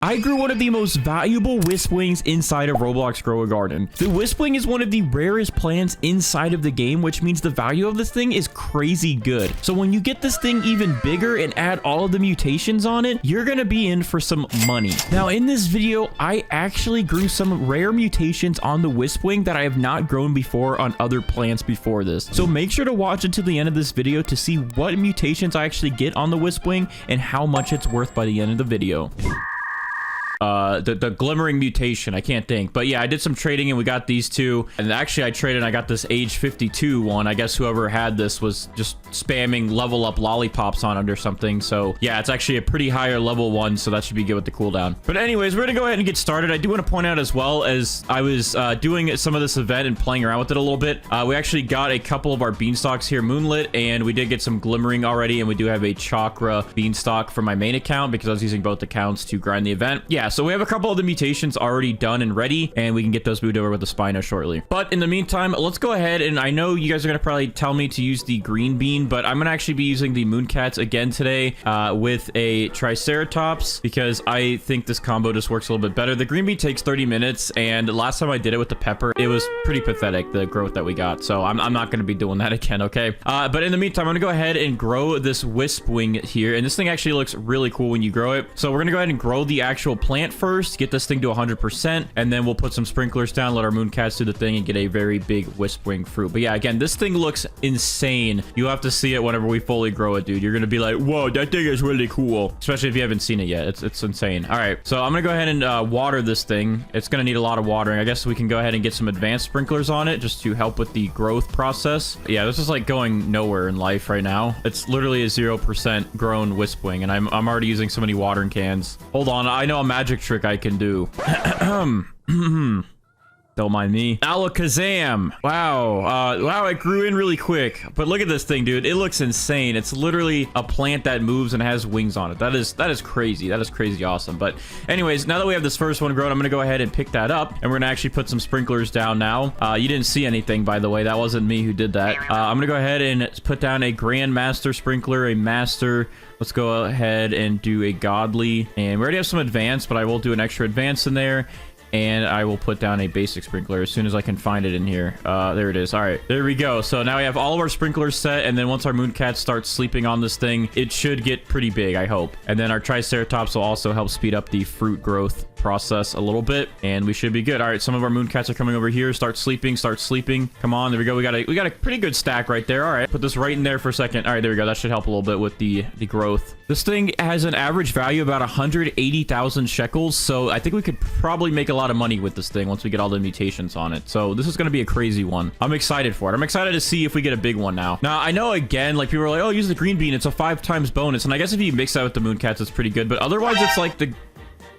I grew one of the most valuable Wisp-Wings inside of Roblox Grow a Garden. The Wisp-Wing is one of the rarest plants inside of the game, which means the value of this thing is crazy good. So when you get this thing even bigger and add all of the mutations on it, you're gonna be in for some money. Now in this video, I actually grew some rare mutations on the Wisp-Wing that I have not grown before on other plants before this. So make sure to watch until the end of this video to see what mutations I actually get on the Wisp-Wing and how much it's worth by the end of the video. The glimmering mutation, I can't think, but yeah, I did some trading and we got these two, and actually I traded and I got this age 52 one. I guess whoever had this was just spamming level up lollipops on it or something. So yeah, it's actually a pretty higher level one, so that should be good with the cooldown. But anyways, we're gonna go ahead and get started. I do want to point out as well, as I was doing some of this event and playing around with it a little bit, we actually got a couple of our beanstalks here moonlit, and we did get some glimmering already, and we do have a chakra beanstalk for my main account because I was using both accounts to grind the event. Yeah, so we have a couple of the mutations already done and ready, and we can get those moved over with the Spino shortly. But in the meantime, let's go ahead, and I know you guys are going to probably tell me to use the green bean, but I'm going to actually be using the Mooncats again today with a Triceratops, because I think this combo just works a little bit better. The green bean takes 30 minutes, and last time I did it with the pepper, it was pretty pathetic, the growth that we got, so I'm not going to be doing that again, okay? But in the meantime, I'm going to go ahead and grow this Wisp-Wing here, and this thing actually looks really cool when you grow it. So we're going to go ahead and grow the actual plant first, get this thing to 100%, and then we'll put some sprinklers down, let our Mooncats do the thing, and get a very big Wisp-Wing fruit. But yeah, again, this thing looks insane. You have to see it whenever we fully grow it, dude. You're gonna be like, whoa, that thing is really cool, especially if you haven't seen it yet. It's insane. All right, so I'm gonna go ahead and water this thing. It's gonna need a lot of watering. I guess we can go ahead and get some advanced sprinklers on it just to help with the growth process. Yeah, this is like going nowhere in life right now. It's literally a 0% grown Wisp-Wing, and I'm already using so many watering cans. Hold on, I know a magic trick I can do. Don't mind me. Alakazam. Wow. Wow, it grew in really quick. But look at this thing, dude. It looks insane. It's literally a plant that moves and has wings on it. That is crazy. That is crazy awesome. But anyways, now that we have this first one grown, I'm going to go ahead and pick that up. And we're going to actually put some sprinklers down now. You didn't see anything, by the way. That wasn't me who did that. I'm going to go ahead and put down a Grandmaster sprinkler, a Master. Let's go ahead and do a Godly. And we already have some advanced, but I will do an extra advance in there. And I will put down a basic sprinkler as soon as I can find it in here. There it is. All right, there we go. So now we have all of our sprinklers set, and then once our Mooncats start sleeping on this thing, it should get pretty big, I hope. And then our Triceratops will also help speed up the fruit growth process a little bit, and we should be good. All right, some of our Mooncats are coming over here. Start sleeping. Come on, there we go. We got a pretty good stack right there. All right, put this right in there for a second. All right, there we go. That should help a little bit with the growth. This thing has an average value of about 180,000 shekels, so I think we could probably make a lot of money with this thing once we get all the mutations on it. So this is going to be a crazy one. I'm excited for it. I'm excited to see if we get a big one now. Now, I know, again, like people are like, oh, use the green bean. It's a 5 times bonus, and I guess if you mix that with the Mooncats, it's pretty good, but otherwise it's like the...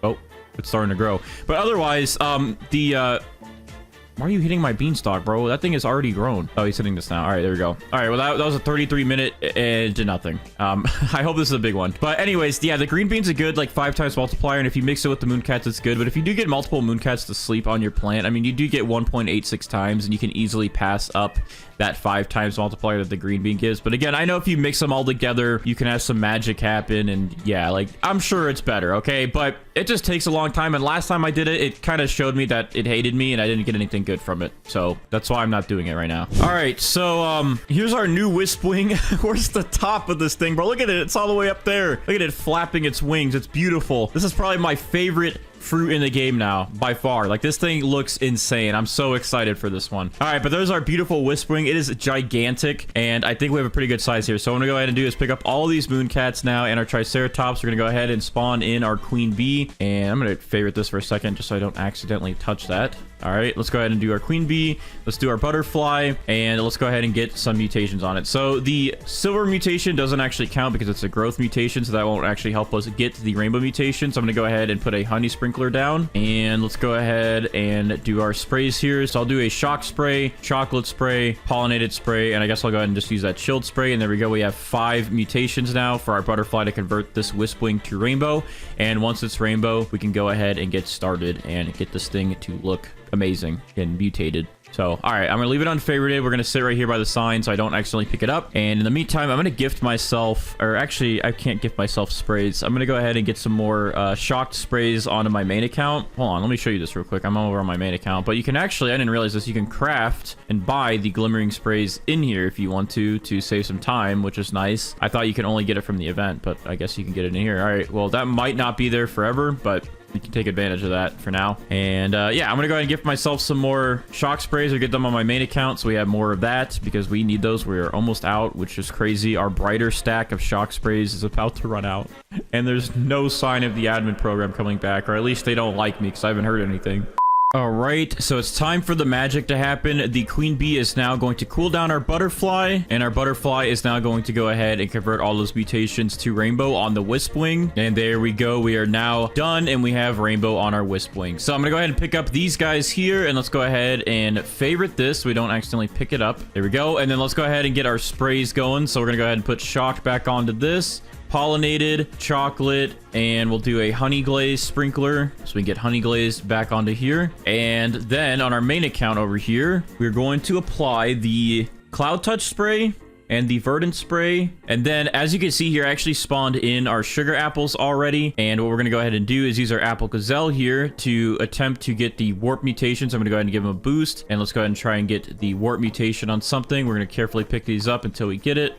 Oh, it's starting to grow. But otherwise, why are you hitting my beanstalk, bro? That thing is already grown. Oh, he's hitting this now. All right, there we go. All right, well, that was a 33-minute and did nothing. I hope this is a big one. But anyways, yeah, the green bean's a good, like, 5 times multiplier, and if you mix it with the Mooncats, it's good. But if you do get multiple Mooncats to sleep on your plant, I mean, you do get 1.86 times, and you can easily pass up that 5 times multiplier that the green bean gives. But again, I know if you mix them all together, you can have some magic happen, and yeah, like, I'm sure it's better, okay? But it just takes a long time, and last time I did it, it kind of showed me that it hated me, and I didn't get anything good from it. So that's why I'm not doing it right now. All right, so here's our new Wisp-Wing. Where's the top of this thing, bro? Look at it. It's all the way up there. Look at it flapping its wings. It's beautiful. This is probably my favorite fruit in the game now, by far. Like, this thing looks insane. I'm so excited for this one. All right, but there's our beautiful Wisp-Wing. It is gigantic, and I think we have a pretty good size here. So what I'm gonna go ahead and do is pick up all of these Mooncats now and our Triceratops. We're gonna go ahead and spawn in our Queen Bee, and I'm gonna favorite this for a second just so I don't accidentally touch that. All right, let's go ahead and do our Queen Bee. Let's do our Butterfly, and let's go ahead and get some mutations on it. So the silver mutation doesn't actually count because it's a growth mutation, so that won't actually help us get the rainbow mutation. So I'm gonna go ahead and put a honey sprinkler down, and let's go ahead and do our sprays here. So I'll do a shock spray, chocolate spray, pollinated spray, and I guess I'll go ahead and just use that chilled spray. And there we go. We have 5 mutations now for our Butterfly to convert this Wisp-Wing to rainbow. And once it's rainbow, we can go ahead and get started and get this thing to look amazing and mutated. So, all right, I'm gonna leave it unfavorited. We're gonna sit right here by the sign so I don't accidentally pick it up. And in the meantime, I'm gonna gift myself, or actually, I can't gift myself sprays. I'm gonna go ahead and get some more shocked sprays onto my main account. Hold on, let me show you this real quick. I'm over on my main account, but you can actually, I didn't realize this, you can craft and buy the glimmering sprays in here if you want to save some time, which is nice. I thought you can only get it from the event, but I guess you can get it in here. All right, well, that might not be there forever, but you can take advantage of that for now. And yeah, I'm gonna go ahead and gift myself some more shock sprays or get them on my main account so we have more of that because we need those. We are almost out, which is crazy. Our brighter stack of shock sprays is about to run out, and there's no sign of the admin program coming back, or at least they don't like me because I haven't heard anything. All right, so it's time for the magic to happen. The queen bee is now going to cool down our butterfly, and our butterfly is now going to go ahead and convert all those mutations to rainbow on the Wisp-Wing. And there we go. We are now done, and we have rainbow on our Wisp-Wing. So I'm going to go ahead and pick up these guys here, and let's go ahead and favorite this so we don't accidentally pick it up. There we go. And then let's go ahead and get our sprays going. So we're going to go ahead and put shock back onto this. Pollinated, chocolate, and we'll do a honey glaze sprinkler so we can get honey glaze back onto here. And then on our main account over here, we're going to apply the cloud touch spray and the verdant spray. And then as you can see here, I actually spawned in our sugar apples already. And what we're going to go ahead and do is use our apple gazelle here to attempt to get the warp mutations. I'm going to go ahead and give them a boost, and let's go ahead and try and get the warp mutation on something. We're going to carefully pick these up until we get it.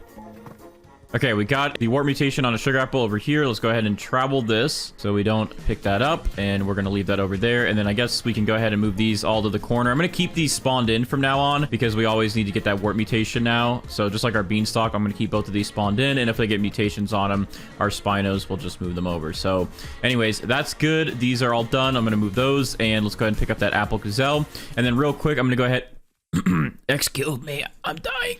Okay, we got the warp mutation on a sugar apple over here. Let's go ahead and travel this so we don't pick that up, and we're going to leave that over there. And then I guess we can go ahead and move these all to the corner. I'm going to keep these spawned in from now on because we always need to get that warp mutation now. So just like our beanstalk, I'm going to keep both of these spawned in, and if they get mutations on them, our Spinos will just move them over. So anyways, that's good. These are all done. I'm going to move those, and let's go ahead and pick up that apple gazelle. And then real quick, I'm going to go ahead... Excuse me, I'm dying.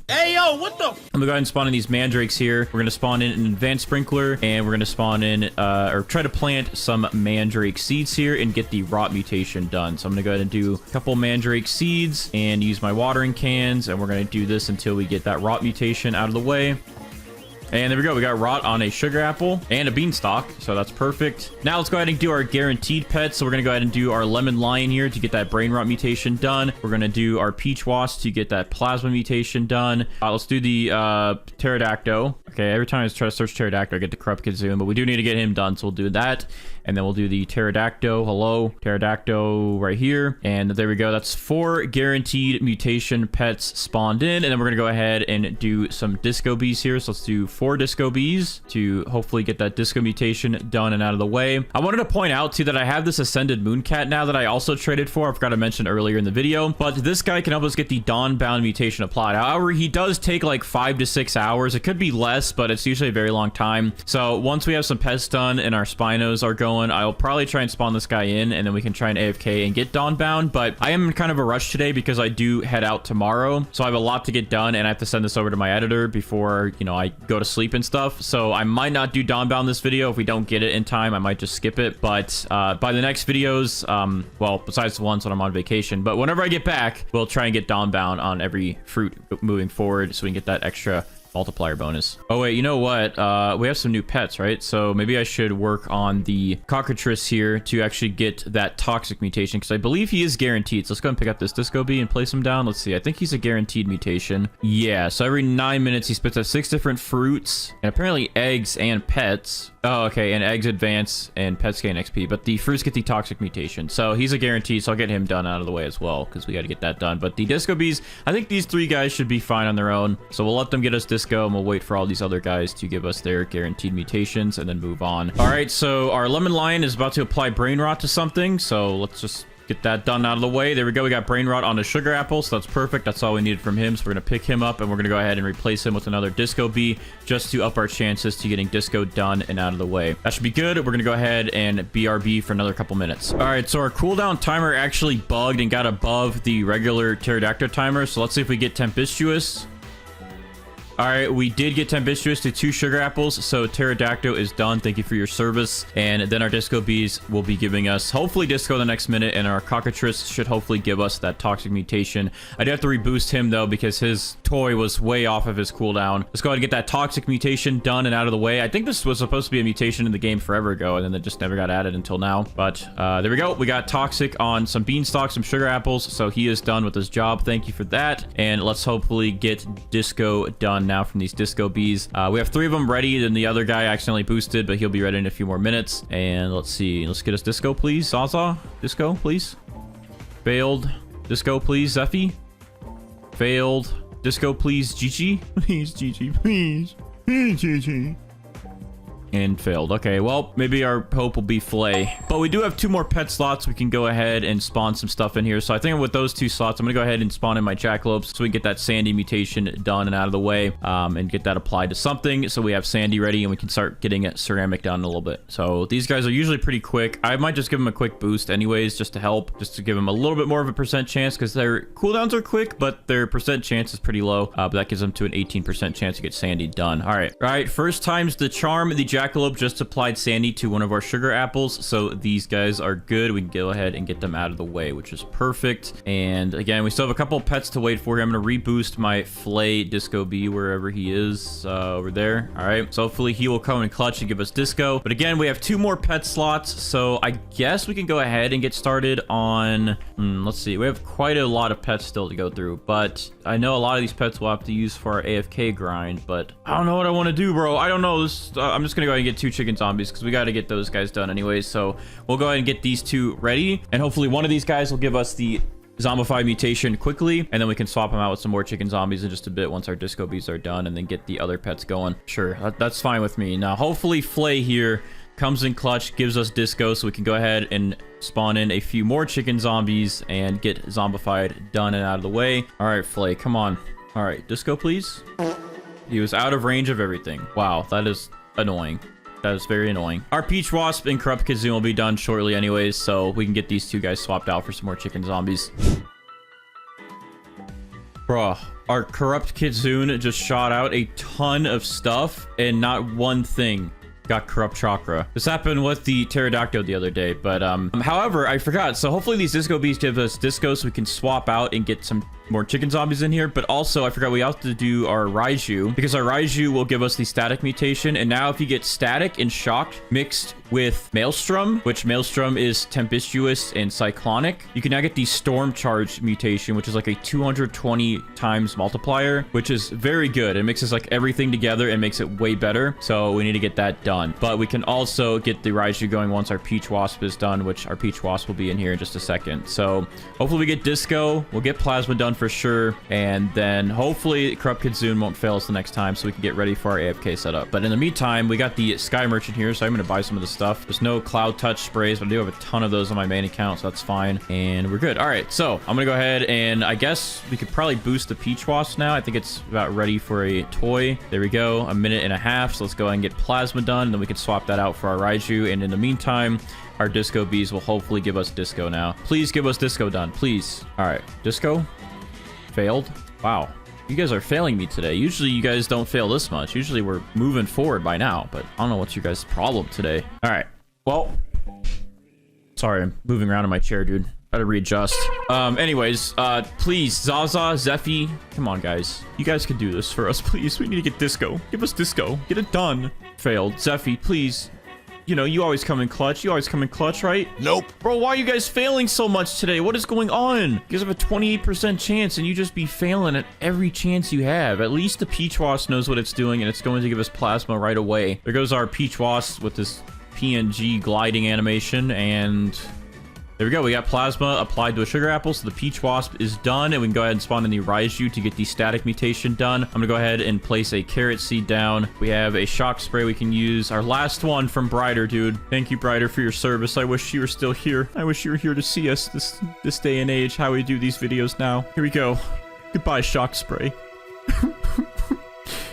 Hey, yo, what the? I'm gonna go ahead and spawn in these mandrakes here. We're gonna spawn in an advanced sprinkler, and we're gonna spawn in, or try to plant some mandrake seeds here and get the rot mutation done. So I'm gonna go ahead and do a couple mandrake seeds and use my watering cans, and we're gonna do this until we get that rot mutation out of the way. And there we go. We got rot on a sugar apple and a beanstalk, so that's perfect. Now let's go ahead and do our guaranteed pets. So we're going to go ahead and do our lemon lion here to get that brain rot mutation done. We're going to do our peach wasp to get that plasma mutation done. Let's do the pterodactyl. Okay, every time I try to search pterodactyl, I get the corrupt kidzoon, but we do need to get him done, so we'll do that. And then we'll do the pterodactyl. Hello, pterodactyl right here. And there we go. That's 4 guaranteed mutation pets spawned in. And then we're going to go ahead and do some disco bees here. So let's do 4 disco bees to hopefully get that disco mutation done and out of the way. I wanted to point out too that I have this ascended mooncat now that I also traded for. I forgot to mention earlier in the video, but this guy can help us get the dawn bound mutation applied. However, he does take like 5 to 6 hours. It could be less, but it's usually a very long time. So once we have some pets done and our Spinos are going, I'll probably try and spawn this guy in, and then we can try and AFK and get dawn bound. But I am in kind of a rush today because I do head out tomorrow, so I have a lot to get done, and I have to send this over to my editor before, you know, I go to sleep and stuff. So I might not do dawn bound this video. If we don't get it in time, I might just skip it. But by the next videos, well, besides the ones when I'm on vacation, but whenever I get back, we'll try and get dawn bound on every fruit moving forward so we can get that extra multiplier bonus. Oh wait, you know what? We have some new pets, right? So maybe I should work on the cockatrice here to actually get that toxic mutation, because I believe he is guaranteed. So let's go and pick up this disco bee and place him down. Let's see. I think he's a guaranteed mutation. Yeah, so every 9 minutes he spits out 6 different fruits and apparently eggs and pets. Oh, okay, and eggs advance and pets gain XP, but the fruits get the toxic mutation. So he's a guarantee, so I'll get him done out of the way as well, because we got to get that done. But the disco bees, I think these 3 guys should be fine on their own. So we'll let them get us disco, and we'll wait for all these other guys to give us their guaranteed mutations and then move on. All right, so our lemon lion is about to apply brain rot to something, so let's just get that done out of the way. There we go. We got brain rot on a sugar apple, so that's perfect. That's all we needed from him. So we're going to pick him up, and we're going to go ahead and replace him with another disco bee just to up our chances to getting disco done and out of the way. That should be good. We're going to go ahead and BRB for another couple minutes. All right, so our cooldown timer actually bugged and got above the regular pterodactyl timer. So let's see if we get tempestuous. All right, we did get tempestuous to 2 sugar apples, so pterodactyl is done. Thank you for your service. And then our disco bees will be giving us hopefully disco the next minute, and our cockatrice should hopefully give us that toxic mutation. I do have to reboost him though because his toy was way off of his cooldown. Let's go ahead and get that toxic mutation done and out of the way. I think this was supposed to be a mutation in the game forever ago, and then it just never got added until now. But there we go. We got toxic on some beanstalk, some sugar apples, so he is done with his job. Thank you for that. And let's hopefully get disco done now from these disco bees. We have 3 of them ready, then the other guy accidentally boosted, but he'll be ready in a few more minutes. And let's see. Let's get us disco, please. Zaza, disco, please. Failed. Disco, please. Zeffy. Failed. Disco, please. Gigi. Please, Gigi, please. Please, Gigi. And failed. Okay, well, maybe our hope will be Flay. But we do have 2 more pet slots. We can go ahead and spawn some stuff in here. So I think with those 2 slots, I'm going to go ahead and spawn in my jackalopes so we can get that sandy mutation done and out of the way, and get that applied to something. So we have sandy ready and we can start getting ceramic done a little bit. So these guys are usually pretty quick. I might just give them a quick boost anyways, just to help, just to give them a little bit more of a percent chance, because their cooldowns are quick, but their percent chance is pretty low. But that gives them to an 18% chance to get sandy done. All right, first time's the charm. The jackalope just applied sandy to one of our sugar apples, so these guys are good. We can go ahead and get them out of the way, which is perfect. And again, we still have a couple of pets to wait for here. I'm going to reboost my Flay disco bee wherever he is, over there. All right, so hopefully he will come and clutch and give us disco. But again, we have 2 more pet slots, so I guess we can go ahead and get started on let's see, we have quite a lot of pets still to go through, but I know a lot of these pets we'll have to use for our AFK grind, but I don't know what I want to do, bro. I don't know this. I'm just gonna go ahead and get 2 chicken zombies because we got to get those guys done anyways. So we'll go ahead and get these 2 ready, and hopefully one of these guys will give us the zombified mutation quickly, and then we can swap them out with some more chicken zombies in just a bit once our disco bees are done, and then get the other pets going. Sure, that's fine with me. Now hopefully Flay here comes in clutch, gives us disco, so we can go ahead and spawn in a few more chicken zombies and get zombified done and out of the way. All right, Flay, come on. All right, disco, please. He was out of range of everything. Wow, that is annoying. That is very annoying. Our Peach Wasp and Corrupt Kitsune will be done shortly anyways, so we can get these 2 guys swapped out for some more chicken zombies. Bruh, our Corrupt Kitsune just shot out a ton of stuff, and not one thing got corrupt chakra. This happened with the pterodactyl the other day, but however, I forgot. So hopefully these disco bees give us disco so we can swap out and get some more chicken zombies in here. But also I forgot we have to do our Raiju, because our Raiju will give us the static mutation. And now if you get static and shocked mixed with Maelstrom, which Maelstrom is tempestuous and cyclonic, you can now get the storm charge mutation, which is like a 220 times multiplier, which is very good. It mixes like everything together and makes it way better. So we need to get that done. But we can also get the Raiju going once our Peach Wasp is done, which our Peach Wasp will be in here in just a second. So hopefully we get disco, we'll get plasma done for sure, and then hopefully Corrupt Kitsune won't fail us the next time, so we can get ready for our AFK setup. But in the meantime, we got the Sky Merchant here, so I'm going to buy some of the stuff. There's no Cloud Touch sprays, but I do have a ton of those on my main account, so that's fine, and we're good. All right, so I'm going to go ahead, and I guess we could probably boost the Peach Wasp now. I think it's about ready for a toy. There we go, 1.5 minutes, so let's go ahead and get plasma done, and then we can swap that out for our Raiju. And in the meantime, our disco bees will hopefully give us disco now. Please give us disco done, please. All right, disco failed. Wow, you guys are failing me today. Usually you guys don't fail this much. Usually we're moving forward by now, but I don't know what's your guys' problem today. All right, well, sorry, I'm moving around in my chair, dude. Gotta readjust. Anyways, please, Zaza, Zeffy, come on, guys. You guys can do this for us, please. We need to get disco. Give us disco. Get it done. Failed. Zeffy, please. You know, you always come in clutch. You always come in clutch, right? Nope. Bro, why are you guys failing so much today? What is going on? You guys have a 28% chance, and you just be failing at every chance you have. At least the Peach Wasp knows what it's doing, and it's going to give us plasma right away. There goes our Peach Wasp with this PNG gliding animation, and there we go. We got plasma applied to a sugar apple, so the Peach Wasp is done, and we can go ahead and spawn in the Raiju to get the static mutation done. I'm gonna go ahead and place a carrot seed down. We have a shock spray we can use. Our last one from Brighter, dude. Thank you, Brighter, for your service. I wish you were still here. I wish you were here to see us this day and age, how we do these videos now. Here we go. Goodbye, shock spray.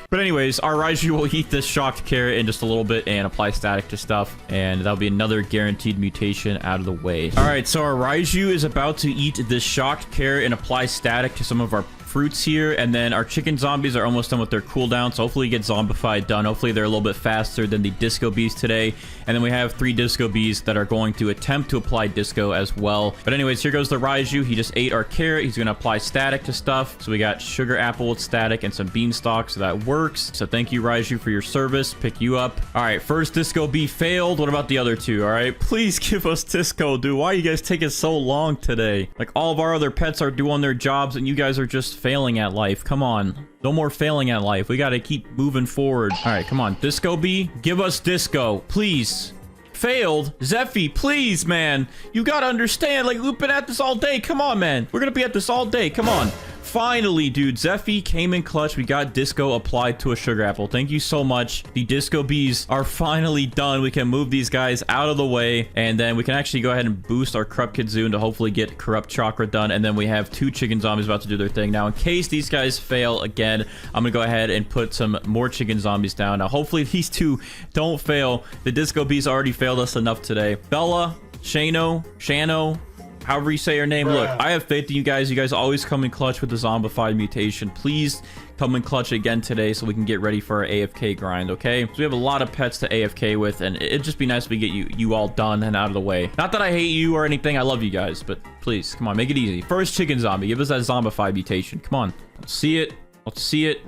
But anyways, our Raiju will eat this shocked carrot in just a little bit and apply static to stuff, and that'll be another guaranteed mutation out of the way. All right, so our Raiju is about to eat this shocked carrot and apply static to some of our fruits here, and then our chicken zombies are almost done with their cooldown, so hopefully get zombified done. Hopefully they're a little bit faster than the disco bees today. And then we have 3 disco bees that are going to attempt to apply disco as well. But anyways, here goes the Raiju. He just ate our carrot. He's going to apply static to stuff. So we got sugar apple with static and some beanstalk, so that works. So thank you, Raiju, for your service. Pick you up. All right, first disco bee failed. What about the other 2? All right, please give us disco, dude. Why are you guys taking so long today? Like, all of our other pets are doing their jobs and you guys are just failing at life. Come on. No more failing at life. We got to keep moving forward. All right, come on. Disco bee, give us disco, please. Failed. Zeffy, please, man. You got to understand. Like, we've been at this all day. Come on, man. We're going to be at this all day. Come on. Finally, dude, Zeffy came in clutch. We got disco applied to a sugar apple. Thank you so much. The disco bees are finally done. We can move these guys out of the way, and then we can actually go ahead and boost our Corrupt Kidzoon to hopefully get Corrupt Chakra done. And then we have 2 chicken zombies about to do their thing. Now, in case these guys fail again, I'm gonna go ahead and put some more chicken zombies down. Now, hopefully these 2 don't fail. The disco bees already failed us enough today. Bella, Shano, however you say your name. Look, I have faith in you guys. You guys always come in clutch with the zombified mutation. Please come in clutch again today so we can get ready for our AFK grind, okay? So we have a lot of pets to AFK with, and it'd just be nice if we get you all done and out of the way. Not that I hate you or anything. I love you guys, but please, come on, make it easy. First chicken zombie. Give us that zombified mutation. Come on. Let's see it. Let's see it.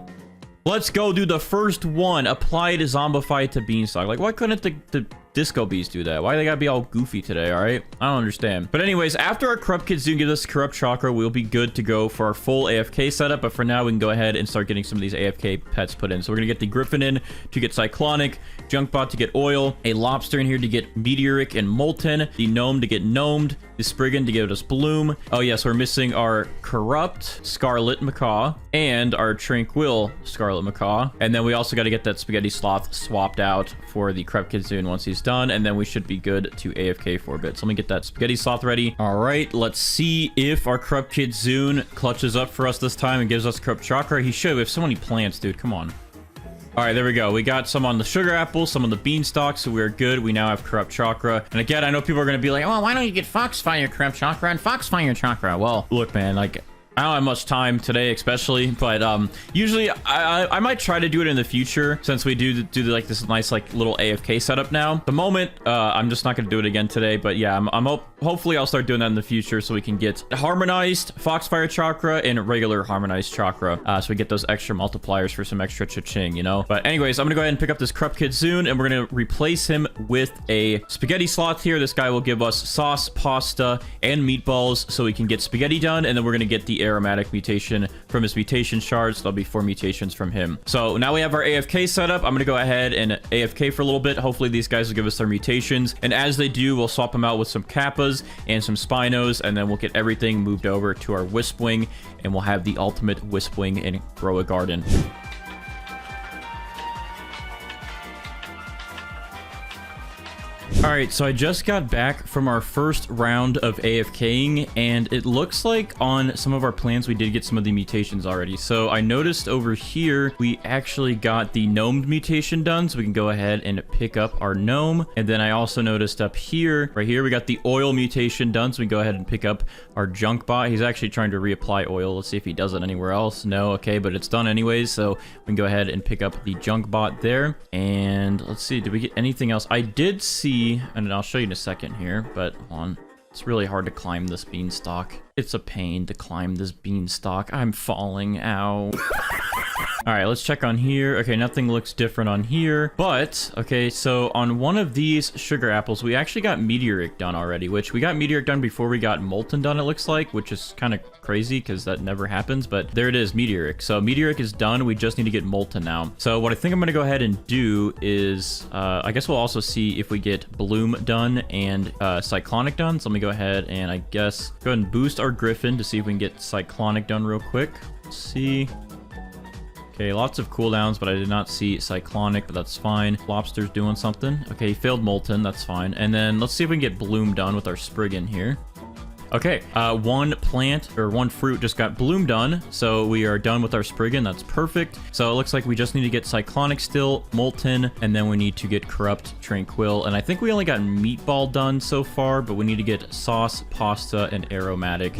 Let's go, dude. The first one. Apply to zombified to beanstalk. Like, why couldn't the disco bees do that? Why they gotta be all goofy today? All right, I don't understand. But anyways, after our Corrupt Kidzoon gives us Corrupt Chakra, we'll be good to go for our full AFK setup. But for now, we can go ahead and start getting some of these AFK pets put in. So we're gonna get the Griffin in to get Cyclonic, Junkbot to get Oil, a Lobster in here to get Meteoric and Molten, the Gnome to get Gnomed, the Spriggan to give us Bloom. Oh yes, we're missing our Corrupt Scarlet Macaw and our Tranquil Scarlet Macaw. And then we also got to get that Spaghetti Sloth swapped out for the Corrupt Kidzoon once he's done, and then we should be good to AFK for a bit. So let me get that Spaghetti Sloth ready. All right, let's see if our Corrupt Kidzoon clutches up for us this time and gives us Corrupt Chakra. He should. We have so many plants, dude. Come on. All right, there we go. We got some on the sugar apple, some on the beanstalk, so we're good. We now have Corrupt Chakra. And again, I know people are going to be like, oh, why don't you get Foxfire Corrupt Chakra and Foxfire Chakra? Well, look, man, like, I don't have much time today, especially, but usually I might try to do it in the future since we do like this nice like little AFK setup now. The moment I'm just not gonna do it again today, but yeah, hopefully I'll start doing that in the future so we can get harmonized Foxfire Chakra and regular harmonized chakra, so we get those extra multipliers for some extra cha-ching, you know. But anyways, I'm gonna go ahead and pick up this Corrupt Kidzoon and we're gonna replace him with a Spaghetti Sloth here. This guy will give us sauce, pasta, and meatballs so we can get spaghetti done, and then we're gonna get the aromatic mutation from his mutation shards. There'll be 4 mutations from him. So now we have our AFK setup. I'm gonna go ahead and AFK for a little bit. Hopefully these guys will give us their mutations, and as they do, we'll swap them out with some Kappas and some Spinos, and then we'll get everything moved over to our Wisp-Wing, and we'll have the ultimate Wisp-Wing and grow a garden. All right, so I just got back from our first round of AFKing, and it looks like on some of our plans we did get some of the mutations already. So I noticed over here we actually got the Gnomed mutation done, so we can go ahead and pick up our Gnome. And then I also noticed up here, right here, we got the Oil mutation done, so we can go ahead and pick up our Junkbot. He's actually trying to reapply Oil. Let's see if he does it anywhere else. No, okay, but it's done anyways, so we can go ahead and pick up the Junkbot there. And let's see, did we get anything else? I did see, and I'll show you in a second here, but hold on. It's really hard to climb this beanstalk. It's a pain to climb this beanstalk. I'm falling out. All right, let's check on here. Okay, nothing looks different on here, but okay, so on one of these sugar apples, we actually got Meteoric done already, which we got Meteoric done before we got Molten done, it looks like, which is kind of crazy because that never happens, but there it is, Meteoric. So Meteoric is done. We just need to get Molten now. So what I think I'm going to go ahead and do is, I guess we'll also see if we get Bloom done and Cyclonic done. So let me go ahead and I guess go ahead and boost our Griffin to see if we can get Cyclonic done real quick. Let's see. Okay, lots of cooldowns, but I did not see Cyclonic, but that's fine. Lobster's doing something. Okay, he failed Molten, that's fine. And then let's see if we can get Bloom done with our Spriggan here. Okay, one plant, or one fruit just got Bloom done, so we are done with our Spriggan. That's perfect. So it looks like we just need to get Cyclonic still, Molten, and then we need to get Corrupt, Tranquil. And I think we only got Meatball done so far, but we need to get Sauce, Pasta, and Aromatic.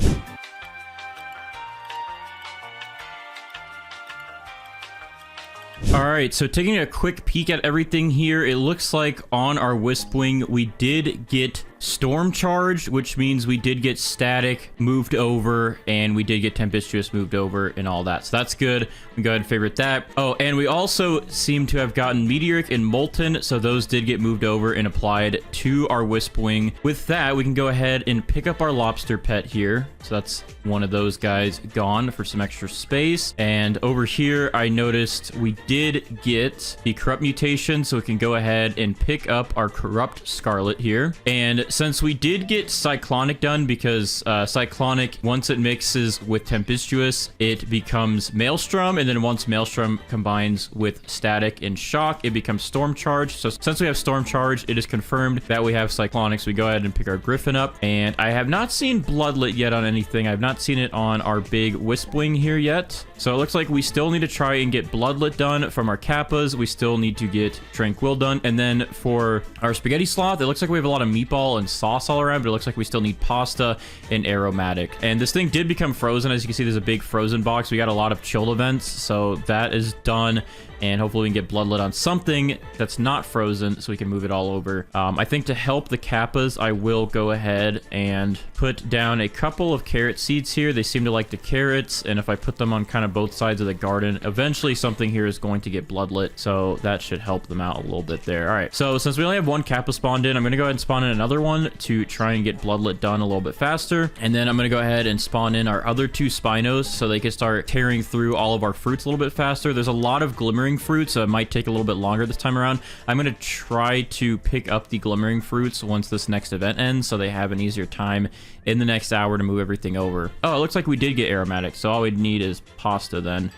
All right, so taking a quick peek at everything here, it looks like on our WISPWING, we did get Storm Charge, which means we did get Static moved over, and we did get Tempestuous moved over and all that. So that's good. We can go ahead and favorite that. Oh, and we also seem to have gotten Meteoric and Molten, so those did get moved over and applied to our WISPWING. With that, we can go ahead and pick up our Lobster Pet here. So that's one of those guys gone for some extra space. And over here, I noticed we did get the Corrupt Mutation, so we can go ahead and pick up our Corrupt Scarlet here. And since we did get Cyclonic done, because Cyclonic, once it mixes with Tempestuous, it becomes Maelstrom, and then once Maelstrom combines with Static and Shock, it becomes Storm Charge. So since we have Storm Charge, it is confirmed that we have Cyclonic, so we go ahead and pick our Griffin up. And I have not seen Bloodlet yet on anything. I've not seen it on our big WISPWING here yet. So it looks like we still need to try and get Bloodlet done from our Kappas. We still need to get Tranquil done. And then for our Spaghetti Sloth, it looks like we have a lot of meatball and sauce all around, but it looks like we still need pasta and aromatic. And this thing did become frozen. As you can see, there's a big frozen box. We got a lot of chilled events, so that is done. And hopefully we can get Bloodlet on something that's not frozen so we can move it all over. I think to help the Kappas, I will go ahead and put down a couple of carrot seeds here. They seem to like the carrots, and if I put them on kind of both sides of the garden, eventually something here is going to get Bloodlet, so that should help them out a little bit there. All right, so since we only have one Kappa spawned in, I'm going to go ahead and spawn in another one to try and get Bloodlet done a little bit faster. And then I'm going to go ahead and spawn in our other two Spinos so they can start tearing through all of our fruits a little bit faster. There's a lot of glimmering fruits, so it might take a little bit longer this time around. I'm going to try to pick up the glimmering fruits once this next event ends, so they have an easier time in the next hour to move everything over. Oh, it looks like we did get aromatic, so all we'd need is pasta then.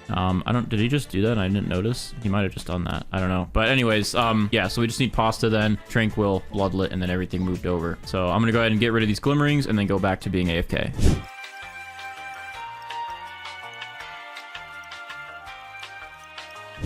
Did he just do that? I didn't notice. He might have just done that. I don't know. But anyways, yeah, so we just need pasta then, Tranquil, Bloodlet, and then everything moved over. So I'm going to go ahead and get rid of these glimmerings and then go back to being AFK.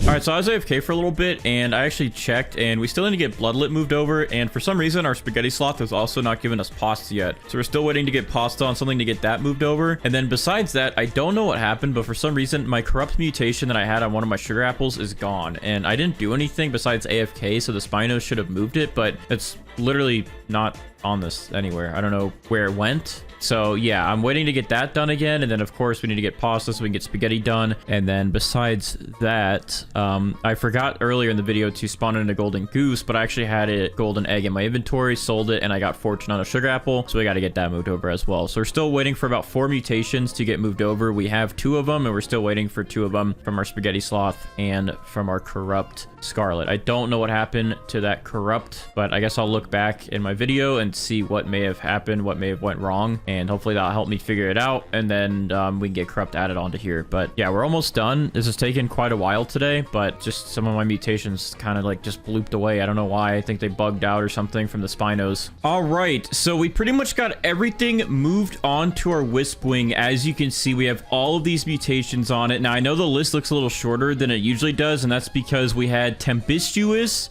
All right, so I was AFK for a little bit, and I actually checked, and we still need to get Bloodlet moved over, and for some reason, our Spaghetti Sloth has also not given us pasta yet. So we're still waiting to get pasta on something to get that moved over. And then besides that, I don't know what happened, but for some reason, my Corrupt Mutation that I had on one of my sugar apples is gone, and I didn't do anything besides AFK, so the Spinos should have moved it, but it's literally not on this anywhere. I don't know where it went. So yeah, I'm waiting to get that done again, and then of course we need to get pasta so we can get spaghetti done. And then besides that, I forgot earlier in the video to spawn in a golden goose, but I actually had a golden egg in my inventory, sold it, and I got fortune on a sugar apple, so we got to get that moved over as well. So we're still waiting for about 4 mutations to get moved over. We have 2 of them, and we're still waiting for 2 of them from our Spaghetti Sloth and from our Corrupt Scarlet. I don't know what happened to that Corrupt, but I guess I'll look back in my video and see what may have happened, what may have went wrong, and hopefully that'll help me figure it out, and then we can get Corrupt added onto here. But yeah, we're almost done. This has taken quite a while today, but just some of my mutations kind of like just blooped away. I don't know why. I think they bugged out or something from the Spinos. All right, so we pretty much got everything moved on to our WISPWING. As you can see, we have all of these mutations on it. Now, I know the list looks a little shorter than it usually does, and that's because we had Tempestuous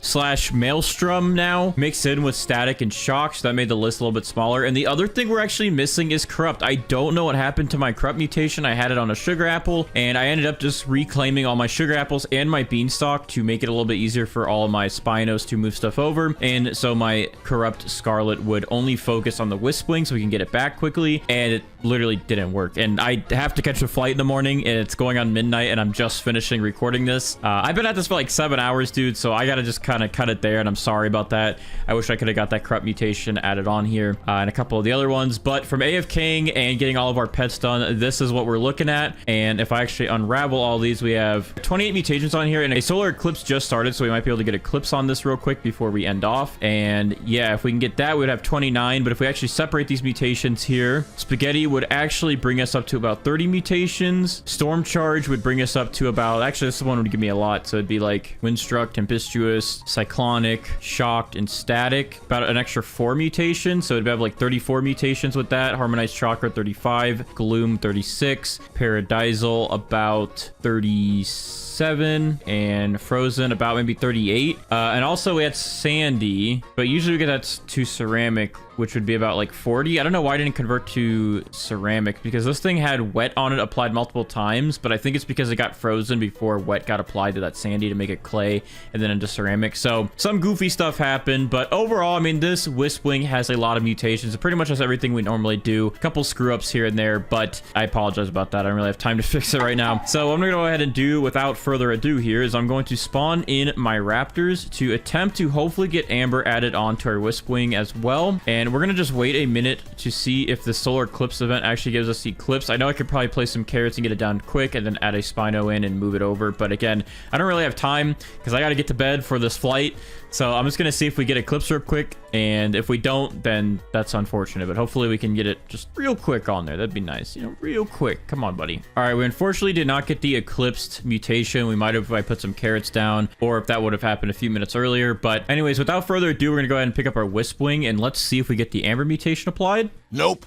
/ Maelstrom now mixed in with Static and Shock, so that made the list a little bit smaller. And the other thing we're actually missing is Corrupt. I don't know what happened to my Corrupt mutation. I had it on a sugar apple, and I ended up just reclaiming all my sugar apples and my beanstalk to make it a little bit easier for all of my Spinos to move stuff over. And so my Corrupt Scarlet would only focus on the WISPWING so we can get it back quickly, and it literally didn't work. And I have to catch a flight in the morning, and it's going on midnight, and I'm just finishing recording this. I've been at this for like 7 hours, dude, so I gotta just kind of cut it there, and I'm sorry about that. I wish I could have got that Corrupt mutation added on here and a couple of the other ones, but from AFKing and getting all of our pets done, this is what we're looking at. And if I actually unravel all these, we have 28 mutations on here, and a solar eclipse just started, so we might be able to get eclipse on this real quick before we end off. And yeah, if we can get that, we'd have 29. But if we actually separate these mutations here, Spaghetti would actually bring us up to about 30 mutations. Storm Charge would bring us up to about, actually this one would give me a lot, so it'd be like Windstruck, Tempestuous, Cyclonic, Shocked, and Static. About an extra 4 mutations, so it'd have like 34 mutations with that. Harmonized Chakra 35, Gloom 36, Paradisal about 36. 37 and frozen about maybe 38. And also we had sandy, but usually we get that to ceramic, which would be about like 40. I don't know why I didn't convert to ceramic, because this thing had wet on it applied multiple times, but I think it's because it got frozen before wet got applied to that sandy to make it clay and then into ceramic. So some goofy stuff happened, but overall, I mean, this Wisp-Wing has a lot of mutations. It pretty much has everything we normally do. A couple screw ups here and there, but I apologize about that. I don't really have time to fix it right now. So what I'm gonna go ahead and do without further ado here is I'm going to spawn in my raptors to attempt to hopefully get Amber added onto our Wisp-Wing as well. And we're gonna just wait a minute to see if the solar eclipse event actually gives us the eclipse. I know I could probably place some carrots and get it done quick and then add a Spino in and move it over, but again, I don't really have time because I got to get to bed for this flight. So I'm just gonna see if we get eclipse real quick, and if we don't, then that's unfortunate, but hopefully we can get it just real quick on there. That'd be nice, you know, real quick. Come on, buddy. All right, we unfortunately did not get the eclipsed mutation. We might have if I put some carrots down, or if that would have happened a few minutes earlier. But anyways, without further ado, we're gonna go ahead and pick up our Wisp-Wing, and let's see if we get the Amber mutation applied. Nope.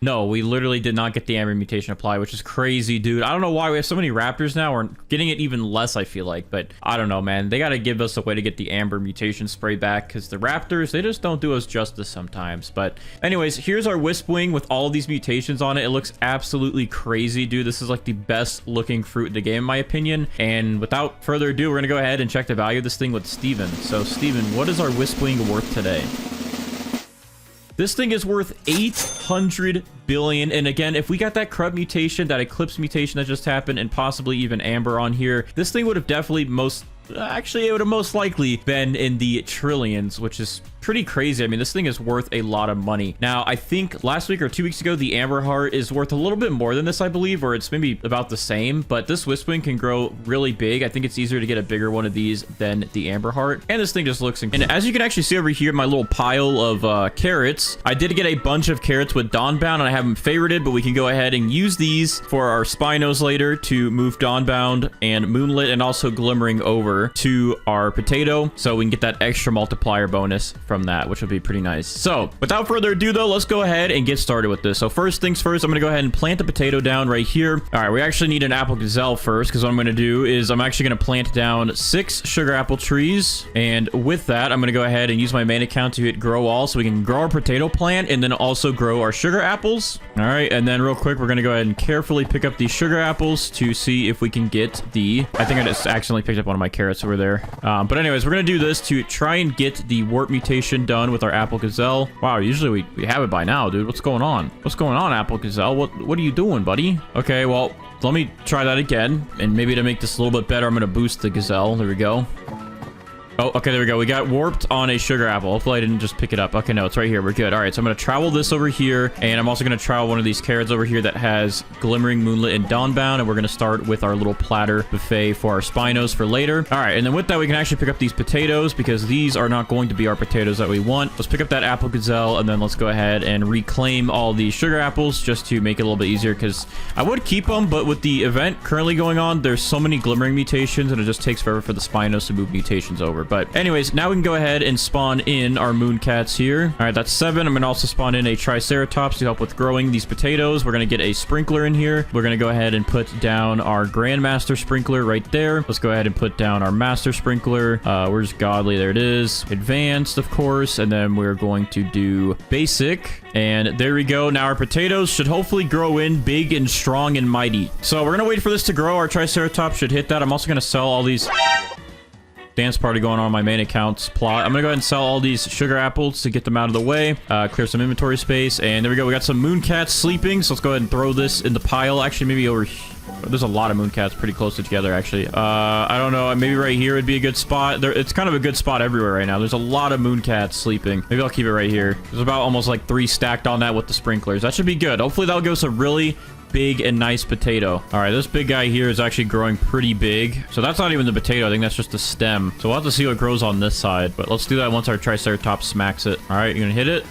No, we literally did not get the Amber mutation applied, which is crazy, dude. I don't know why we have so many raptors now. We're getting it even less, I feel like, but I don't know, man. They got to give us a way to get the Amber mutation spray back, because the raptors, they just don't do us justice sometimes. But anyways, here's our Wisp-Wing with all of these mutations on it. It looks absolutely crazy, dude. This is like the best looking fruit in the game, in my opinion. And without further ado, we're going to go ahead and check the value of this thing with Steven. So Steven, what is our Wisp-Wing worth today? This thing is worth 800 billion. And again, if we got that Crud mutation, that Eclipse mutation that just happened, and possibly even Amber on here, this thing would have definitely actually, it would have most likely been in the trillions, which is pretty crazy. I mean, this thing is worth a lot of money. Now, I think last week or 2 weeks ago, the Amber Heart is worth a little bit more than this, I believe, or it's maybe about the same, but this Wisp-Wing can grow really big. I think it's easier to get a bigger one of these than the Amber Heart, and this thing just looks incredible. And as you can actually see over here, my little pile of carrots, I did get a bunch of carrots with Dawnbound, and I have them favorited, but we can go ahead and use these for our Spinos later to move Dawnbound and Moonlit, and also Glimmering over to our potato, so we can get that extra multiplier bonus from that, which would be pretty nice. So without further ado though, let's go ahead and get started with this. So first things first, I'm gonna go ahead and plant the potato down right here. All right, we actually need an apple gazelle first, because what I'm gonna do is I'm actually gonna plant down 6 sugar apple trees, and with that I'm gonna go ahead and use my main account to hit grow all, so we can grow our potato plant and then also grow our sugar apples. All right, and then real quick, we're gonna go ahead and carefully pick up these sugar apples to see if we can get the, I think I just accidentally picked up one of my carrots over there. But anyways, we're gonna do this to try and get the warp mutation done with our apple gazelle. Wow, usually we have it by now, dude. What's going on? What's going on, apple gazelle? What are you doing, buddy? Okay, well, let me try that again, and maybe to make this a little bit better, I'm gonna boost the gazelle. There we go. Oh, okay, there we go. We got warped on a sugar apple. Hopefully I didn't just pick it up. Okay, no, it's right here. We're good. All right, so I'm going to travel this over here, and I'm also going to travel one of these carrots over here that has Glimmering, Moonlit, and Dawnbound, and we're going to start with our little platter buffet for our Spinos for later. All right, and then with that, we can actually pick up these potatoes, because these are not going to be our potatoes that we want. Let's pick up that apple gazelle, and then let's go ahead and reclaim all these sugar apples just to make it a little bit easier, because I would keep them, but with the event currently going on, there's so many Glimmering mutations, and it just takes forever for the Spinos to move mutations over. But anyways, now we can go ahead and spawn in our Mooncats here. All right, that's 7. I'm gonna also spawn in a Triceratops to help with growing these potatoes. We're gonna get a sprinkler in here. We're gonna go ahead and put down our Grandmaster sprinkler right there. Let's go ahead and put down our Master sprinkler. Where's Godly? There it is. Advanced, of course, and then we're going to do basic. And there we go. Now our potatoes should hopefully grow in big and strong and mighty. So we're gonna wait for this to grow. Our Triceratops should hit that. I'm also gonna sell all these dance party going on my main account's plot. I'm gonna go ahead and sell all these sugar apples to get them out of the way, clear some inventory space, and there we go. We got some Mooncats sleeping, so let's go ahead and throw this in the pile. Actually, maybe over here. There's a lot of Mooncats pretty close together, actually. I don't know. Maybe right here would be a good spot. It's kind of a good spot everywhere right now. There's a lot of Mooncats sleeping. Maybe I'll keep it right here. There's about almost like 3 stacked on that with the sprinklers. That should be good. Hopefully that'll give us a really big and nice potato. All right, this big guy here is actually growing pretty big. So that's not even the potato. I think that's just the stem. So we'll have to see what grows on this side. But let's do that once our Triceratops smacks it. All right, you're gonna hit it.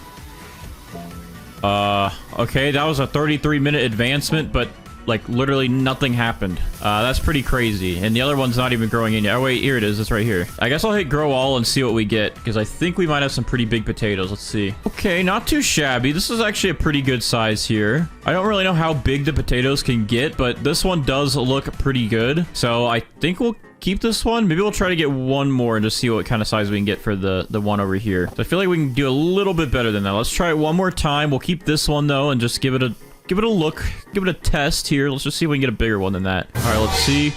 Okay, that was a 33-minute advancement, but like literally nothing happened. That's pretty crazy. And the other one's not even growing in yet. Oh wait, here it is. It's right here. I guess I'll hit grow all and see what we get, because I think we might have some pretty big potatoes. Let's see. Okay, not too shabby. This is actually a pretty good size here. I don't really know how big the potatoes can get, but this one does look pretty good. So I think we'll keep this one. Maybe we'll try to get one more and just see what kind of size we can get for the one over here. So I feel like we can do a little bit better than that. Let's try it one more time. We'll keep this one though and just give it a look, give it a test here. Let's just see if we can get a bigger one than that. All right, let's see.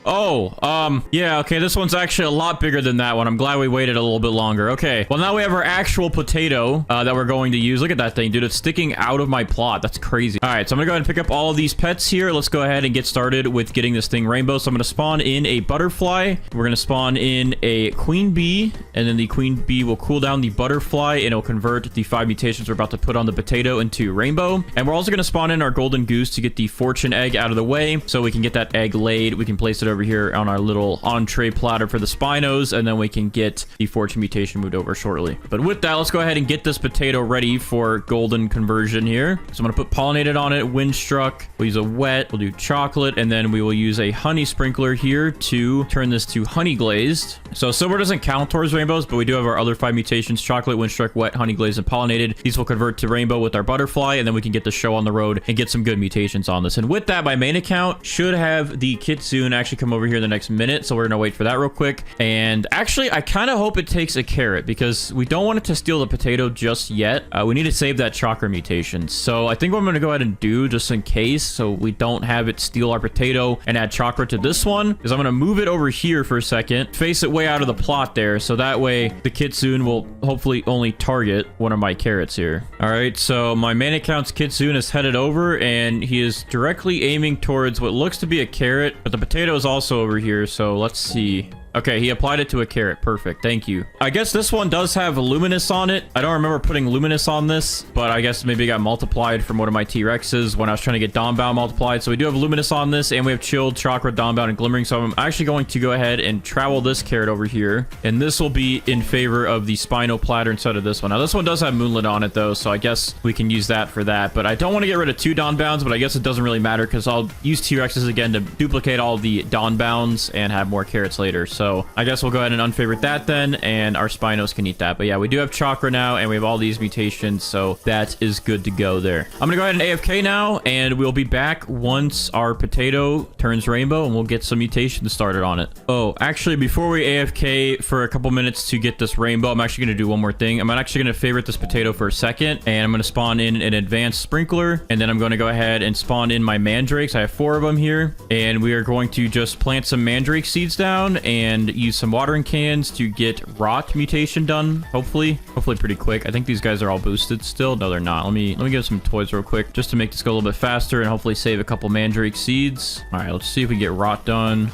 Oh, yeah, okay, this one's actually a lot bigger than that one. I'm glad we waited a little bit longer. Okay, well, now we have our actual potato that we're going to use. Look at that thing, dude. It's sticking out of my plot. That's crazy. All right, so I'm gonna go ahead and pick up all of these pets here. Let's go ahead and get started with getting this thing rainbow. So I'm gonna spawn in a butterfly. We're gonna spawn in a queen bee, and then the queen bee will cool down the butterfly, and it'll convert the 5 mutations we're about to put on the potato into rainbow. And we're also gonna spawn in our golden goose to get the fortune egg out of the way, so we can get that egg laid. We can place it over here on our little entree platter for the Spinos, and then we can get the fortune mutation moved over shortly. But with that, let's go ahead and get this potato ready for golden conversion here. So I'm gonna put pollinated on it, windstruck. We'll use a wet, we'll do chocolate, and then we will use a honey sprinkler here to turn this to honey glazed. So silver doesn't count towards rainbows, but we do have our other 5 mutations: chocolate, windstruck, wet, honey glazed, and pollinated. These will convert to rainbow with our butterfly, and then we can get the show on the road and get some good mutations on this. And with that, my main account should have the kitsune actually come over here in the next minute, so we're gonna wait for that real quick. And actually, I kind of hope it takes a carrot, because we don't want it to steal the potato just yet. We need to save that chakra mutation. So I think what I'm gonna go ahead and do, just in case, so we don't have it steal our potato and add chakra to this one, is I'm gonna move it over here for a second, face it way out of the plot there, so that way the kitsune will hopefully only target one of my carrots here. All right, so my main account's kitsune is headed over, and he is directly aiming towards what looks to be a carrot, but the potato is also over here. So let's see. Okay, he applied it to a carrot. Perfect. Thank you. I guess this one does have luminous on it. I don't remember putting luminous on this, but I guess maybe it got multiplied from one of my T-Rexes when I was trying to get Dawnbound multiplied. So we do have luminous on this, and we have chilled, chakra, Dawnbound, and glimmering. So I'm actually going to go ahead and travel this carrot over here, and this will be in favor of the Spino platter instead of this one. Now, this one does have moonlit on it, though, so I guess we can use that for that. But I don't want to get rid of 2 Dawnbounds, but I guess it doesn't really matter, because I'll use T-Rexes again to duplicate all the Dawnbounds and have more carrots later. So I guess we'll go ahead and unfavorite that then, and our Spinos can eat that. But yeah, we do have chakra now, and we have all these mutations, so that is good to go there. I'm gonna go ahead and AFK now, and we'll be back once our potato turns rainbow, and we'll get some mutations started on it. Oh, actually, before we AFK for a couple minutes to get this rainbow, I'm actually gonna do one more thing. I'm actually gonna favorite this potato for a second, and I'm gonna spawn in an advanced sprinkler, and then I'm gonna go ahead and spawn in my mandrakes. I have 4 of them here, and we are going to just plant some mandrake seeds down and use some watering cans to get rot mutation done. Hopefully pretty quick. I think these guys are all boosted still. No, they're not. Let me give some toys real quick just to make this go a little bit faster and hopefully save a couple mandrake seeds. All right, let's see if we get rot done.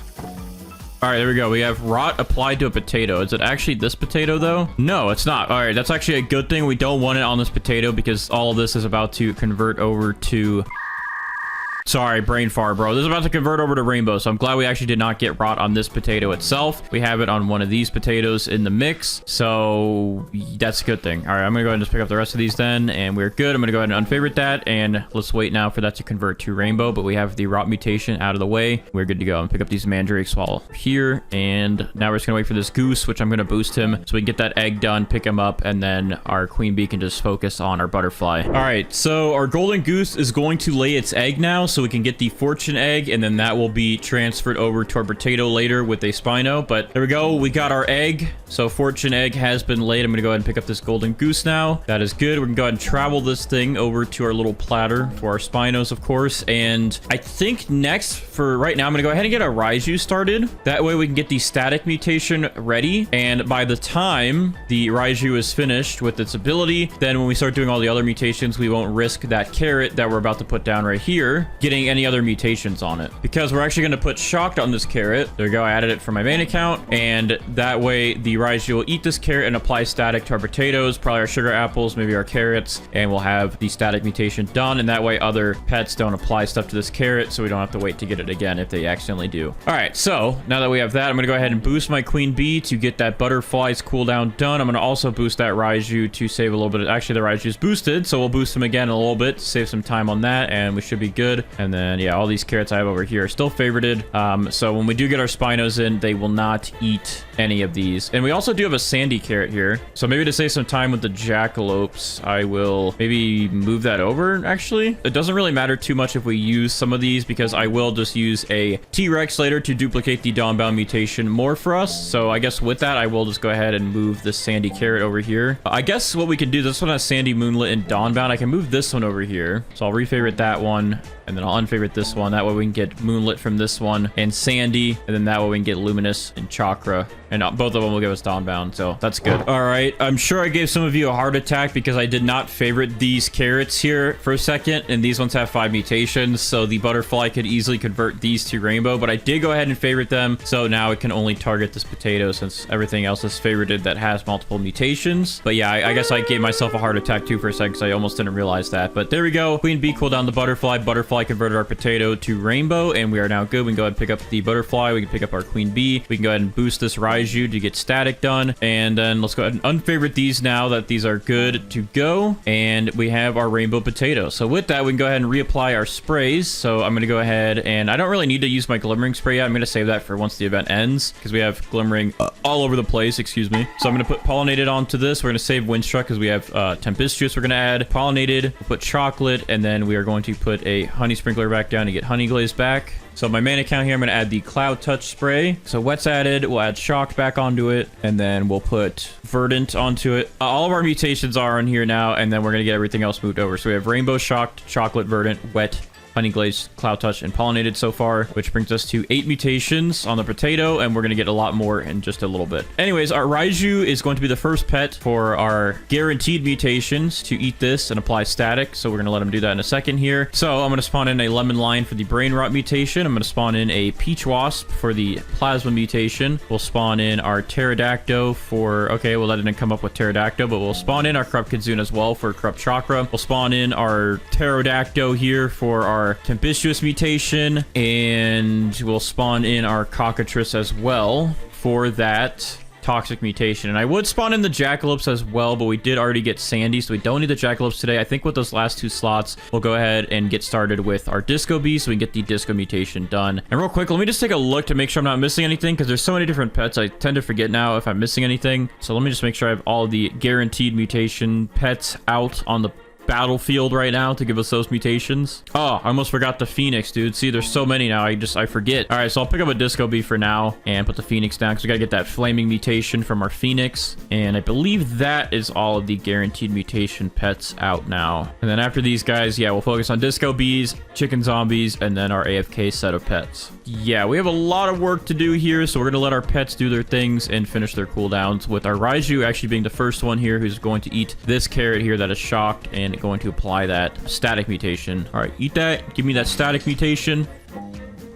All right, there we go. We have rot applied to a potato. Is it actually this potato, though? No, it's not. All right, that's actually a good thing. We don't want it on this potato, because all of this is about to convert over to... Sorry, brain fart, bro. This is about to convert over to rainbow, so I'm glad we actually did not get rot on this potato itself. We have it on one of these potatoes in the mix, so that's a good thing. All right, I'm gonna go ahead and just pick up the rest of these then, and we're good. I'm gonna go ahead and unfavorite that, and let's wait now for that to convert to rainbow, but we have the rot mutation out of the way. We're good to go. I'm gonna pick up these mandrakes while here, and now we're just gonna wait for this goose, which I'm gonna boost him so we can get that egg done, pick him up, and then our queen bee can just focus on our butterfly. All right, so our golden goose is going to lay its egg now, so we can get the fortune egg, and then that will be transferred over to our potato later with a Spino. But there we go. We got our egg. So fortune egg has been laid. I'm going to go ahead and pick up this golden goose now. That is good. We're going to go ahead and travel this thing over to our little platter for our Spinos, of course. And I think next, for right now, I'm going to go ahead and get a Raiju started. That way we can get the static mutation ready. And by the time the Raiju is finished with its ability, then when we start doing all the other mutations, we won't risk that carrot that we're about to put down right here getting any other mutations on it, because we're actually going to put shocked on this carrot. There we go. I added it for my main account, and that way the Raiju will eat this carrot and apply static to our potatoes, probably our sugar apples, maybe our carrots, and we'll have the static mutation done. And that way other pets don't apply stuff to this carrot, so we don't have to wait to get it again if they accidentally do. All right, so now that we have that, I'm gonna go ahead and boost my queen bee to get that butterfly's cooldown done. I'm gonna also boost that Raiju to save a little bit. Actually, the Raiju is boosted, so we'll boost him again a little bit to save some time on that, and we should be good. And then, yeah, all these carrots I have over here are still favorited. So when we do get our Spinos in, they will not eat any of these. And we also do have a sandy carrot here. So maybe to save some time with the jackalopes, I will maybe move that over, actually. It doesn't really matter too much if we use some of these because I will just use a T-Rex later to duplicate the Dawnbound mutation more for us. So I guess with that, I will just go ahead and move this sandy carrot over here. I guess what we can do, this one has sandy, moonlit, and Dawnbound. I can move this one over here. So I'll refavorite that one. And then I'll unfavorite this one. That way we can get Moonlit from this one and Sandy. And then that way we can get Luminous and Chakra. And both of them will give us Dawnbound. So that's good. All right. I'm sure I gave some of you a heart attack because I did not favorite these carrots here for a second. And these ones have 5 mutations. So the butterfly could easily convert these to rainbow. But I did go ahead and favorite them. So now it can only target this potato since everything else is favorited that has multiple mutations. But yeah, I guess I gave myself a heart attack too for a second because I almost didn't realize that. But there we go. Queen bee cooldown the butterfly. Butterfly converted our potato to rainbow, and we are now good. We can go ahead and pick up the butterfly. We can pick up our queen bee. We can go ahead and boost this Raiju to get static done. And then let's go ahead and unfavorite these now that these are good to go. And we have our rainbow potato. So with that, we can go ahead and reapply our sprays. So I'm going to go ahead and I don't really need to use my glimmering spray yet. I'm going to save that for once the event ends because we have glimmering all over the place. Excuse me. So I'm going to put pollinated onto this. We're going to save windstruck because we have tempestuous. We're going to add pollinated. We'll put chocolate, and then we are going to put a honey sprinkler back down to get honey glaze back. So my main account here, I'm going to add the Cloud Touch spray. So wet's added. We'll add shock back onto it, and then we'll put verdant onto it. All of our mutations are on here now, and then we're going to get everything else moved over. So we have rainbow, shocked, chocolate, verdant, wet, honey glaze, cloud touch, and pollinated so far, which brings us to 8 mutations on the potato, and we're going to get a lot more in just a little bit. Anyways, our Raiju is going to be the first pet for our guaranteed mutations to eat this and apply static, so we're going to let him do that in a second here. So I'm going to spawn in a lemon lion for the brain rot mutation. I'm going to spawn in a peach wasp for the plasma mutation. We'll spawn in our pterodactyl for, okay, well that didn't come up with pterodactyl, but we'll spawn in our corrupt kitsune as well for corrupt chakra. We'll spawn in our pterodactyl here for our tempestuous mutation, and we'll spawn in our cockatrice as well for that toxic mutation. And I would spawn in the jackalopes as well, but we did already get Sandy, so we don't need the jackalopes today. I think with those last 2 slots, we'll go ahead and get started with our disco bee so we can get the disco mutation done. And real quick, let me just take a look to make sure I'm not missing anything because there's so many different pets. I tend to forget now if I'm missing anything. So let me just make sure I have all the guaranteed mutation pets out on the battlefield right now to give us those mutations. Oh, I almost forgot the Phoenix, dude. See, there's so many now. I forget. All right, so I'll pick up a disco bee for now and put the Phoenix down because we got to get that flaming mutation from our Phoenix. And I believe that is all of the guaranteed mutation pets out now. And then after these guys, yeah, we'll focus on disco bees, chicken zombies, and then our AFK set of pets. Yeah, we have a lot of work to do here, so we're going to let our pets do their things and finish their cooldowns, with our Raiju actually being the first one here who's going to eat this carrot here that is shocked and going to apply that static mutation. All right, eat that. Give me that static mutation.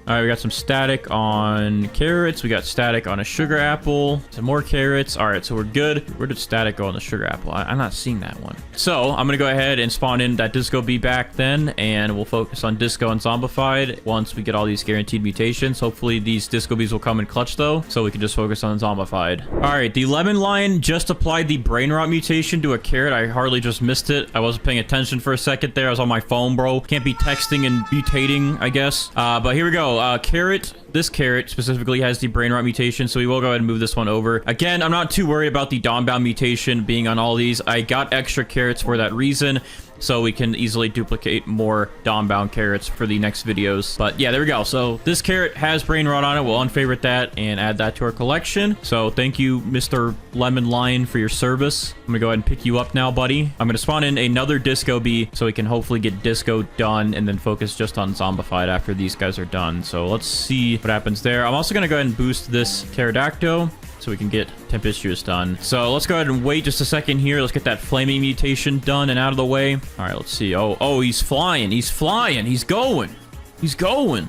All right, we got some static on carrots. We got static on a sugar apple. Some more carrots. All right, so we're good. Where did static go on the sugar apple? I'm not seeing that one. So I'm going to go ahead and spawn in that disco bee back then, and we'll focus on disco and zombified once we get all these guaranteed mutations. Hopefully these disco bees will come in clutch though, so we can just focus on zombified. All right, the lemon lion just applied the brain rot mutation to a carrot. I hardly just missed it. I wasn't paying attention for a second there. I was on my phone, bro. Can't be texting and mutating, I guess. But here we go. Carrot, this carrot specifically has the brain rot mutation, so we will go ahead and move this one over. Again, I'm not too worried about the Dawnbound mutation being on all these. I got extra carrots for that reason, so we can easily duplicate more Dawnbound carrots for the next videos. But yeah, there we go. So this carrot has brain rot on it. We'll unfavorite that and add that to our collection. So thank you, Mr. Lemon Lion, for your service. I'm gonna go ahead and pick you up now, buddy. I'm gonna spawn in another disco bee so we can hopefully get disco done and then focus just on zombified after these guys are done. So let's see what happens there. I'm also gonna go ahead and boost this pterodactyl so we can get tempestuous done. So let's go ahead and wait just a second here. Let's get that flaming mutation done and out of the way. All right, let's see. Oh, he's flying. He's flying. He's going. He's going.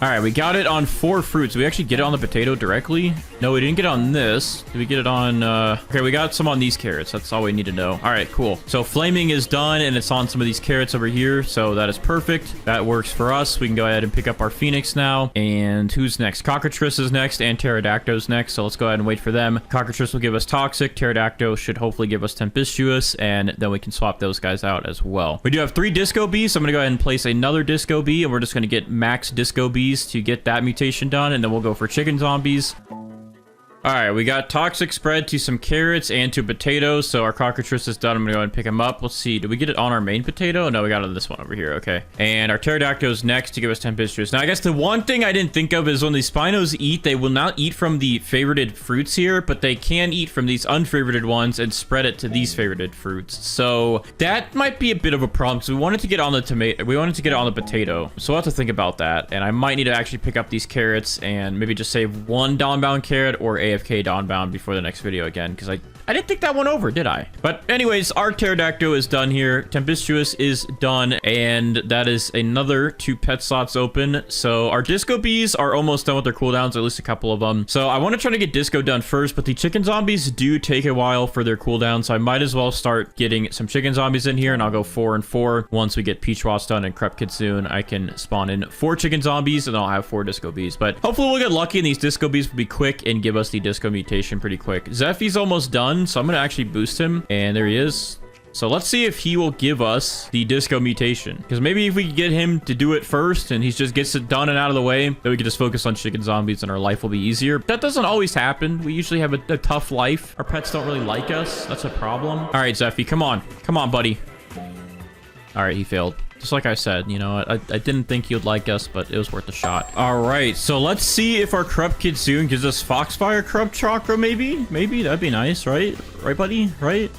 All right, we got it on 4 fruits. We actually get it on the potato directly. No, we didn't get on this. Did we get it on... Okay, we got some on these carrots. That's all we need to know. All right, cool. So flaming is done, and it's on some of these carrots over here. So that is perfect. That works for us. We can go ahead and pick up our Phoenix now. And who's next? Cockatrice is next, and Pterodactyl's next. So let's go ahead and wait for them. Cockatrice will give us Toxic. Pterodactyl should hopefully give us Tempestuous, and then we can swap those guys out as well. We do have 3 Disco Bees, so I'm going to go ahead and place another Disco Bee, and we're just going to get max Disco Bees to get that mutation done, and then we'll go for Chicken Zombies. All right, we got Toxic spread to some carrots and to potatoes, so our Cockatrice is done. I'm gonna go ahead and pick him up. Let's see, did we get it on our main potato? No, we got it on this one over here, okay. And our Pterodactyl is next to give us Tempestuous. Now, I guess the one thing I didn't think of is when these Spinos eat, they will not eat from the favorited fruits here, but they can eat from these unfavorited ones and spread it to these favorited fruits. So that might be a bit of a problem, because we wanted to get on the tomato, we wanted to get it on the potato. So we'll have to think about that, and I might need to actually pick up these carrots and maybe just save 1 Dawnbound carrot or AFK Dawnbound before the next video again, because I didn't think that one over, did I? But anyways, our Pterodactyl is done here. Tempestuous is done, and that is another 2 pet slots open. So our Disco Bees are almost done with their cooldowns, or at least a couple of them. So I want to try to get Disco done first, but the Chicken Zombies do take a while for their cooldown, so I might as well start getting some Chicken Zombies in here, and I'll go 4 and 4. Once we get Peach Wasp done and Crep Kitsune, I can spawn in 4 Chicken Zombies, and I'll have 4 Disco Bees. But hopefully we'll get lucky, and these Disco Bees will be quick and give us the Disco mutation pretty quick. Zephy's almost done, so I'm going to actually boost him, and there he is. So let's see if he will give us the Disco mutation, because maybe if we could get him to do it first and he just gets it done and out of the way, then we can just focus on Chicken Zombies and our life will be easier. That doesn't always happen. We usually have a tough life. Our pets don't really like us. That's a problem. All right, Zephy, come on, buddy. All right, he failed. Just like I said, you know, I didn't think he would like us, but it was worth a shot. All right, so let's see if our Crep Kitsune gives us Foxfire Crep Chakra, maybe? Maybe, that'd be nice, right? Right, buddy? Right?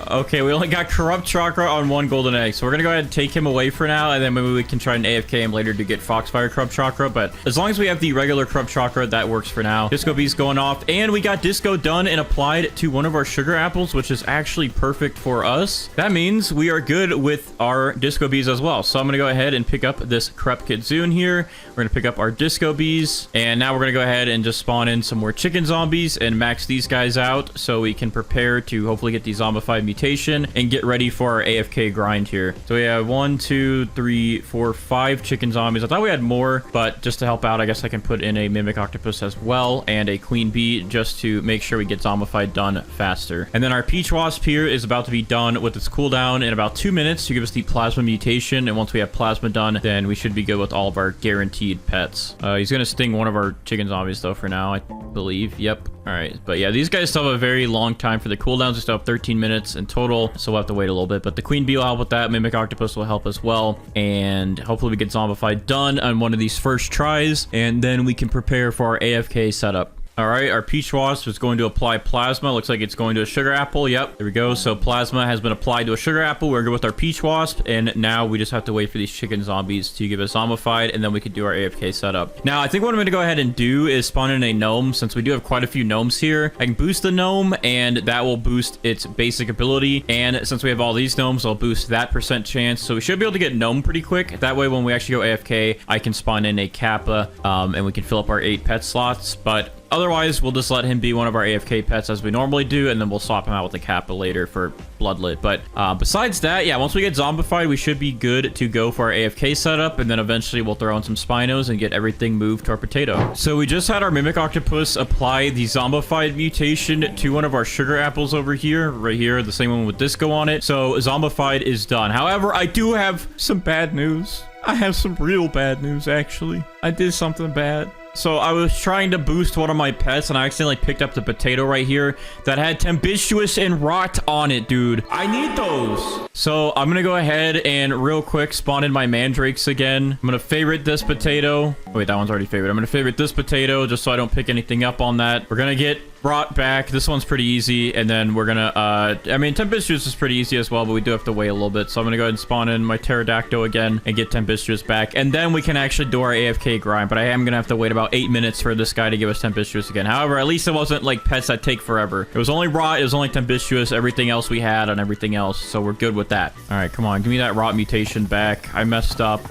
Okay, we only got Corrupt Chakra on 1 golden egg, so we're gonna go ahead and take him away for now, and then maybe we can try and AFK him later to get Foxfire Corrupt Chakra, but as long as we have the regular Corrupt Chakra, that works for now. Disco Bee's going off, and we got Disco done and applied to one of our sugar apples, which is actually perfect for us. That means we are good with our Disco Bees as well, so I'm gonna go ahead and pick up this Crep Kitsune here. We're gonna pick up our Disco Bees, and now we're gonna go ahead and just spawn in some more Chicken Zombies and max these guys out so we can prepare to hopefully get the Zombified mutation and get ready for our AFK grind here. So we have 1, 2, 3, 4, 5 Chicken Zombies. I thought we had more, but just to help out, I guess I can put in a Mimic Octopus as well and a Queen Bee just to make sure we get Zombified done faster. And then our Peach Wasp here is about to be done with its cooldown in about 2 minutes to give us the Plasma mutation. And once we have Plasma done, then we should be good with all of our guaranteed pets. He's going to sting one of our Chicken Zombies though for now, I believe. Yep. All right, but yeah, these guys still have a very long time for the cooldowns. We still have 13 minutes in total, so we'll have to wait a little bit. But the Queen Bee will help with that. Mimic Octopus will help as well. And hopefully we get Zombified done on one of these first tries. And then we can prepare for our AFK setup. All right, our Peach Wasp is going to apply Plasma. Looks like it's going to a Sugar Apple. Yep, there we go. So Plasma has been applied to a Sugar Apple. We're good with our Peach Wasp. And now we just have to wait for these Chicken Zombies to give us Zombified, and then we can do our AFK setup. Now, I think what I'm going to go ahead and do is spawn in a Gnome, since we do have quite a few Gnomes here. I can boost the Gnome, and that will boost its basic ability. And since we have all these Gnomes, I'll boost that % chance. So we should be able to get Gnome pretty quick. That way, when we actually go AFK, I can spawn in a Kappa, and we can fill up our 8 pet slots. But otherwise, we'll just let him be one of our AFK pets as we normally do, and then we'll swap him out with a Kappa later for Bloodlit. But besides that, yeah, once we get Zombified, we should be good to go for our AFK setup, and then eventually we'll throw in some Spinos and get everything moved to our potato. So we just had our Mimic Octopus apply the Zombified mutation to one of our Sugar Apples over here, right here, the same one with Disco on it. So Zombified is done. However, I do have some bad news. I have some real bad news, actually. I did something bad. So I was trying to boost one of my pets, and I accidentally picked up the potato right here that had Tempestuous and Rot on it, dude. I need those. So I'm going to go ahead and real quick spawn in my Mandrakes again. I'm going to favorite this potato. Oh, wait, that one's already favored. I'm going to favorite this potato just so I don't pick anything up on that. We're going to get Rot back. This one's pretty easy. And then we're going to, I mean, Tempestuous is pretty easy as well, but we do have to wait a little bit. So I'm going to go ahead and spawn in my Pterodactyl again and get Tempestuous back. And then we can actually do our AFK grind, but I am going to have to wait about 8 minutes for this guy to give us Tempestuous again. However, at least it wasn't like pets that take forever. It was only Rot, it was only Tempestuous, everything else we had and everything else. So we're good with that. All right, come on, give me that Rot mutation back. I messed up.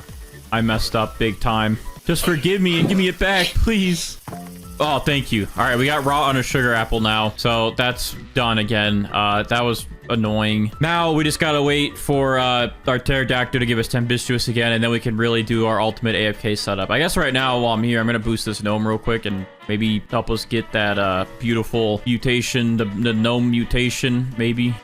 I messed up big time. Just forgive me and give me it back, please. Oh, thank you. All right, we got raw on a sugar apple now. So that's done again. That was annoying. Now we just gotta wait for our pterodactyl to give us tempestuous again, and then we can really do our ultimate AFK setup. I guess right now while I'm here, I'm gonna boost this gnome real quick and maybe help us get that beautiful mutation, the gnome mutation, maybe.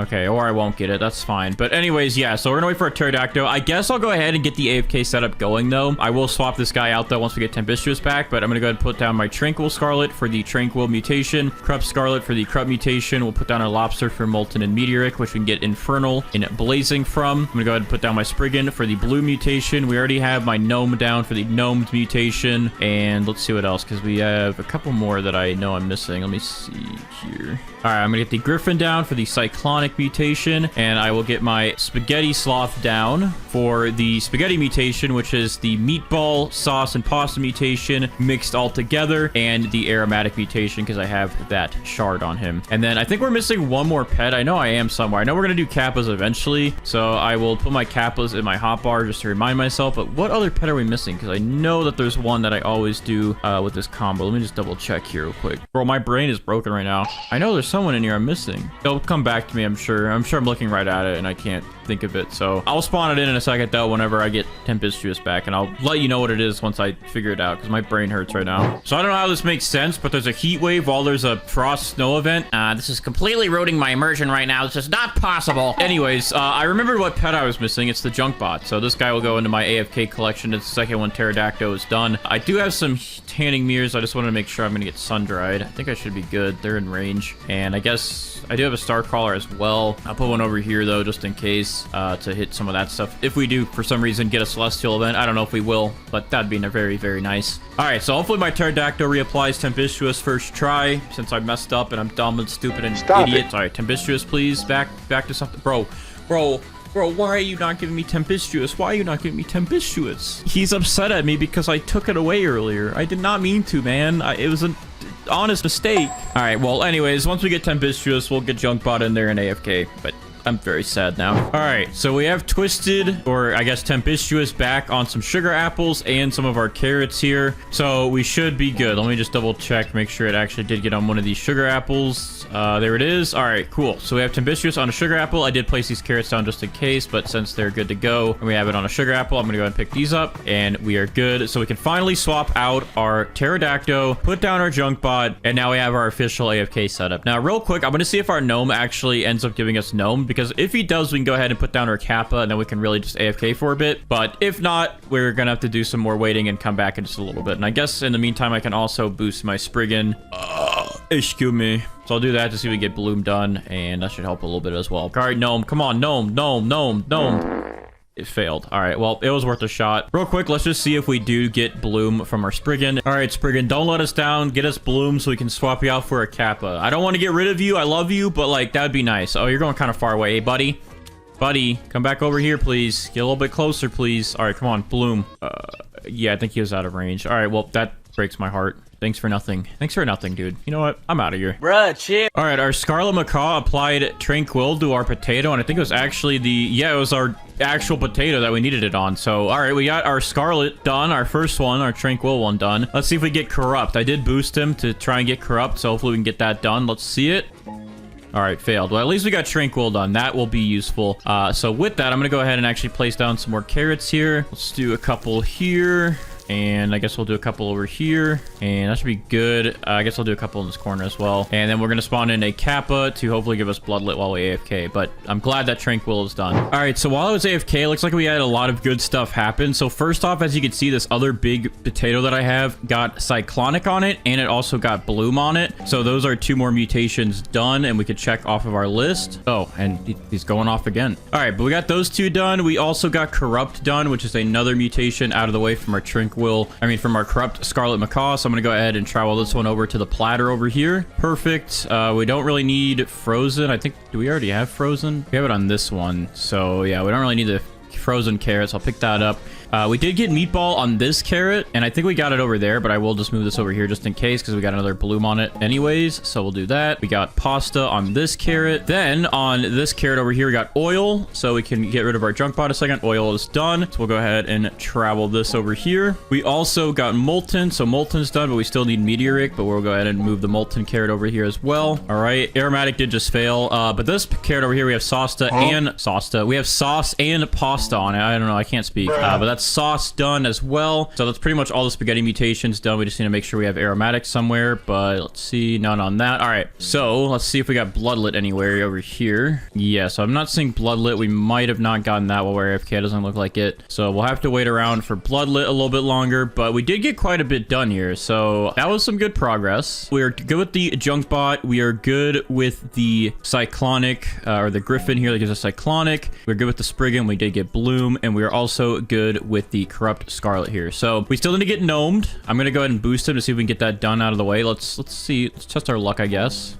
Okay, or I won't get it. That's fine. But anyways, yeah, so we're gonna wait for a pterodactyl. I guess I'll go ahead and get the AFK setup going, though. I will swap this guy out, though, once we get tempestuous back, but I'm gonna go ahead and put down my tranquil scarlet for the tranquil mutation, corrupt scarlet for the corrupt mutation. We'll put down our lobster for molten and meteoric, which we can get infernal and blazing from. I'm gonna go ahead and put down my spriggan for the blue mutation. We already have my gnome down for the gnomed mutation, and let's see what else, because we have a couple more that I know I'm missing. Let me see here. All right, I'm gonna get the griffin down for the cyclonic mutation, and I will get my spaghetti sloth down for the spaghetti mutation, which is the meatball, sauce, and pasta mutation mixed all together, and the aromatic mutation because I have that shard on him. And then I think we're missing one more pet. I know I am somewhere. I know we're gonna do kappas eventually, so I will put my kappas in my hotbar just to remind myself. But what other pet are we missing? Because I know that there's one that I always do with this combo. Let me just double check here real quick. Bro, my brain is broken right now. I know there's someone in here I'm missing. They'll come back to me, I'm sure. I'm looking right at it and I can't think of it. So I'll spawn it in a second though whenever I get tempestuous back, and I'll let you know what it is once I figure it out because my brain hurts right now. So I don't know how this makes sense, but there's a heat wave while there's a frost snow event. This is completely ruining my immersion right now. This is not possible. Anyways, I remembered what pet I was missing. It's the junk bot. So this guy will go into my AFK collection. It's the second one pterodactyl is done. I do have some tanning mirrors. I just wanted to make sure I'm going to get sun dried. I think I should be good. They're in range. And I guess I do have a star crawler as well. I'll put one over here though, just in case, to hit some of that stuff. If we do, for some reason, get a celestial event, I don't know if we will, but that'd be very, very nice. All right, so hopefully my pterodactyl reapplies tempestuous first try, since I messed up and I'm dumb and stupid and idiot. All right, tempestuous, please. Back to something. Bro, why are you not giving me tempestuous? Why are you not giving me tempestuous? He's upset at me because I took it away earlier. I did not mean to, man. It was an honest mistake. All right, well, anyways, once we get tempestuous, we'll get Junkbot in there and AFK, but I'm very sad now. All right, so we have Twisted, or I guess Tempestuous, back on some sugar apples and some of our carrots here. So we should be good. Let me just double check, make sure it actually did get on one of these sugar apples. There it is. All right, cool. So we have Tempestuous on a sugar apple. I did place these carrots down just in case, but since they're good to go and we have it on a sugar apple, I'm gonna go ahead and pick these up and we are good. So we can finally swap out our pterodactyl, put down our junk bot, and now we have our official AFK setup. Now, real quick, I'm gonna see if our gnome actually ends up giving us gnome, because if he does, we can go ahead and put down our kappa and then we can really just AFK for a bit. But if not, we're gonna have to do some more waiting and come back in just a little bit. And I guess in the meantime, I can also boost my Spriggan. Excuse me. So I'll do that to see if we get Bloom done, and that should help a little bit as well. All right, gnome, come on, gnome. It failed. All right, well, it was worth a shot. Real quick, let's just see if we do get Bloom from our Spriggan. All right, Spriggan, don't let us down. Get us Bloom so we can swap you out for a Kappa. I don't want to get rid of you. I love you, but like, that would be nice. Oh, you're going kind of far away. Hey, buddy. Buddy, come back over here, please. Get a little bit closer, please. All right, come on, Bloom. Yeah, I think he was out of range. All right, well, that breaks my heart. Thanks for nothing. Thanks for nothing, dude. You know what? I'm out of here. Bruh, chill. All right, our Scarlet Macaw applied Tranquil to our potato, and I think it was actually it was our actual potato that we needed it on. So, all right, we got our Scarlet done, our first one, our Tranquil one done. Let's see if we get Corrupt. I did boost him to try and get Corrupt, so hopefully we can get that done. Let's see it. All right, failed. Well, at least we got Tranquil done. That will be useful. So with that, I'm going to go ahead and actually place down some more carrots here. Let's do a couple here. And I guess we'll do a couple over here. And that should be good. I guess I'll do a couple in this corner as well. And then we're going to spawn in a Kappa to hopefully give us Bloodlet while we AFK. But I'm glad that Tranquil is done. All right, so while I was AFK, it looks like we had a lot of good stuff happen. So first off, as you can see, this other big potato that I have got Cyclonic on it. And it also got Bloom on it. So those are 2 more mutations done. And we could check off of our list. Oh, and he's going off again. All right, but we got those 2 done. We also got Corrupt done, which is another mutation out of the way from our Tranquil. From our Corrupt Scarlet Macaw. So I'm gonna go ahead and travel this one over to the platter over here. Perfect. We don't really need Frozen. I think, do we already have Frozen? We have it on this one. So yeah, we don't really need the Frozen carrots. I'll pick that up. We did get meatball on this carrot, and I think we got it over there, but I will just move this over here just in case because we got another bloom on it anyways. So we'll do that. We got pasta on this carrot. Then on this carrot over here, we got oil. So we can get rid of our junk pot a second. Oil is done. So we'll go ahead and travel this over here. We also got molten. So molten's done, but we still need meteoric, but we'll go ahead and move the molten carrot over here as well. All right. Aromatic did just fail. But this carrot over here, we have we have sauce and pasta on it. I don't know. I can't speak. But that's sauce done as well. So that's pretty much all the spaghetti mutations done. We just need to make sure we have aromatic somewhere, but let's see. None on that. All right. So let's see if we got bloodlet anywhere over here. Yeah. So I'm not seeing bloodlet. We might have not gotten that while we're AFK. It doesn't look like it. So we'll have to wait around for bloodlet a little bit longer, but we did get quite a bit done here. So that was some good progress. We are good with the junk bot. We are good with the cyclonic or the griffin here that gives us cyclonic. We're good with the spriggan. We did get bloom, and we are also good with the corrupt scarlet here. So we still need to get gnomed. I'm going to go ahead and boost him to see if we can get that done out of the way. Let's see. Let's test our luck, I guess.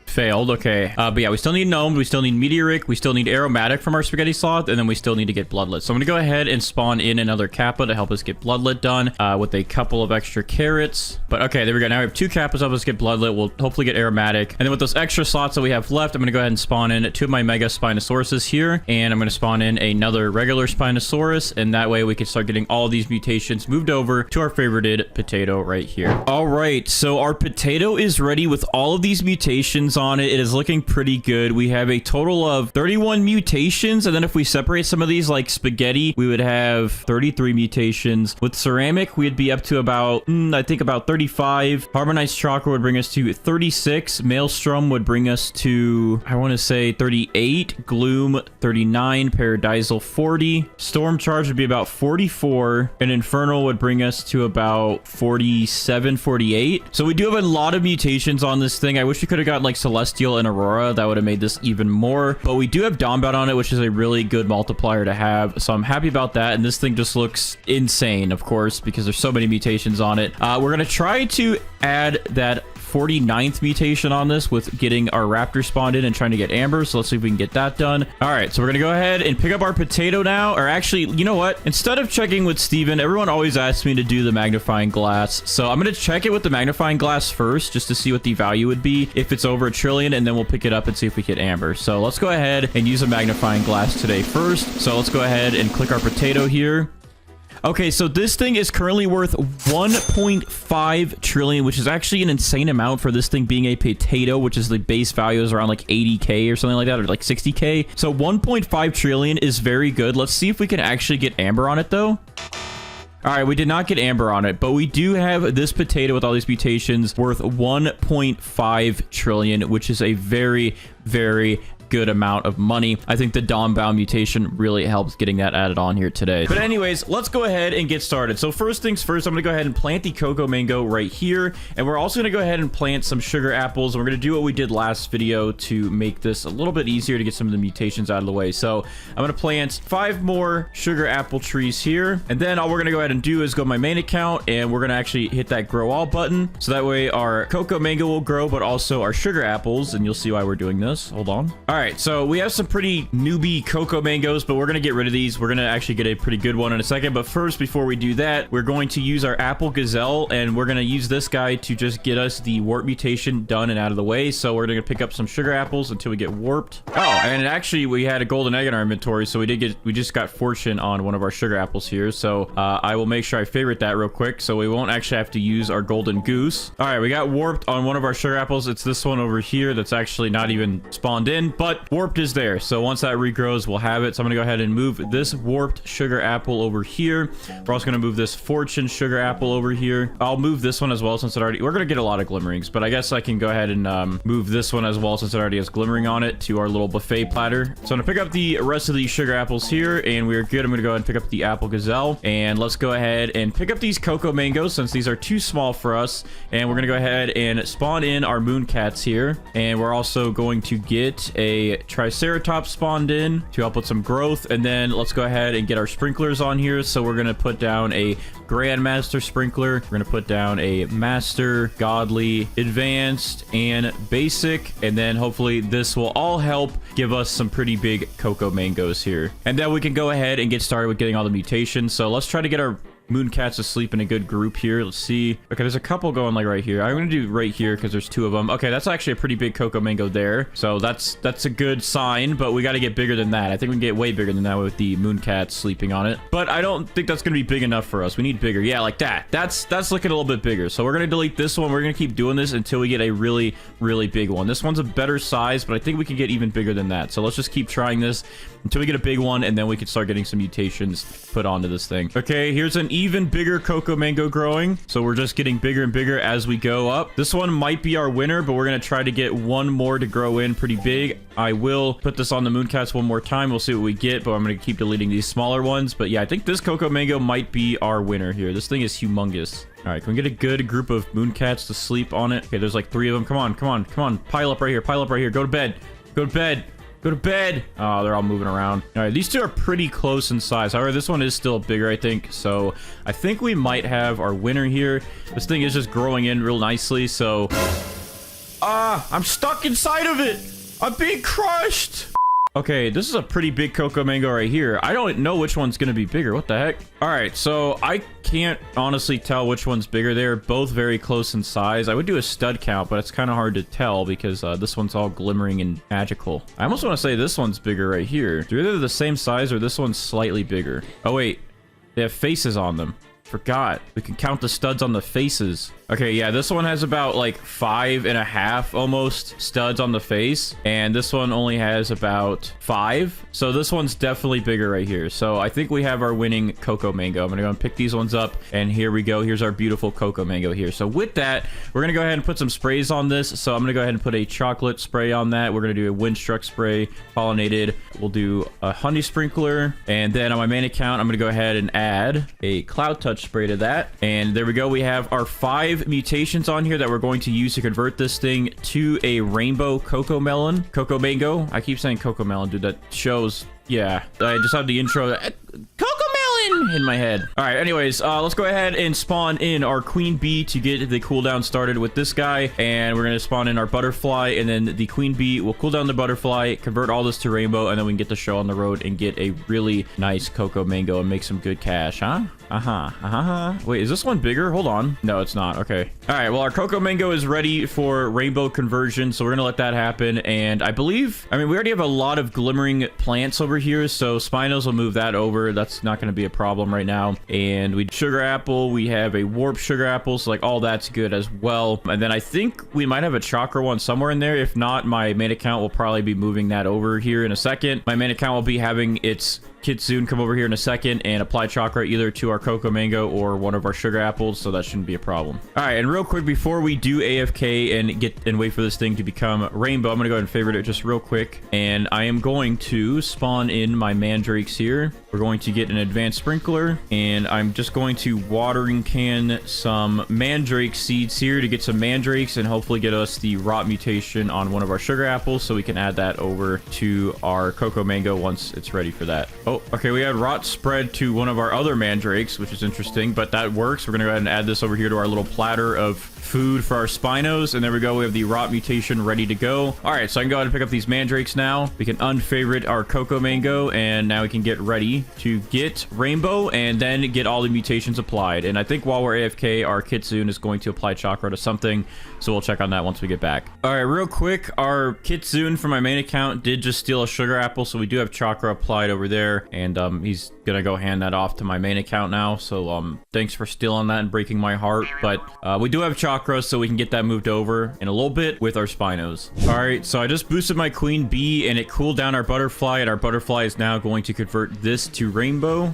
Failed. Okay. But yeah, we still need gnomed. We still need meteoric. We still need aromatic from our spaghetti sloth. And then we still need to get bloodlet. So I'm going to go ahead and spawn in another kappa to help us get bloodlet done with a couple of extra carrots. But okay, there we go. Now we have 2 kappas to help us get bloodlet. We'll hopefully get aromatic. And then with those extra slots that we have left, I'm going to go ahead and spawn in 2 of my mega spinosauruses here. And I'm going to spawn in another regular spinosaurus. And that way we can start getting all of these mutations moved over to our favorited potato right here. All right. So our potato is ready with all of these mutations on it. It is looking pretty good. We have a total of 31 mutations, and then if we separate some of these like spaghetti, we would have 33 mutations. With ceramic, we'd be up to about I think about 35. Harmonized chakra would bring us to 36. Maelstrom would bring us to, I want to say, 38. Gloom 39. Paradisal 40. Storm charge would be about 44, and infernal would bring us to about 47, 48. So we do have a lot of mutations on this thing. I wish we could have got like Celestial and Aurora. That would have made this even more. But we do have Dombat on it, which is a really good multiplier to have. So I'm happy about that. And this thing just looks insane, of course, because there's so many mutations on it. We're going to try to add that 49th mutation on this with getting our raptor spawned in and trying to get Amber. So let's see if we can get that done. All right, so we're gonna go ahead and pick up our potato now. Or actually, you know what? Instead of checking with Steven, everyone always asks me to do the magnifying glass. So I'm gonna check it with the magnifying glass first, just to see what the value would be if it's over 1 trillion, and then we'll pick it up and see if we get Amber. So let's go ahead and use a magnifying glass today first. So let's go ahead and click our potato here. Okay, so this thing is currently worth 1.5 trillion, which is actually an insane amount for this thing being a potato, which is the base value is around like 80K or something like that, or like 60K. So 1.5 trillion is very good. Let's see if we can actually get Amber on it, though. All right, we did not get Amber on it, but we do have this potato with all these mutations worth 1.5 trillion, which is a very, very good amount of money. I think the Dombound mutation really helps getting that added on here today. But anyways, let's go ahead and get started. So first things first, I'm gonna go ahead and plant the cocoa mango right here, and we're also gonna go ahead and plant some sugar apples. And we're gonna do what we did last video to make this a little bit easier to get some of the mutations out of the way. So I'm gonna plant 5 more sugar apple trees here, and then all we're gonna go ahead and do is go to my main account, and we're gonna actually hit that grow all button, so that way our cocoa mango will grow, but also our sugar apples, and you'll see why we're doing this. Hold on. All right, so we have some pretty newbie cocoa mangoes, but we're going to get rid of these. We're going to actually get a pretty good one in a second. But first, before we do that, we're going to use our apple gazelle, and we're going to use this guy to just get us the warp mutation done and out of the way. So we're going to pick up some sugar apples until we get warped. Oh, and actually we had a golden egg in our inventory, so we just got fortune on one of our sugar apples here. So I will make sure I favorite that real quick, so we won't actually have to use our golden goose. All right, we got warped on one of our sugar apples. It's this one over here that's actually not even spawned in, but warped is there. So once that regrows, we'll have it. So I'm gonna go ahead and move this warped sugar apple over here. We're also gonna move this fortune sugar apple over here. I'll move this one as well, since it already, we're gonna get a lot of glimmerings, but I guess I can go ahead and move this one as well, since it already has glimmering on it, to our little buffet platter. So I'm gonna pick up the rest of these sugar apples here, and we're good. I'm gonna go ahead and pick up the apple gazelle, and let's go ahead and pick up these cocoa mangoes, since these are too small for us. And we're gonna go ahead and spawn in our moon cats here, and we're also going to get a a Triceratops spawned in to help with some growth. And then let's go ahead and get our sprinklers on here. So we're going to put down a Grandmaster sprinkler. We're going to put down a Master, Godly, Advanced, and Basic. And then hopefully this will all help give us some pretty big cocoa mangoes here. And then we can go ahead and get started with getting all the mutations. So let's try to get our Mooncats asleep in a good group here. Let's see. Okay, there's a couple going like right here. I'm gonna do right here because there's 2 of them. Okay, that's actually a pretty big cocoa mango there. So that's a good sign, but we got to get bigger than that. I think we can get way bigger than that with the Mooncats sleeping on it. But I don't think that's gonna be big enough for us. We need bigger. Yeah, like that. That's looking a little bit bigger. So we're gonna delete this one. We're gonna keep doing this until we get a really, really big one. This one's a better size, but I think we can get even bigger than that. So let's just keep trying this until we get a big one, and then we can start getting some mutations put onto this thing. Okay, here's an even bigger cocoa mango growing. So we're just getting bigger and bigger as we go up. This one might be our winner, but we're going to try to get one more to grow in pretty big. I will put this on the Mooncats one more time. We'll see what we get, but I'm going to keep deleting these smaller ones. But yeah, I think this cocoa mango might be our winner here. This thing is humongous. All right, can we get a good group of Mooncats to sleep on it? Okay, there's like 3 of them. Come on, come on, come on. Pile up right here. Pile up right here. Go to bed. Go to bed. Go to bed. Oh, they're all moving around. All right, these 2 are pretty close in size. However, this one is still bigger, I think. So I think we might have our winner here. This thing is just growing in real nicely. So, I'm stuck inside of it. I'm being crushed. Okay, this is a pretty big cocoa mango right here. I don't know which one's going to be bigger. What the heck? All right, so I can't honestly tell which one's bigger. They're both very close in size. I would do a stud count, but it's kind of hard to tell because this one's all glimmering and magical. I almost want to say this one's bigger right here. They're either the same size or this one's slightly bigger. Oh, wait. They have faces on them. Forgot. We can count the studs on the faces. Okay, yeah, this one has about like 5.5 almost studs on the face, and this one only has about 5. So this one's definitely bigger right here. So I think we have our winning cocoa mango. I'm gonna go and pick these ones up, and here we go. Here's our beautiful cocoa mango here. So with that, we're gonna go ahead and put some sprays on this. So I'm gonna go ahead and put a chocolate spray on that. We're gonna do a windstruck spray, pollinated. We'll do a honey sprinkler, and then on my main account, I'm gonna go ahead and add a cloud touch spray to that. And there we go. We have our 5 mutations on here that we're going to use to convert this thing to a rainbow cocoa mango. I keep saying cocoa melon, dude. That shows. Yeah, I just have the intro. Cocoa melon in my head. All right, anyways, let's go ahead and spawn in our queen bee to get the cooldown started with this guy. And we're going to spawn in our butterfly, and then the queen bee will cool down the butterfly, convert all this to rainbow, and then we can get the show on the road and get a really nice cocoa mango and make some good cash, huh? Wait, is this one bigger? Hold on. No, it's not. Okay. All right, well, our cocoa mango is ready for rainbow conversion, so we're gonna let that happen. And I believe, I mean, we already have a lot of glimmering plants over here, so Spinos will move that over. That's not gonna be a problem right now. And we sugar apple, we have a warp sugar apple, so like all that's good as well. And then I think we might have a chakra one somewhere in there. If not, my main account will probably be moving that over here in a second. My main account will be having its Kitsune come over here in a second and apply chakra either to our cocoa mango or one of our sugar apples, so that shouldn't be a problem. All right, and real quick before we do AFK and wait for this thing to become rainbow, I'm gonna go ahead and favorite it just real quick, and I am going to spawn in my mandrakes here. We're going to get an advanced sprinkler, and I'm just going to watering can some mandrake seeds here to get some mandrakes and hopefully get us the rot mutation on one of our sugar apples so we can add that over to our cocoa mango once it's ready for that. Oh, okay, we had rot spread to one of our other mandrakes, which is interesting, but that works. We're gonna go ahead and add this over here to our little platter of food for our Spinos, and there we go. We have the rot mutation ready to go. All right, so I can go ahead and pick up these mandrakes now. We can unfavorite our cocoa mango, and now we can get ready to get rainbow and then get all the mutations applied. And I think while we're AFK, our Kitsune is going to apply chakra to something, so we'll check on that once we get back. All right, real quick, our Kitsune from my main account did just steal a sugar apple, so we do have chakra applied over there, and he's gonna go hand that off to my main account now. So thanks for stealing that and breaking my heart, but we do have chakra, so we can get that moved over in a little bit with our Spinos. All right, so I just boosted my queen bee and it cooled down our butterfly, and our butterfly is now going to convert this to rainbow.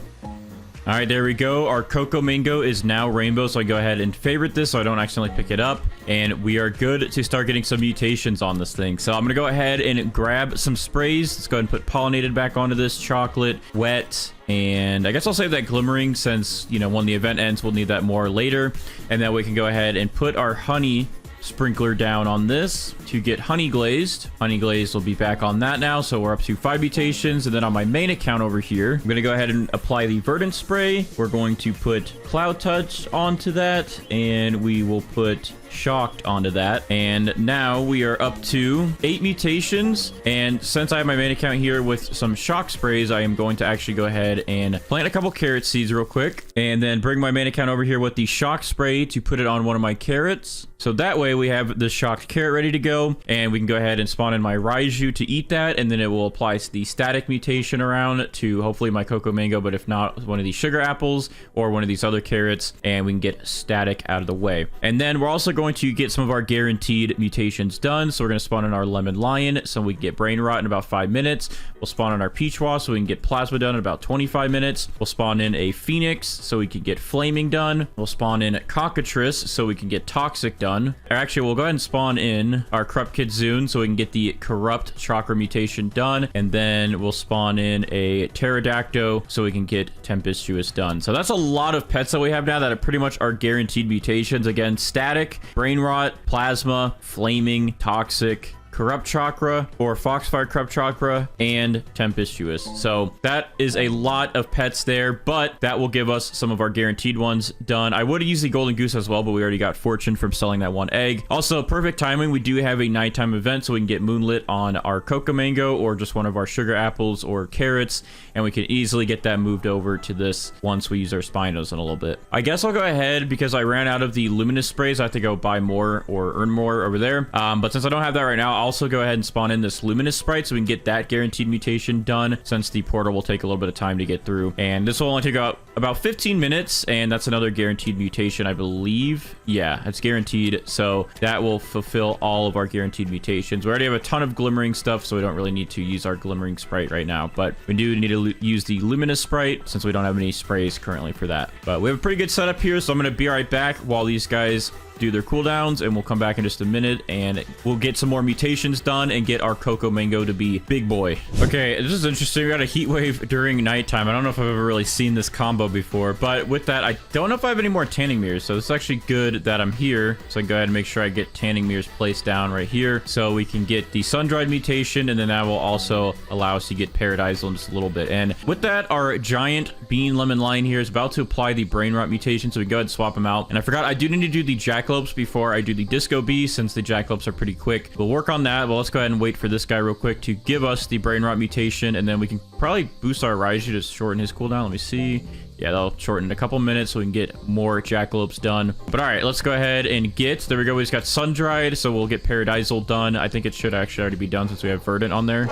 All right, there we go. Our cocoa mango is now rainbow, so I go ahead and favorite this so I don't accidentally pick it up. And we are good to start getting some mutations on this thing. So I'm going to go ahead and grab some sprays. Let's go ahead and put pollinated back onto this, chocolate, wet, and I guess I'll save that glimmering since, you know, when the event ends, we'll need that more later. And then we can go ahead and put our honey sprinkler down on this to get honey glazed. Honey glazed will be back on that now. So we're up to 5 mutations. And then on my main account over here, I'm going to go ahead and apply the verdant spray. We're going to put cloud touch onto that, and we will put shocked onto that. And now we are up to 8 mutations. And since I have my main account here with some shock sprays, I am going to actually go ahead and plant a couple carrot seeds real quick, and then bring my main account over here with the shock spray to put it on one of my carrots. So that way we have the shocked carrot ready to go, and we can go ahead and spawn in my Raiju to eat that, and then it will apply the static mutation around to hopefully my cocoa mango, but if not, one of these sugar apples or one of these other carrots, and we can get static out of the way. And then we're also going to get some of our guaranteed mutations done. So we're going to spawn in our lemon lion so we can get brain rot in about 5 minutes. We'll spawn in our peach wasp so we can get plasma done in about 25 minutes. We'll spawn in a phoenix so we can get flaming done. We'll spawn in cockatrice so we can get toxic done. Or actually, we'll go ahead and spawn in our corrupt kitsune so we can get the corrupt chakra mutation done. And then we'll spawn in a pterodactyl so we can get tempestuous done. So that's a lot of pets that we have now that are pretty much our guaranteed mutations. Again, static, brain rot, plasma, flaming, toxic, corrupt chakra or foxfire corrupt chakra, and tempestuous. So that is a lot of pets there, but that will give us some of our guaranteed ones done. I would have used the golden goose as well, but we already got fortune from selling that 1 egg. Also, perfect timing, we do have a nighttime event so we can get moonlit on our cocoa mango or just one of our sugar apples or carrots, and we can easily get that moved over to this once we use our spinos in a little bit. I guess I'll go ahead because I ran out of the luminous sprays. I have to go buy more or earn more over there, but since I don't have that right now, I'll also go ahead and spawn in this luminous sprite so we can get that guaranteed mutation done, since the portal will take a little bit of time to get through, and this will only take about 15 minutes, and that's another guaranteed mutation, I believe. Yeah, it's guaranteed, so that will fulfill all of our guaranteed mutations. We already have a ton of glimmering stuff, so we don't really need to use our glimmering sprite right now, but we do need to use the luminous sprite since we don't have any sprays currently for that. But we have a pretty good setup here, so I'm going to be right back while these guys do their cooldowns, and we'll come back in just a minute and we'll get some more mutations done and get our cocoa mango to be big boy. Okay, this is interesting. We got a heat wave during nighttime. I don't know if I've ever really seen this combo before, but with that, I don't know if I have any more tanning mirrors, so it's actually good that I'm here. So I can go ahead and make sure I get tanning mirrors placed down right here so we can get the sun-dried mutation, and then that will also allow us to get paradisal in just a little bit. And with that, our giant bean lemon lion here is about to apply the brain rot mutation, so we can go ahead and swap them out. And I forgot, I do need to do the jackalopes before I do the disco bee, since the jackalopes are pretty quick. We'll work on that, but let's go ahead and wait for this guy real quick to give us the brain rot mutation, and then we can probably boost our Raiju to shorten his cooldown. Let me see. Yeah, that'll shorten a couple minutes so we can get more jackalopes done. But all right, let's go ahead and get, there we go, we just got sun-dried, so we'll get paradisal done. I think it should actually already be done since we have verdant on there.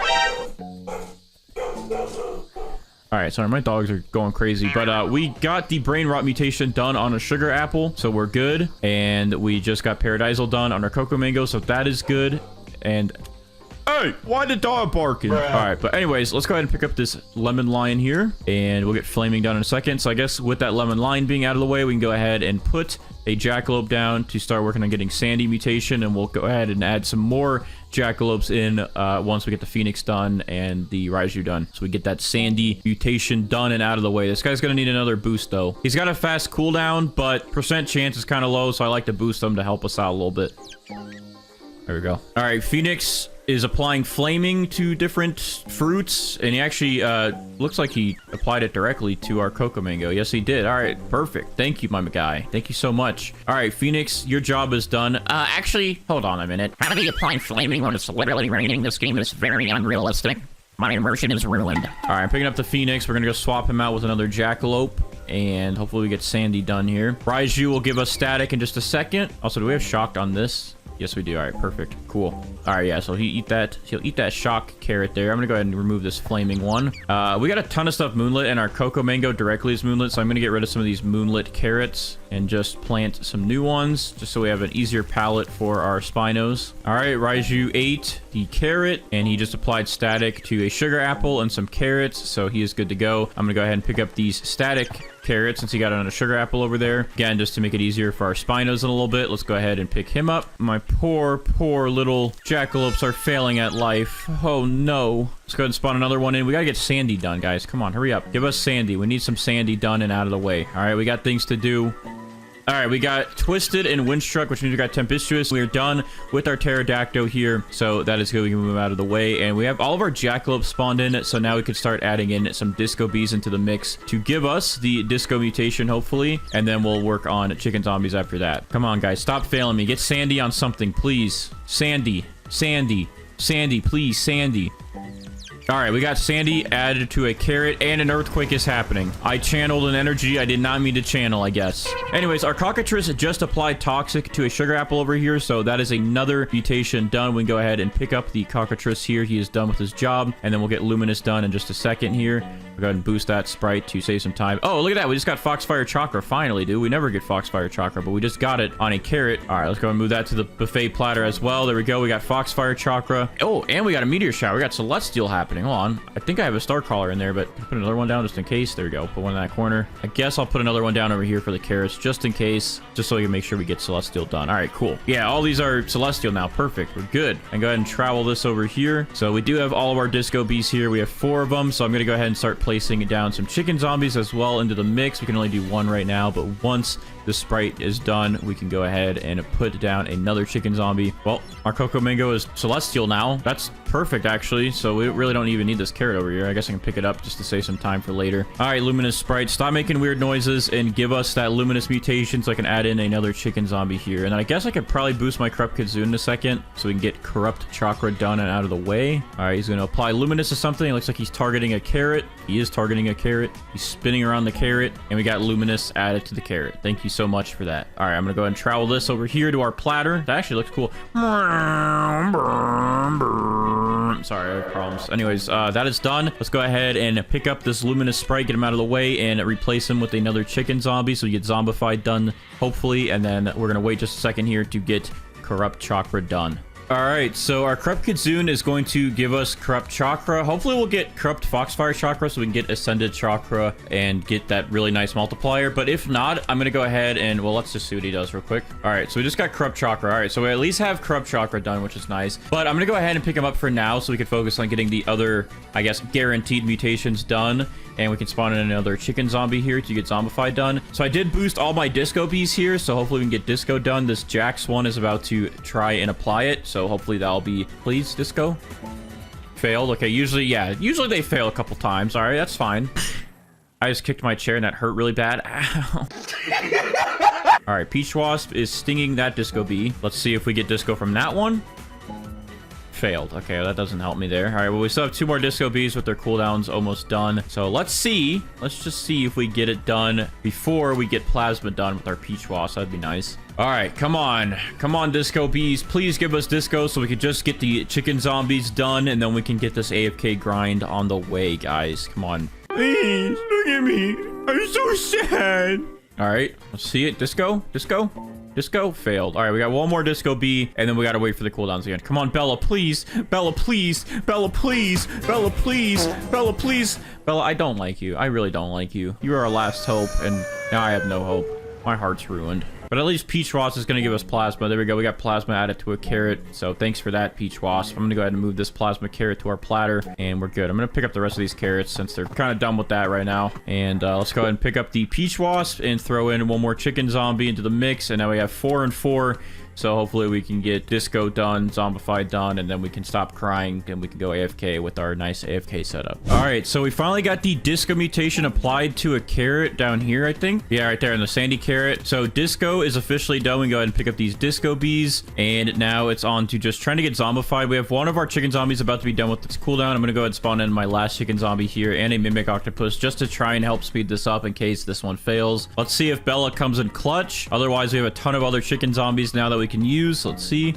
All right, sorry, my dogs are going crazy, but we got the brain rot mutation done on a sugar apple, so we're good. And we just got paradisal done on our cocoa mango, so that is good. And hey, why the dog barking? All right, but anyways, let's go ahead and pick up this lemon lion here, and we'll get flaming done in a second. So I guess with that lemon lion being out of the way, we can go ahead and put a jackalope down to start working on getting sandy mutation, and we'll go ahead and add some more jackalopes in once we get the phoenix done and the Raiju done, so we get that sandy mutation done and out of the way. This guy's gonna need another boost though. He's got a fast cooldown, but percent chance is kind of low, so I like to boost him to help us out a little bit. There we go. All right, Phoenix is applying flaming to different fruits, and he actually looks like he applied it directly to our cocoa mango. Yes, he did. All right, perfect. Thank you, my guy. Thank you so much. All right, Phoenix, your job is done. Actually, hold on a minute. How do you apply flaming when it's literally raining? This game is very unrealistic. My immersion is ruined. All right, I'm picking up the Phoenix. We're gonna go swap him out with another jackalope, and hopefully we get sandy done here. Raiju will give us static in just a second. Also, do we have shocked on this? Yes, we do. All right, perfect. Cool. All right, yeah, so he'll eat that shock carrot there. I'm gonna go ahead and remove this flaming one. We got a ton of stuff moonlit, and our cocoa mango directly is moonlit, so I'm gonna get rid of some of these moonlit carrots and just plant some new ones, just so we have an easier palette for our spinos. All right, Raiju ate the carrot, and he just applied static to a sugar apple and some carrots, so he is good to go. I'm gonna go ahead and pick up these static carrot since he got it on a sugar apple over there. Again, just to make it easier for our spinos in a little bit, let's go ahead and pick him up. My poor little jackalopes are failing at life. Oh no. Let's go ahead and spawn another one in. We gotta get sandy done, guys. Come on, hurry up. Give us sandy. We need some sandy done and out of the way. All right, we got things to do. All right, we got Twisted and Windstruck, which means we got Tempestuous. We are done with our Pterodactyl here, so that is good. We can move out of the way, and we have all of our Jackalopes spawned in, so now we could start adding in some Disco Bees into the mix to give us the Disco Mutation, hopefully, and then we'll work on Chicken Zombies after that. Come on, guys, stop failing me. Get Sandy on something, please. Sandy, Sandy, Sandy, please, Sandy. All right, we got Sandy added to a carrot, and an earthquake is happening. I channeled an energy I did not mean to channel, I guess. Anyways, our cockatrice just applied toxic to a sugar apple over here, so that is another mutation done. We can go ahead and pick up the cockatrice here. He is done with his job, and then we'll get Luminous done in just a second here. We'll go ahead and boost that sprite to save some time. Oh, look at that. We just got Foxfire Chakra finally, dude. We never get Foxfire Chakra, but we just got it on a carrot. All right, let's go and move that to the buffet platter as well. There we go. We got Foxfire Chakra. Oh, and we got a meteor shower. We got Celestial happening. Hold on. I think I have a star caller in there, but I'll put another one down just in case. There we go. Put one in that corner. I guess I'll put another one down over here for the carrots just in case, just so we can make sure we get Celestial done. All right, cool. Yeah, all these are Celestial now. Perfect. We're good. And go ahead and travel this over here. So we do have all of our Disco Bees here. We have 4 of them. So I'm going to go ahead and start placing it down some Chicken Zombies as well into the mix. We can only do 1 right now, but once the sprite is done, we can go ahead and put down another Chicken Zombie. Well, our Cocoa Mango is Celestial now. That's perfect, actually. So we really don't even need this carrot over here. I guess I can pick it up just to save some time for later. All right, Luminous Sprite, stop making weird noises and give us that Luminous Mutation so I can add in another Chicken Zombie here. And then I guess I could probably boost my Corrupt Kidzoon in a second so we can get Corrupt Chakra done and out of the way. All right, he's going to apply Luminous to something. It looks like he's targeting a carrot. He is targeting a carrot. He's spinning around the carrot, and we got Luminous added to the carrot. Thank you so much for that. All right, I'm going to go ahead and travel this over here to our platter. That actually looks cool. Sorry, I have problems. Anyways, that is done. Let's go ahead and pick up this Luminous Sprite, get him out of the way, and replace him with another Chicken Zombie so we get Zombified done, hopefully. And then we're going to wait just a second here to get Corrupt Chakra done. All right, so our Corrupt Kidzoon is going to give us Corrupt Chakra. Hopefully we'll get Corrupt Foxfire Chakra so we can get Ascended Chakra and get that really nice multiplier. But if not, I'm going to go ahead and, well, let's just see what he does real quick. All right, so we just got Corrupt Chakra. All right, so we at least have Corrupt Chakra done, which is nice. But I'm going to go ahead and pick him up for now so we can focus on getting the other, I guess, guaranteed mutations done. And we can spawn in another Chicken Zombie here to get Zombified done. So I did boost all my Disco Bees here, so hopefully we can get Disco done. This Jax one is about to try and apply it, so hopefully that'll be... Please, Disco? Failed. Okay, usually they fail a couple times. All right, that's fine. I just kicked my chair and that hurt really bad. Ow. All right, Peach Wasp is stinging that Disco Bee. Let's see if we get Disco from that one. Failed. Okay, that doesn't help me there. All right, well, we still have 2 more Disco Bees with their cooldowns almost done. So let's see. Let's just see if we get it done before we get Plasma done with our Peach Wasp. That'd be nice. All right, come on. Come on, Disco Bees. Please give us Disco so we can just get the Chicken Zombies done, and then we can get this AFK grind on the way, guys. Come on. Please, look at me. I'm so sad. All right, let's see it. Disco? Disco? Disco failed. All right, we got 1 more Disco Bee, and then we got to wait for the cooldowns again. Come on, Bella, please. Bella, please. Bella, please. Bella, please. Bella, please. Bella, I don't like you. I really don't like you. You are our last hope, and now I have no hope. My heart's ruined. But at least Peach Wasp is going to give us Plasma. There we go. We got Plasma added to a carrot. So thanks for that, Peach Wasp. I'm going to go ahead and move this Plasma carrot to our platter. And we're good. I'm going to pick up the rest of these carrots since they're kind of done with that right now. And let's go ahead and pick up the Peach Wasp and throw in 1 more Chicken Zombie into the mix. And now we have 4 and 4. So hopefully we can get Disco done, Zombified done, and then we can stop crying and we can go AFK with our nice AFK setup. All right, so we finally got the Disco mutation applied to a carrot down here, I think. Yeah, right there in the sandy carrot. So Disco is officially done. We can go ahead and pick up these Disco Bees, and now it's on to just trying to get Zombified. We have 1 of our Chicken Zombies about to be done with its cooldown. I'm going to go ahead and spawn in my last Chicken Zombie here and a Mimic Octopus just to try and help speed this up in case this one fails. Let's see if Bella comes in clutch. Otherwise, we have a ton of other Chicken Zombies now that we can use. Let's see.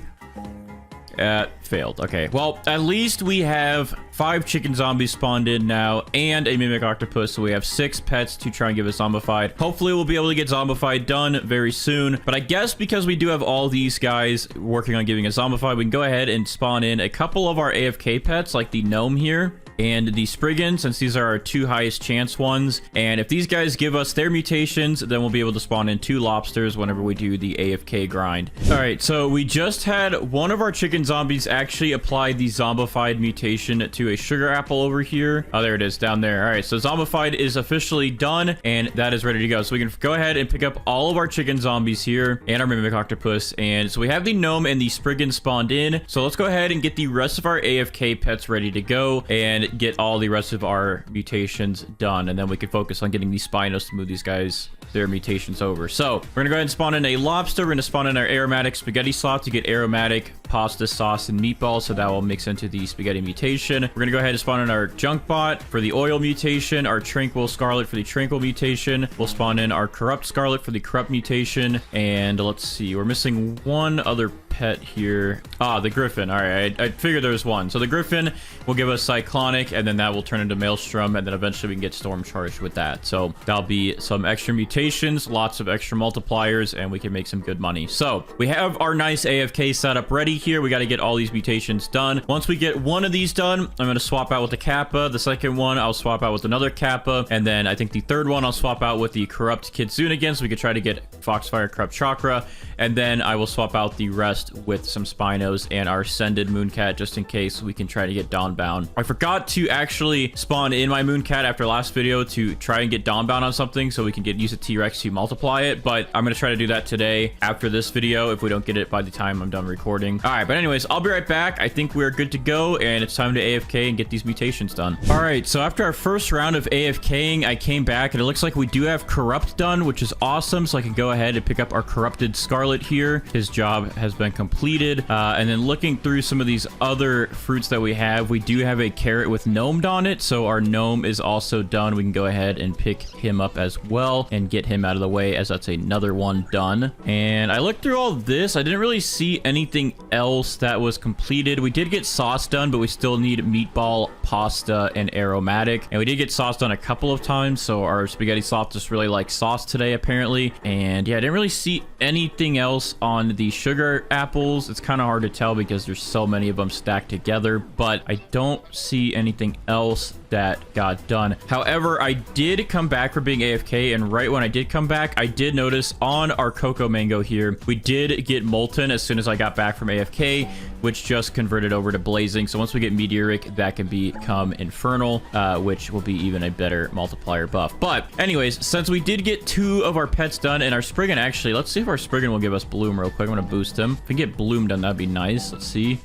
Failed. Okay, well, at least we have 5 Chicken Zombies spawned in now and a Mimic Octopus, so we have 6 pets to try and give us Zombified. Hopefully we'll be able to get Zombified done very soon, but I guess because we do have all these guys working on giving us Zombified, we can go ahead and spawn in a couple of our AFK pets, like the gnome here. and the Spriggan, since these are our 2 highest chance ones. And if these guys give us their mutations, then we'll be able to spawn in 2 lobsters whenever we do the AFK grind. All right, so we just had one of our chicken zombies actually apply the zombified mutation to a sugar apple over here. Oh, there it is down there. All right, so zombified is officially done, and that is ready to go. So we can go ahead and pick up all of our chicken zombies here and our mimic octopus. And so we have the gnome and the Spriggan spawned in. So let's go ahead and get the rest of our AFK pets ready to go and get all the rest of our mutations done. And then we can focus on getting these Spinos to move these guys their mutations over. So we're gonna go ahead and spawn in a lobster. We're gonna spawn in our aromatic spaghetti slot to get aromatic pasta sauce and meatballs, so that will mix into the spaghetti mutation. We're gonna go ahead and spawn in our junk bot for the oil mutation, our tranquil scarlet for the tranquil mutation. We'll spawn in our corrupt scarlet for the corrupt mutation. And let's see, we're missing one other pet here. Ah, the griffin. All right, I figured there was one. So the griffin will give us cyclonic, and then that will turn into maelstrom, and then eventually we can get storm charged with that. So that'll be some extra mutations, lots of extra multipliers, and we can make some good money. So we have our nice AFK setup ready here. We got to get all these mutations done. Once we get one of these done, I'm going to swap out with the kappa. The second one I'll swap out with another kappa, and then I think the third one I'll swap out with the corrupt kitsune again, so we could try to get foxfire corrupt chakra, and then I will swap out the rest with some Spinos and our ascended mooncat, just in case we can try to get dawnbound. I forgot to actually spawn in my mooncat after last video to try and get dawnbound on something, so we can use a T-Rex to multiply it, but I'm going to try to do that today after this video if we don't get it by the time I'm done recording. All right, but anyways, I'll be right back. I think we're good to go, and it's time to AFK and get these mutations done. All right, so after our first round of AFKing, I came back, and it looks like we do have corrupt done, which is awesome, so I can go ahead and pick up our corrupted scarlet here. His job has been completed. And then looking through some of these other fruits that we do have a carrot with gnomed on it, so our gnome is also done. We can go ahead and pick him up as well and get him out of the way, as that's another one done. And I looked through all this. I didn't really see anything else that was completed. We did get sauce done, but we still need meatball, pasta, and aromatic. And we did get sauce done a couple of times, so our spaghetti sauce just really likes sauce today, apparently. And yeah, I didn't really see anything else on the sugar apples. It's kind of hard to tell because there's so many of them stacked together, but I don't see anything else that got done. However, I did come back from being AFK, and right when I did come back, I did notice on our cocoa mango here, we did get molten as soon as I got back from AFK, which just converted over to blazing. So once we get meteoric, that can become infernal, which will be even a better multiplier buff. But anyways, since we did get 2 of our pets done, and our Spriggan, actually, let's see if our Spriggan will give us bloom real quick. I'm gonna boost him. If we get bloom done, that'd be nice. Let's see.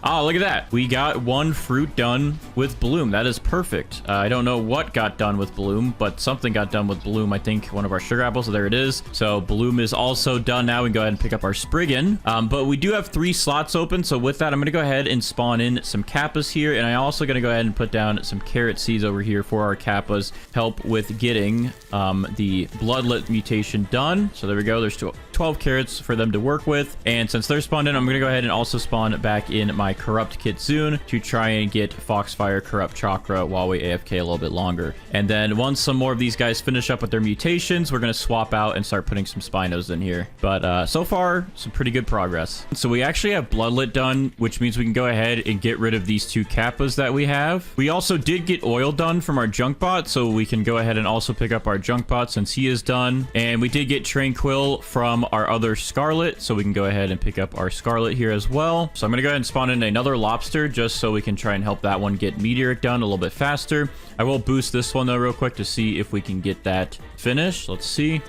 Oh, look at that. We got 1 fruit done with bloom. That is perfect. I don't know what got done with bloom, but something got done with bloom. I think one of our sugar apples. So there it is. So bloom is also done. Now we can go ahead and pick up our Spriggan. But we do have 3 slots open. So with that, I'm going to go ahead and spawn in some kappas here. And I'm also going to go ahead and put down some carrot seeds over here for our kappas. Help with getting the bloodlet mutation done. So there we go. There's 12 carrots for them to work with. And since they're spawned in, I'm going to go ahead and also spawn back in my corrupt kitsune to try and get foxfire corrupt chakra while we AFK a little bit longer. And then once some more of these guys finish up with their mutations, we're going to swap out and start putting some Spinos in here. But so far, some pretty good progress. So we actually have bloodlet done, which means we can go ahead and get rid of these 2 kappas that we have. We also did get oil done from our junk bot, so we can go ahead and also pick up our junk bot since he is done. And we did get tranquil from our other scarlet, so we can go ahead and pick up our scarlet here as well. So I'm going to go ahead and spawn in another lobster just so we can try and help that one get meteoric done a little bit faster. I will boost this one though real quick to see if we can get that finished. Let's see.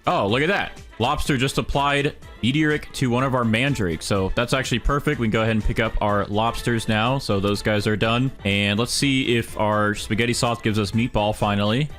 Oh, look at that. Lobster just applied meteoric to one of our mandrakes, so that's actually perfect. We can go ahead and pick up our lobsters now. So those guys are done. And let's see if our spaghetti sauce gives us meatball finally.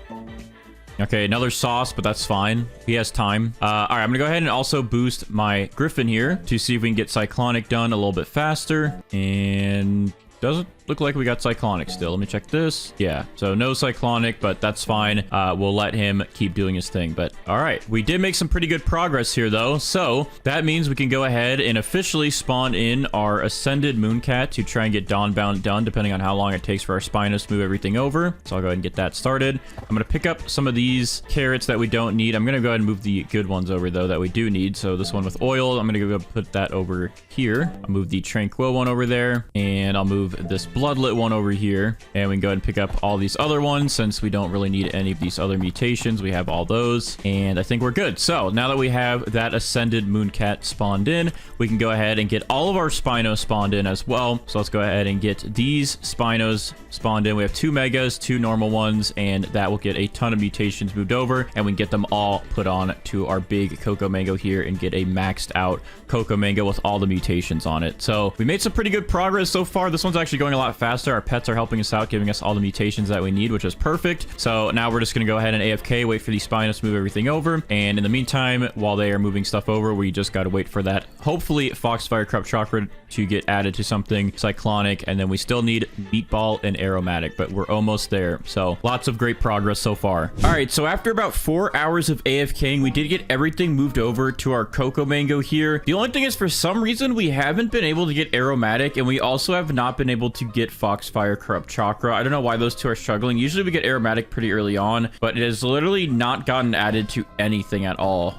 Okay, another sauce, but that's fine. He has time. All right, I'm gonna go ahead and also boost my griffin here to see if we can get cyclonic done a little bit faster. And doesn't look like we got cyclonic still. Let me check this. Yeah, so no cyclonic, but that's fine. We'll let him keep doing his thing. But all right, we did make some pretty good progress here though. So that means we can go ahead and officially spawn in our ascended mooncat to try and get dawnbound done, depending on how long it takes for our Spinos to move everything over. So I'll go ahead and get that started. I'm gonna pick up some of these carrots that we don't need. I'm gonna go ahead and move the good ones over though that we do need. So this one with oil, I'm gonna go put that over here. I'll move the tranquil one over there, and I'll move this bloodlet one over here. And we can go ahead and pick up all these other ones since we don't really need any of these other mutations. We have all those, and I think we're good. So now that we have that ascended mooncat spawned in, we can go ahead and get all of our Spinos spawned in as well. So let's go ahead and get these Spinos spawned in. We have 2 megas, 2 normal ones, and that will get a ton of mutations moved over, and we can get them all put on to our big Cocoa Mango here and get a maxed out Cocoa Mango with all the mutations on it. So we made some pretty good progress so far. This one's actually going a lot faster. Our pets are helping us out, giving us all the mutations that we need, which is perfect. So now we're just going to go ahead and AFK, wait for these Spinos to move everything over. And in the meantime, while they are moving stuff over, we just got to wait for that, hopefully, Foxfire Corrupt Chakra to get added to something cyclonic. And then we still need Meatball and Aromatic, but we're almost there. So lots of great progress so far. All right, so after about 4 hours of AFKing, we did get everything moved over to our Cocoa Mango here. The only thing is, for some reason, we haven't been able to get Aromatic, and we also have not been able to get Foxfire Corrupt Chakra. I don't know why those two are struggling. Usually we get Aromatic pretty early on, but it has literally not gotten added to anything at all.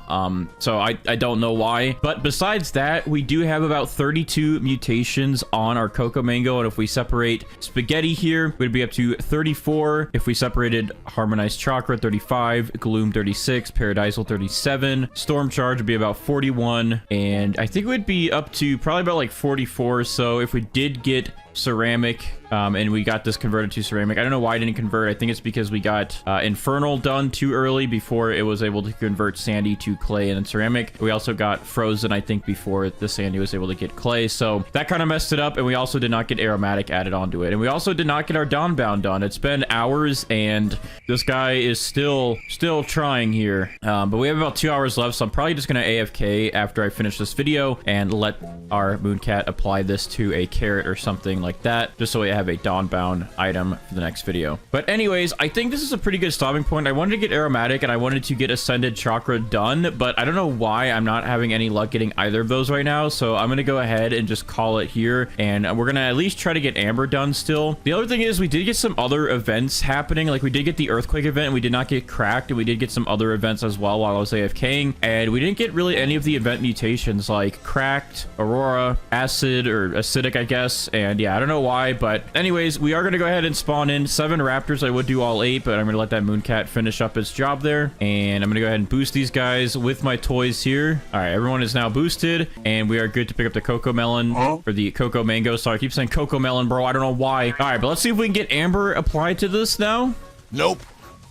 So I don't know why. But besides that, we do have about 32 mutations on our Cocoa Mango, and if we separate Spaghetti here, we'd be up to 34. If we separated Harmonized Chakra, 35, Gloom 36, Paradisal 37, Storm Charge would be about 41, and I think we'd be up to probably about like 44. So if we did get Ceramic, and we got this converted to Ceramic. I don't know why I didn't convert. I think it's because we got Infernal done too early before it was able to convert Sandy to Clay and then Ceramic. We also got Frozen, I think, before the Sandy was able to get Clay. So that kind of messed it up, and we also did not get Aromatic added onto it. And we also did not get our Dawnbound done. It's been hours, and this guy is still trying here. But we have about 2 hours left, so I'm probably just going to AFK after I finish this video and let our Mooncat apply this to a carrot or something like that, just so we have a Dawnbound item for the next video. But anyways, I think this is a pretty good stopping point. I wanted to get Aromatic and I wanted to get Ascended Chakra done, but I don't know why I'm not having any luck getting either of those right now. So I'm going to go ahead and just call it here, and we're going to at least try to get Amber done still. The other thing is we did get some other events happening. Like we did get the Earthquake event, and we did not get Cracked, and we did get some other events as well while I was AFKing, and we didn't get really any of the event mutations like Cracked, Aurora, Acid, or Acidic, I guess. And yeah, I don't know why, but anyways, we are going to go ahead and spawn in 7 raptors. I would do all 8, but I'm going to let that Mooncat finish up its job there, and I'm going to go ahead and boost these guys with my toys here. All right, everyone is now boosted, and we are good to pick up the Cocoa Melon for the Cocoa Mango. Sorry, I keep saying Cocoa Melon, bro. I don't know why. All right, but let's see if we can get Amber applied to this now. Nope.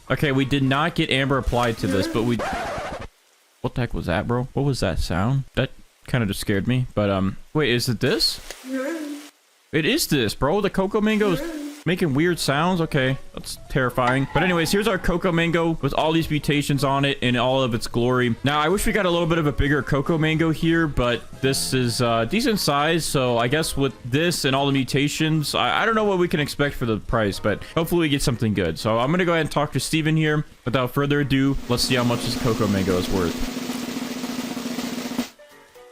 Okay, we did not get Amber applied to this, but we... What the heck was that, bro? What was that sound? That kind of just scared me, but wait, is it this? It is this, bro. The Cocoa Mango's making weird sounds. Okay, that's terrifying. But anyways, here's our Cocoa Mango with all these mutations on it in all of its glory. Now, I wish we got a little bit of a bigger Cocoa Mango here, but this is decent size. So I guess with this and all the mutations, I don't know what we can expect for the price, but hopefully we get something good. So I'm going to go ahead and talk to Steven here. Without further ado, let's see how much this Cocoa Mango is worth.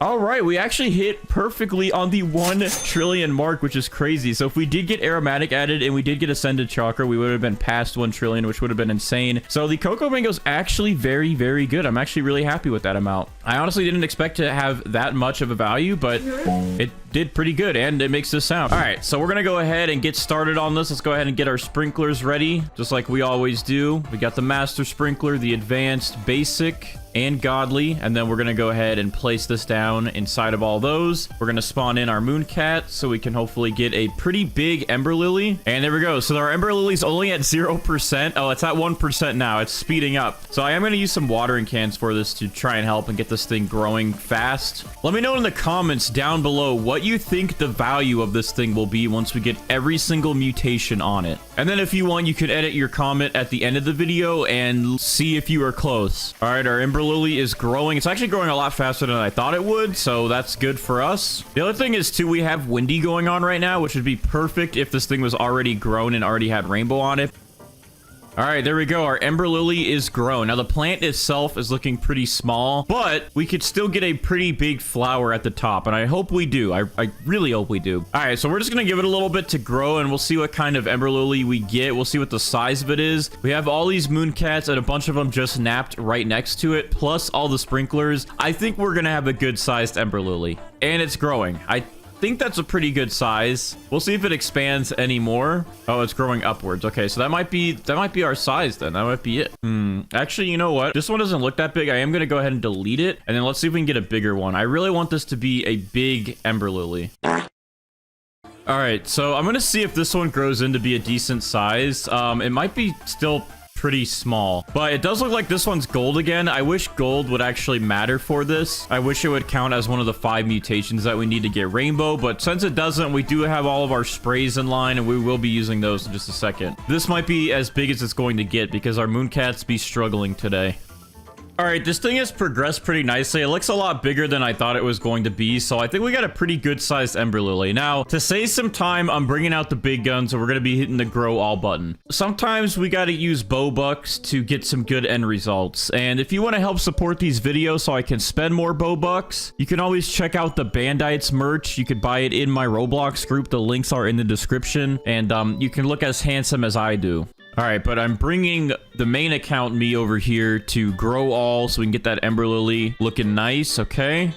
All right, we actually hit perfectly on the 1 trillion mark, which is crazy. So if we did get Aromatic added and we did get Ascended Chakra, we would have been past 1 trillion, which would have been insane. So the Cocoa Mango is actually very, very good. I'm actually really happy with that amount. I honestly didn't expect to have that much of a value, but it did pretty good, and it makes this sound. All right, so we're gonna go ahead and get started on this. Let's go ahead and get our sprinklers ready, just like we always do. We got the Master Sprinkler, the Advanced, Basic, and Godly, and then we're gonna go ahead and place this down inside of all those. We're gonna spawn in our Mooncat so we can hopefully get a pretty big Ember Lily, and there we go. So our Ember Lily's only at 0%. Oh, it's at 1% now. It's speeding up. So I am gonna use some watering cans for this to try and help and get this thing growing fast. Let me know in the comments down below what you think the value of this thing will be once we get every single mutation on it. And then if you want, you can edit your comment at the end of the video and see if you are close. All right, our Ember Lily is growing. It's actually growing a lot faster than I thought it would, so that's good for us. The other thing is, too, we have Windy going on right now, which would be perfect if this thing was already grown and already had Rainbow on it. All right, there we go. Our Ember Lily is grown. Now, the plant itself is looking pretty small, but we could still get a pretty big flower at the top, and I hope we do. I really hope we do. All right, so we're just going to give it a little bit to grow, and we'll see what kind of Ember Lily we get. We'll see what the size of it is. We have all these Mooncats, and a bunch of them just napped right next to it, plus all the sprinklers. I think we're going to have a good-sized Ember Lily, and it's growing. think that's a pretty good size. We'll see if it expands anymore. Oh, it's growing upwards. Okay, so that might be our size then. That might be it. Actually, you know what? This one doesn't look that big. I am going to go ahead and delete it. And then let's see if we can get a bigger one. I really want this to be a big Ember Lily. All right, so I'm going to see if this one grows into be a decent size. It might be still pretty small, but it does look like this one's gold again. I wish gold would actually matter for this. I wish it would count as one of the 5 mutations that we need to get rainbow, but since it doesn't, we do have all of our sprays in line, and we will be using those in just a second. This might be as big as it's going to get because our mooncats be struggling today. All right, this thing has progressed pretty nicely. It looks a lot bigger than I thought it was going to be, so I think we got a pretty good sized Ember Lily. Now, to save some time, I'm bringing out the big guns, and we're going to be hitting the grow all button. Sometimes we got to use bow bucks to get some good end results, and if you want to help support these videos so I can spend more bow bucks, you can always check out the Bandites merch. You could buy it in my Roblox group. The links are in the description, and you can look as handsome as I do. All right, but I'm bringing the main account me over here to grow all so we can get that Ember Lily looking nice, okay?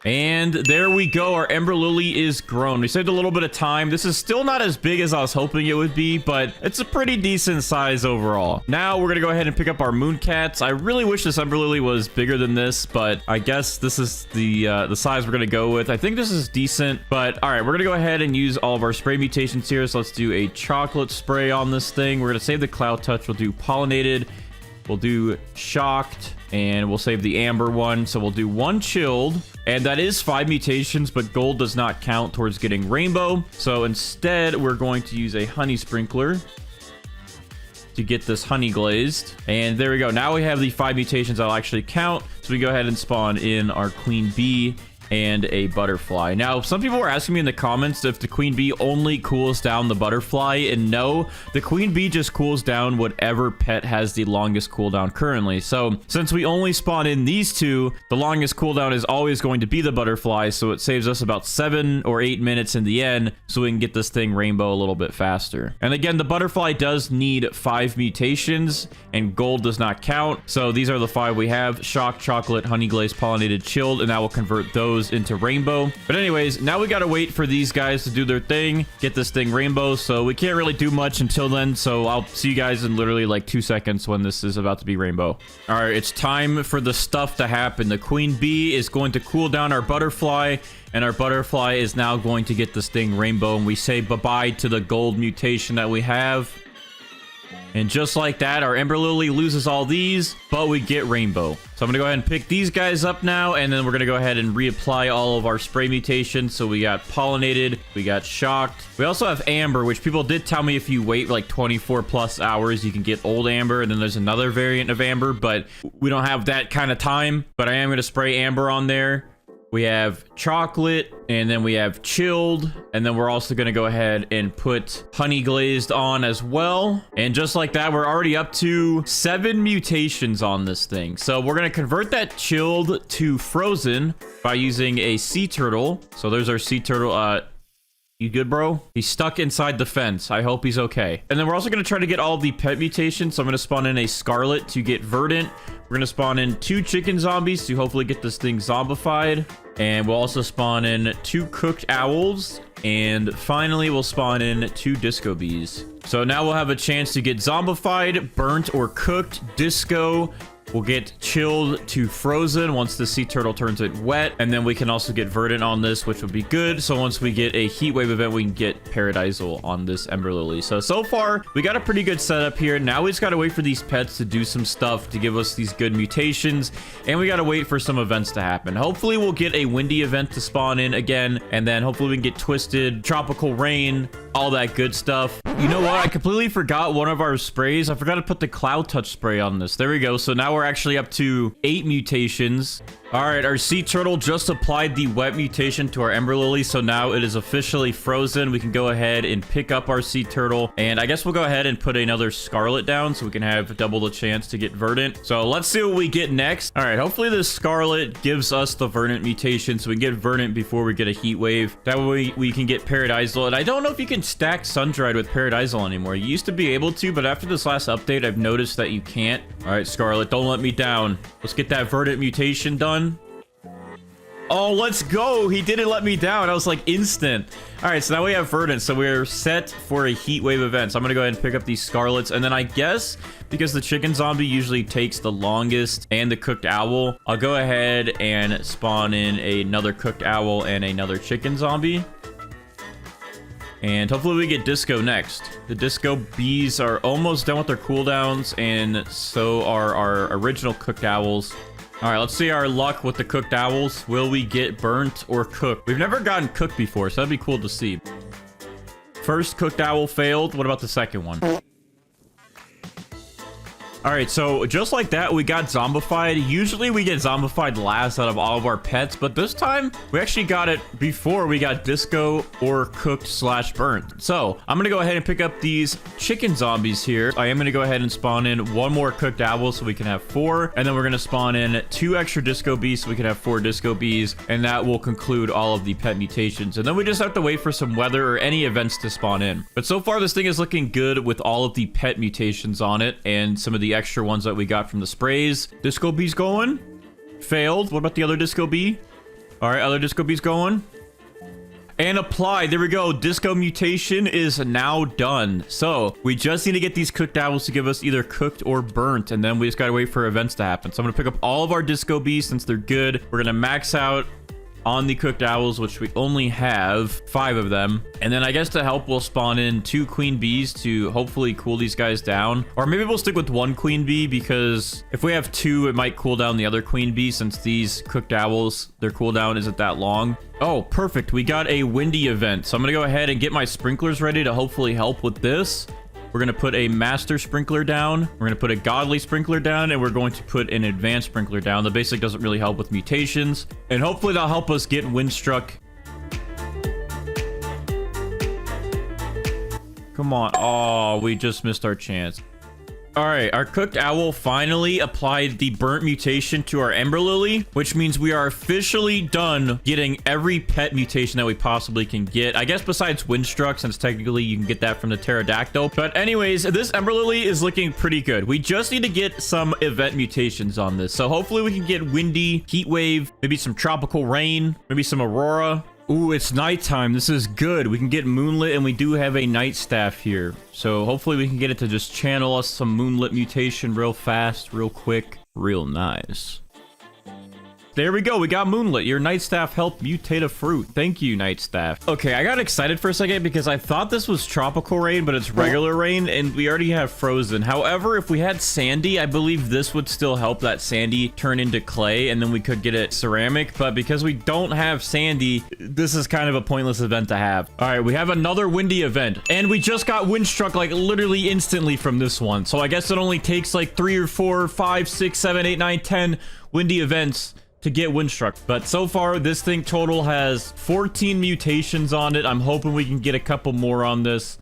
And there we go. Our Ember Lily is grown. We saved a little bit of time. This is still not as big as I was hoping it would be, but it's a pretty decent size overall. Now we're going to go ahead and pick up our mooncats. I really wish this Ember Lily was bigger than this, but I guess this is the size we're going to go with. I think this is decent, but all right, we're going to go ahead and use all of our spray mutations here. So let's do a chocolate spray on this thing. We're going to save the cloud touch. We'll do pollinated. We'll do shocked, and we'll save the amber one. So we'll do 1 chilled, and that is 5 mutations, but gold does not count towards getting rainbow. So instead, we're going to use a honey sprinkler to get this honey glazed. And there we go. Now we have the 5 mutations that'll actually count. So we go ahead and spawn in our queen bee and a butterfly. Now, some people were asking me in the comments if the queen bee only cools down the butterfly, and no, the queen bee just cools down whatever pet has the longest cooldown currently. So since we only spawn in these 2, the longest cooldown is always going to be the butterfly, so it saves us about 7 or 8 minutes in the end, so we can get this thing rainbow a little bit faster. And again, the butterfly does need 5 mutations, and gold does not count. So these are the 5 we have: shock, chocolate, honey glaze, pollinated, chilled, and that will convert those into rainbow. But anyways, now we gotta wait for these guys to do their thing, get this thing rainbow, so we can't really do much until then. So I'll see you guys in literally like 2 seconds when this is about to be rainbow. All right, it's time for the stuff to happen. The queen bee is going to cool down our butterfly, and our butterfly is now going to get this thing rainbow, and we say bye-bye to the gold mutation that we have. And just like that, our Ember Lily loses all these, but we get rainbow. So I'm gonna go ahead and pick these guys up now, and then we're gonna go ahead and reapply all of our spray mutations. So we got pollinated, we got shocked. We also have amber, which people did tell me if you wait like 24 plus hours, you can get old amber. And then there's another variant of amber, but we don't have that kind of time. But I am gonna spray amber on there. We have chocolate, and then we have chilled, and then we're also going to go ahead and put honey glazed on as well. And just like that, we're already up to 7 mutations on this thing. So we're going to convert that chilled to frozen by using a sea turtle. So there's our sea turtle. You good, bro? He's stuck inside the fence. I hope he's okay. And then we're also going to try to get all of the pet mutations. So I'm going to spawn in a scarlet to get verdant. We're going to spawn in 2 chicken zombies to hopefully get this thing zombified. And we'll also spawn in 2 cooked owls. And finally, we'll spawn in 2 disco bees. So now we'll have a chance to get zombified, burnt, or cooked. Disco will get chilled to frozen once the sea turtle turns it wet. And then we can also get verdant on this, which would be good. So once we get a heat wave event, we can get paradisal on this Ember Lily. So far, we got a pretty good setup here. Now we just got to wait for these pets to do some stuff to give us these good mutations. And we got to wait for some events to happen. Hopefully, we'll get a windy event to spawn in again. And then hopefully we can get twisted, tropical rain, all that good stuff. You know what? I completely forgot one of our sprays. I forgot to put the cloud touch spray on this. There we go. So now we're actually up to 8 mutations. All right, our sea turtle just applied the wet mutation to our Ember Lily, so now it is officially frozen. We can go ahead and pick up our sea turtle, and I guess we'll go ahead and put another scarlet down so we can have double the chance to get verdant. So let's see what we get next. All right, hopefully this scarlet gives us the verdant mutation so we can get verdant before we get a heat wave. That way we can get paradisal, and I don't know if you can stack sun-dried with paradisal anymore. You used to be able to, but after this last update, I've noticed that you can't. All right, Scarlet, don't let me down. Let's get that verdant mutation done. Oh, let's go. He didn't let me down. I was like instant. All right, so now we have Verdant. So we're set for a heat wave event. So I'm going to go ahead and pick up these Scarlets. And then I guess because the chicken zombie usually takes the longest and the cooked owl, I'll go ahead and spawn in another cooked owl and another chicken zombie. And hopefully we get Disco next. The Disco bees are almost done with their cooldowns, and so are our original cooked owls. All right, let's see our luck with the cooked owls. Will we get burnt or cooked? We've never gotten cooked before, so that'd be cool to see. First cooked owl failed. What about the second one? All right, so just like that, we got zombified. Usually we get zombified last out of all of our pets, but this time we actually got it before we got disco or cooked slash burnt. So I'm gonna go ahead and pick up these chicken zombies here. I am gonna go ahead and spawn in one more cooked owl so we can have 4, and then we're gonna spawn in 2 extra disco bees so we can have 4 disco bees, and that will conclude all of the pet mutations. And then we just have to wait for some weather or any events to spawn in. But so far this thing is looking good with all of the pet mutations on it and some of the extra ones that we got from the sprays. Disco bees going. Failed. What about the other disco bee? All right, other disco bees going. And apply. There we go. Disco mutation is now done. So we just need to get these cooked owls to give us either cooked or burnt, and then we just gotta wait for events to happen. So I'm gonna pick up all of our disco bees since they're good. We're gonna max out on the cooked owls, which we only have 5 of them. And then I guess to help, we'll spawn in 2 queen bees to hopefully cool these guys down. Or maybe we'll stick with 1 queen bee, because if we have 2, it might cool down the other queen bee, since these cooked owls, their cooldown isn't that long. Oh, perfect. We got a windy event. So I'm gonna go ahead and get my sprinklers ready to hopefully help with this. We're going to put a master sprinkler down. We're going to put a godly sprinkler down, and we're going to put an advanced sprinkler down. The basic doesn't really help with mutations, and hopefully that'll help us get windstruck. Come on. Oh, we just missed our chance. All right, our cooked owl finally applied the burnt mutation to our Ember Lily, which means we are officially done getting every pet mutation that we possibly can get. I guess besides Windstruck, since technically you can get that from the Pterodactyl. But anyways, this Ember Lily is looking pretty good. We just need to get some event mutations on this. So hopefully we can get Windy, Heat Wave, maybe some Tropical Rain, maybe some Aurora. Ooh, it's nighttime. This is good. We can get Moonlit, and we do have a Night Staff here. So hopefully we can get it to just channel us some Moonlit mutation real fast, real quick, real nice. There we go. We got Moonlit. Your Night Staff helped mutate a fruit. Thank you, Night Staff. Okay, I got excited for a second because I thought this was Tropical Rain, but it's regular rain, and we already have Frozen. However, if we had Sandy, I believe this would still help that Sandy turn into clay, and then we could get it ceramic. But because we don't have Sandy, this is kind of a pointless event to have. All right, we have another windy event, and we just got Windstruck like literally instantly from this one. So I guess it only takes like 3 or 4, 5, 6, 7, 8, 9, 10 windy events to get Windstruck. But so far this thing total has 14 mutations on it. I'm hoping we can get a couple more on this.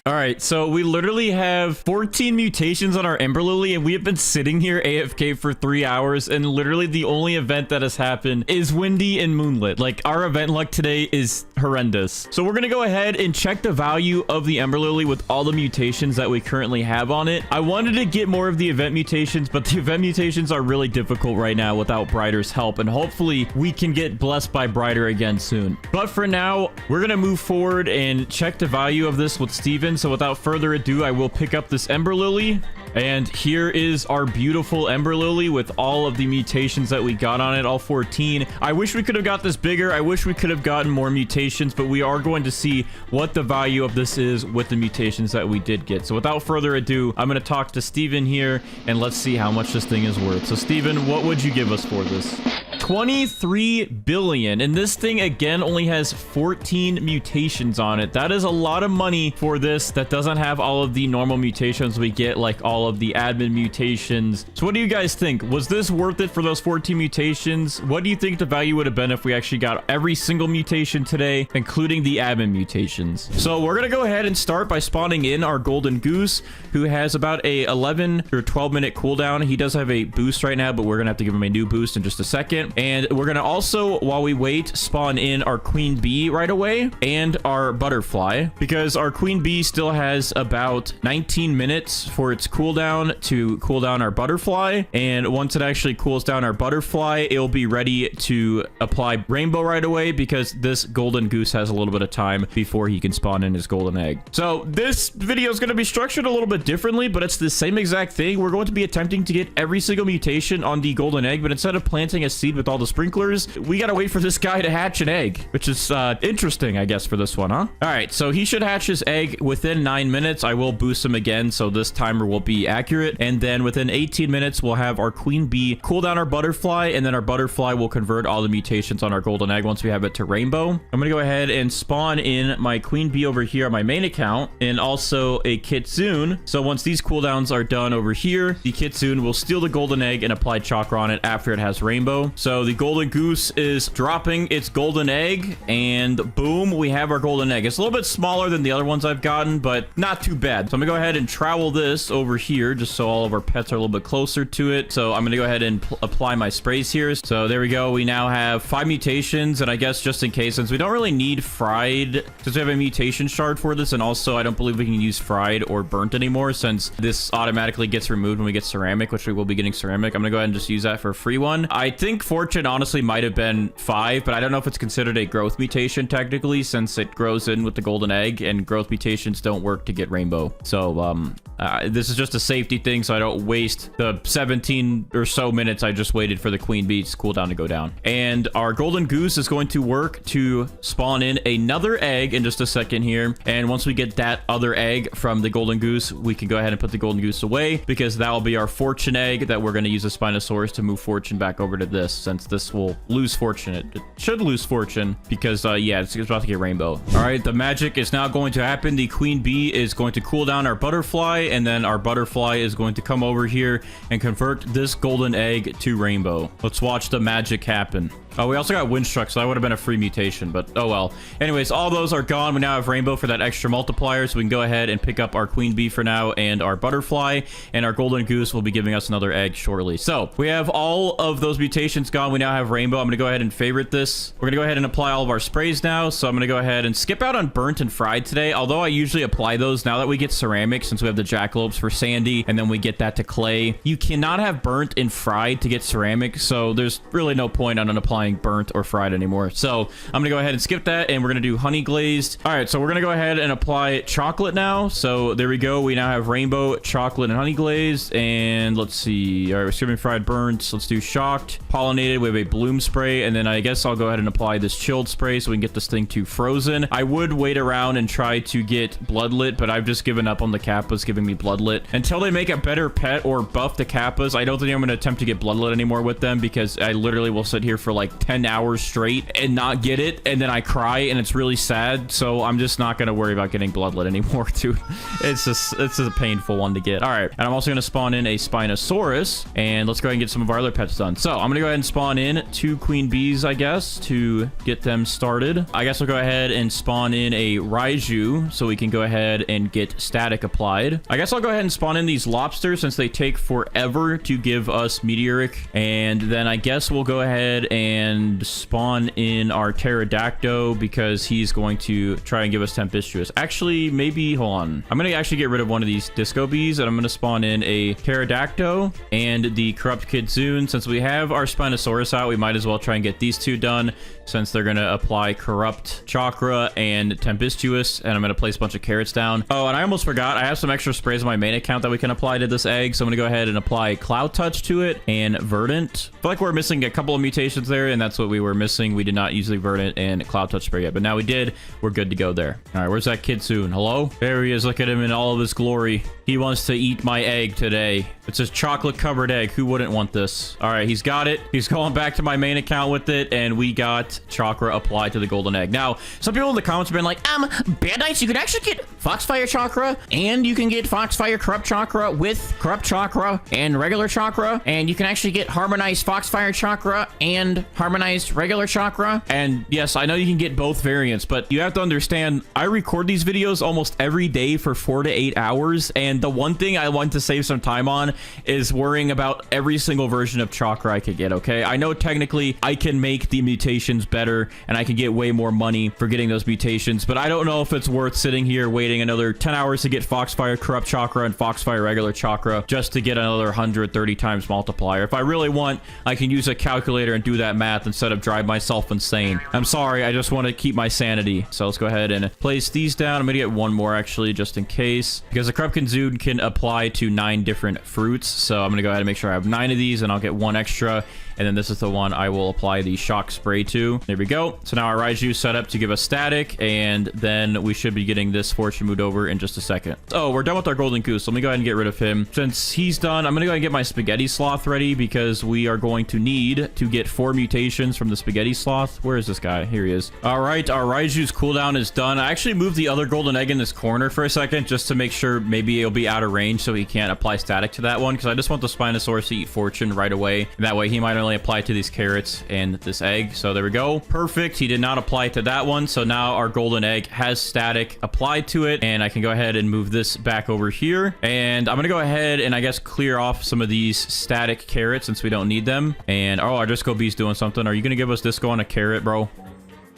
All right, so we literally have 14 mutations on our Ember Lily, and we have been sitting here AFK for 3 hours, and literally the only event that has happened is Windy and Moonlit. Like, our event luck today is horrendous. So we're gonna go ahead and check the value of the Ember Lily with all the mutations that we currently have on it. I wanted to get more of the event mutations, but the event mutations are really difficult right now without Brighter's help, and hopefully we can get blessed by Brighter again soon. But for now, we're gonna move forward and check the value of this with Steven. So without further ado, I will pick up this Ember Lily. And here is our beautiful Ember Lily with all of the mutations that we got on it, all 14. I wish we could have got this bigger. I wish we could have gotten more mutations, but we are going to see what the value of this is with the mutations that we did get. So without further ado, I'm going to talk to Steven here, and let's see how much this thing is worth. So Steven, what would you give us for this? 23 billion, and this thing again only has 14 mutations on it. That is a lot of money for this that doesn't have all of the normal mutations we get, like all of the admin mutations. So what do you guys think? Was this worth it for those 14 mutations? What do you think the value would have been if we actually got every single mutation today, including the admin mutations? So we're gonna go ahead and start by spawning in our golden goose, who has about a 11 or 12 minute cooldown. He does have a boost right now, but we're gonna have to give him a new boost in just a second. And we're going to also, while we wait, spawn in our queen bee right away and our butterfly, because our queen bee still has about 19 minutes for its cooldown to cool down our butterfly. And once it actually cools down our butterfly, it'll be ready to apply rainbow right away, because this golden goose has a little bit of time before he can spawn in his golden egg. So this video is going to be structured a little bit differently, but it's the same exact thing. We're going to be attempting to get every single mutation on the golden egg, but instead of planting a seed with all the sprinklers, we got to wait for this guy to hatch an egg, which is interesting, I guess, for this one, huh? All right, so he should hatch his egg within 9 minutes. I will boost him again, so this timer will be accurate. And then within 18 minutes, we'll have our queen bee cool down our butterfly, and then our butterfly will convert all the mutations on our golden egg once we have it to rainbow. I'm going to go ahead and spawn in my queen bee over here on my main account, and also a kitsune. So once these cooldowns are done over here, the kitsune will steal the golden egg and apply chakra on it after it has rainbow. So the golden goose is dropping its golden egg, and boom, we have our golden egg. It's a little bit smaller than the other ones I've gotten, but not too bad. So I'm gonna go ahead and trowel this over here just so all of our pets are a little bit closer to it. So I'm gonna go ahead and apply my sprays here. So there we go. We now have 5 mutations, and I guess just in case, since we don't really need fried, since we have a mutation shard for this, and also I don't believe we can use fried or burnt anymore, since this automatically gets removed when we get ceramic, which we will be getting ceramic. I'm gonna go ahead and just use that for a free one. I think fortune honestly might have been 5, but I don't know if it's considered a growth mutation technically, since it grows in with the golden egg, and growth mutations don't work to get rainbow. So this is just a safety thing, so I don't waste the 17 or so minutes I just waited for the queen bee's cooldown to go down. And our golden goose is going to work to spawn in another egg in just a second here. And once we get that other egg from the golden goose, we can go ahead and put the golden goose away, because that will be our fortune egg that we're going to use the Spinosaurus to move fortune back over to this, since this will lose fortune. It should lose fortune because yeah, it's about to get rainbow. All right, the magic is now going to happen. The queen bee is going to cool down our butterfly, and then our butterfly is going to come over here and convert this golden egg to rainbow. Let's watch the magic happen. Oh, we also got Windstruck, so that would have been a free mutation, but oh well. Anyways, all those are gone. We now have rainbow for that extra multiplier, so we can go ahead and pick up our queen bee for now and our butterfly, and our golden goose will be giving us another egg shortly. So we have all of those mutations gone. We now have rainbow. I'm going to go ahead and favorite this. We're going to go ahead and apply all of our sprays now, so I'm going to go ahead and skip out on burnt and fried today, although I usually apply those now that we get ceramic, since we have the jackalopes for sandy, and then we get that to clay. You cannot have burnt and fried to get ceramic, so there's really no point on applying burnt or fried anymore. So I'm gonna go ahead and skip that, and we're gonna do honey glazed. All right, so we're gonna go ahead and apply chocolate now. So there we go. We now have rainbow, chocolate, and honey glazed. And let's see. All right, we're skipping fried, burnt. Let's do shocked, pollinated. We have a bloom spray, and then I guess I'll go ahead and apply this chilled spray so we can get this thing to frozen. I would wait around and try to get bloodlet, but I've just given up on the kappas giving me bloodlet until they make a better pet or buff the kappas. I don't think I'm gonna attempt to get bloodlet anymore with them, because I literally will sit here for like 10 hours straight and not get it, and then I cry and it's really sad. So I'm just not gonna worry about getting bloodlet anymore, dude. It's just a painful one to get. All right, and I'm also gonna spawn in a Spinosaurus, and let's go ahead and get some of our other pets done. So I'm gonna go ahead and spawn in 2 queen bees, I guess, to get them started. I guess we'll go ahead and spawn in a Raiju so we can go ahead and get static applied. I guess I'll go ahead and spawn in these lobsters since they take forever to give us meteoric, and then I guess we'll go ahead and spawn in our pterodactyl, because he's going to try and give us tempestuous. Actually, maybe, hold on. I'm going to actually get rid of one of these disco bees, and I'm going to spawn in a pterodactyl and the corrupt kitsune. Since we have our Spinosaurus out, we might as well try and get these 2 done, since they're going to apply corrupt chakra and tempestuous, and I'm going to place a bunch of carrots down. Oh, and I almost forgot, I have some extra sprays on my main account that we can apply to this egg, so I'm going to go ahead and apply cloud touch to it and verdant. I feel like we're missing a couple of mutations there, and that's what we were missing. We did not use the verdant and cloud touch spray yet, but now we did. We're good to go there. All right, where's that kitsune? Hello? There he is. Look at him in all of his glory. He wants to eat my egg today. It's a chocolate covered egg. Who wouldn't want this? All right, he's got it. He's going back to my main account with it, and we got Harmonized chakra applied to the golden egg. Now, some people in the comments have been like, Bandites, you could actually get Foxfire chakra, and you can get Foxfire corrupt chakra with corrupt chakra and regular chakra, and you can actually get harmonized Foxfire chakra and harmonized regular chakra. And yes, I know you can get both variants, but you have to understand, I record these videos almost every day for 4 to 8 hours, and the one thing I want to save some time on is worrying about every single version of chakra I could get, okay? I know technically I can make the mutations better, and I can get way more money for getting those mutations, but I don't know if it's worth sitting here waiting another 10 hours to get Foxfire corrupt chakra and Foxfire regular chakra just to get another 130 times multiplier. If I really want, I can use a calculator and do that math instead of drive myself insane. I'm sorry, I just want to keep my sanity. So let's go ahead and place these down. I'm gonna get one more actually, just in case, because the Corrupt Zood can apply to 9 different fruits. So I'm gonna go ahead and make sure I have 9 of these, and I'll get 1 extra. And then this is the one I will apply the shock spray to. There we go. So now our Raiju set up to give us static, and then we should be getting this fortune moved over in just a second. Oh, we're done with our golden goose. Let me go ahead and get rid of him. Since he's done, I'm gonna go ahead and get my spaghetti sloth ready, because we are going to need to get 4 mutations from the spaghetti sloth. Where is this guy? Here he is. All right, our Raiju's cooldown is done. I actually moved the other golden egg in this corner for a second, just to make sure maybe it'll be out of range so he can't apply static to that one, because I just want the Spinosaurus to eat fortune right away. That way he might only apply to these carrots and this egg. So there we go. Perfect. He did not apply to that one. So now our golden egg has static applied to it, and I can go ahead and move this back over here. And I'm going to go ahead and I guess clear off some of these static carrots since we don't need them. And oh, our Disco Bee's doing something. Are you going to give us Disco on a carrot, bro?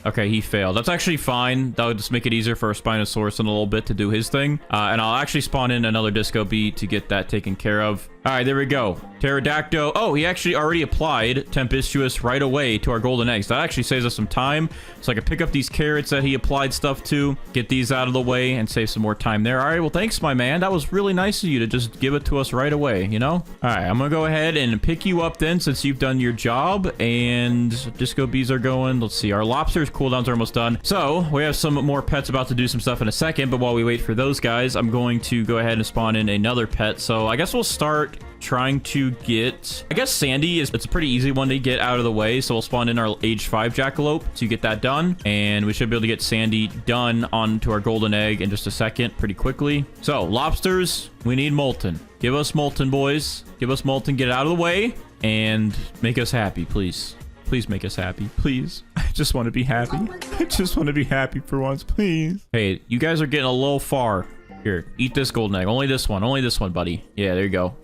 Okay, he failed. That's actually fine. That would just make it easier for a Spinosaurus in a little bit to do his thing. And I'll actually spawn in another Disco Bee to get that taken care of. All right, there we go. Pterodactyl. Oh, he actually already applied Tempestuous right away to our golden eggs. That actually saves us some time. So I can pick up these carrots that he applied stuff to, get these out of the way, and save some more time there. All right, well, thanks, my man. That was really nice of you to just give it to us right away, you know? All right, I'm going to go ahead and pick you up then since you've done your job. And Disco Bees are going. Let's see. Our lobster's cooldowns are almost done. So we have some more pets about to do some stuff in a second. But while we wait for those guys, I'm going to go ahead and spawn in another pet. So I guess we'll start trying to get, I guess Sandy is, it's a pretty easy one to get out of the way. So we'll spawn in our age 5 jackalope to get that done, and we should be able to get Sandy done onto our golden egg in just a second pretty quickly. So lobsters, we need molten. Give us molten, boys. Give us molten. Get it out of the way and make us happy, please. Please make us happy, please. I just want to be happy. I just want to be happy for once, please. Hey, you guys are getting a little far. Here, eat this golden egg. Only this one, buddy. Yeah, there you go.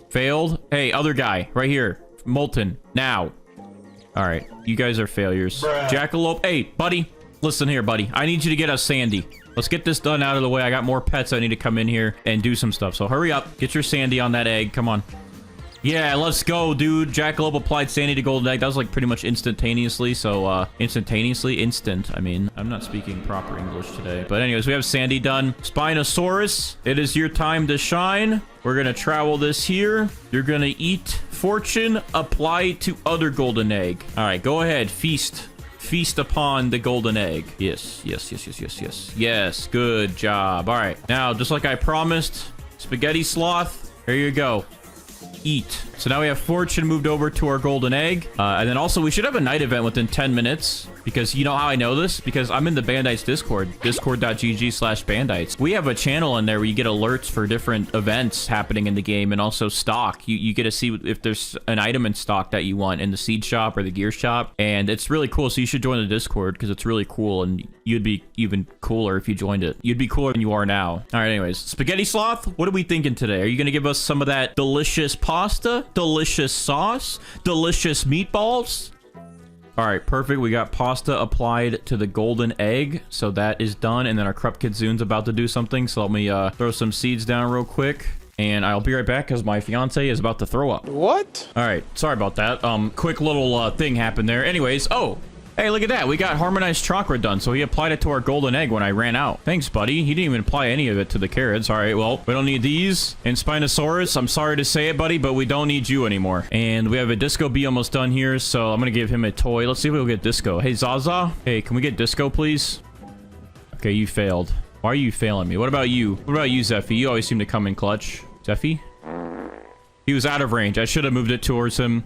Failed. Hey, other guy, right here. Molten, now. All right, you guys are failures. Jackalope, hey, buddy. Listen here, buddy. I need you to get us Sandy. Let's get this done out of the way. I got more pets that need to come in here and do some stuff. So hurry up. Get your Sandy on that egg. Come on. Yeah, let's go, dude. Jackalope applied Sandy to golden egg. That was like pretty much instantaneously. So instant. I mean, I'm not speaking proper English today. But anyways, we have Sandy done. Spinosaurus, it is your time to shine. We're going to travel this here. You're going to eat fortune, apply to other golden egg. All right, go ahead. Feast upon the golden egg. Yes. Yes, good job. All right, now, just like I promised, spaghetti sloth, here you go. Eat. So now we have fortune moved over to our golden egg. And then also we should have a night event within 10 minutes. Because you know how I know this? Because I'm in the Bandites Discord. Discord.gg/Bandites. We have a channel in there where you get alerts for different events happening in the game, and also stock. You get to see if there's an item in stock that you want in the seed shop or the gear shop. And it's really cool. So you should join the Discord because it's really cool. And you'd be even cooler if you joined it. You'd be cooler than you are now. All right, anyways. Spaghetti sloth, what are we thinking today? Are you going to give us some of that delicious pasta? Delicious sauce? Delicious meatballs? All right, perfect. We got pasta applied to the golden egg, so that is done. And then our Corrupt Kidzoon's about to do something, so let me throw some seeds down real quick. And I'll be right back because my fiance is about to throw up. What? All right, sorry about that. Quick little thing happened there. Anyways, oh, hey, look at that. We got harmonized chakra done, so he applied it to our golden egg when I ran out. Thanks, buddy. He didn't even apply any of it to the carrots. All right, well, we don't need these. And Spinosaurus, I'm sorry to say it, buddy, but we don't need you anymore. And we have a Disco Bee almost done here, so I'm going to give him a toy. Let's see if we'll get Disco. Hey, Zaza. Hey, can we get Disco, please? Okay, you failed. Why are you failing me? What about you? What about you, Zeffy? You always seem to come in clutch. Zeffy? He was out of range. I should have moved it towards him.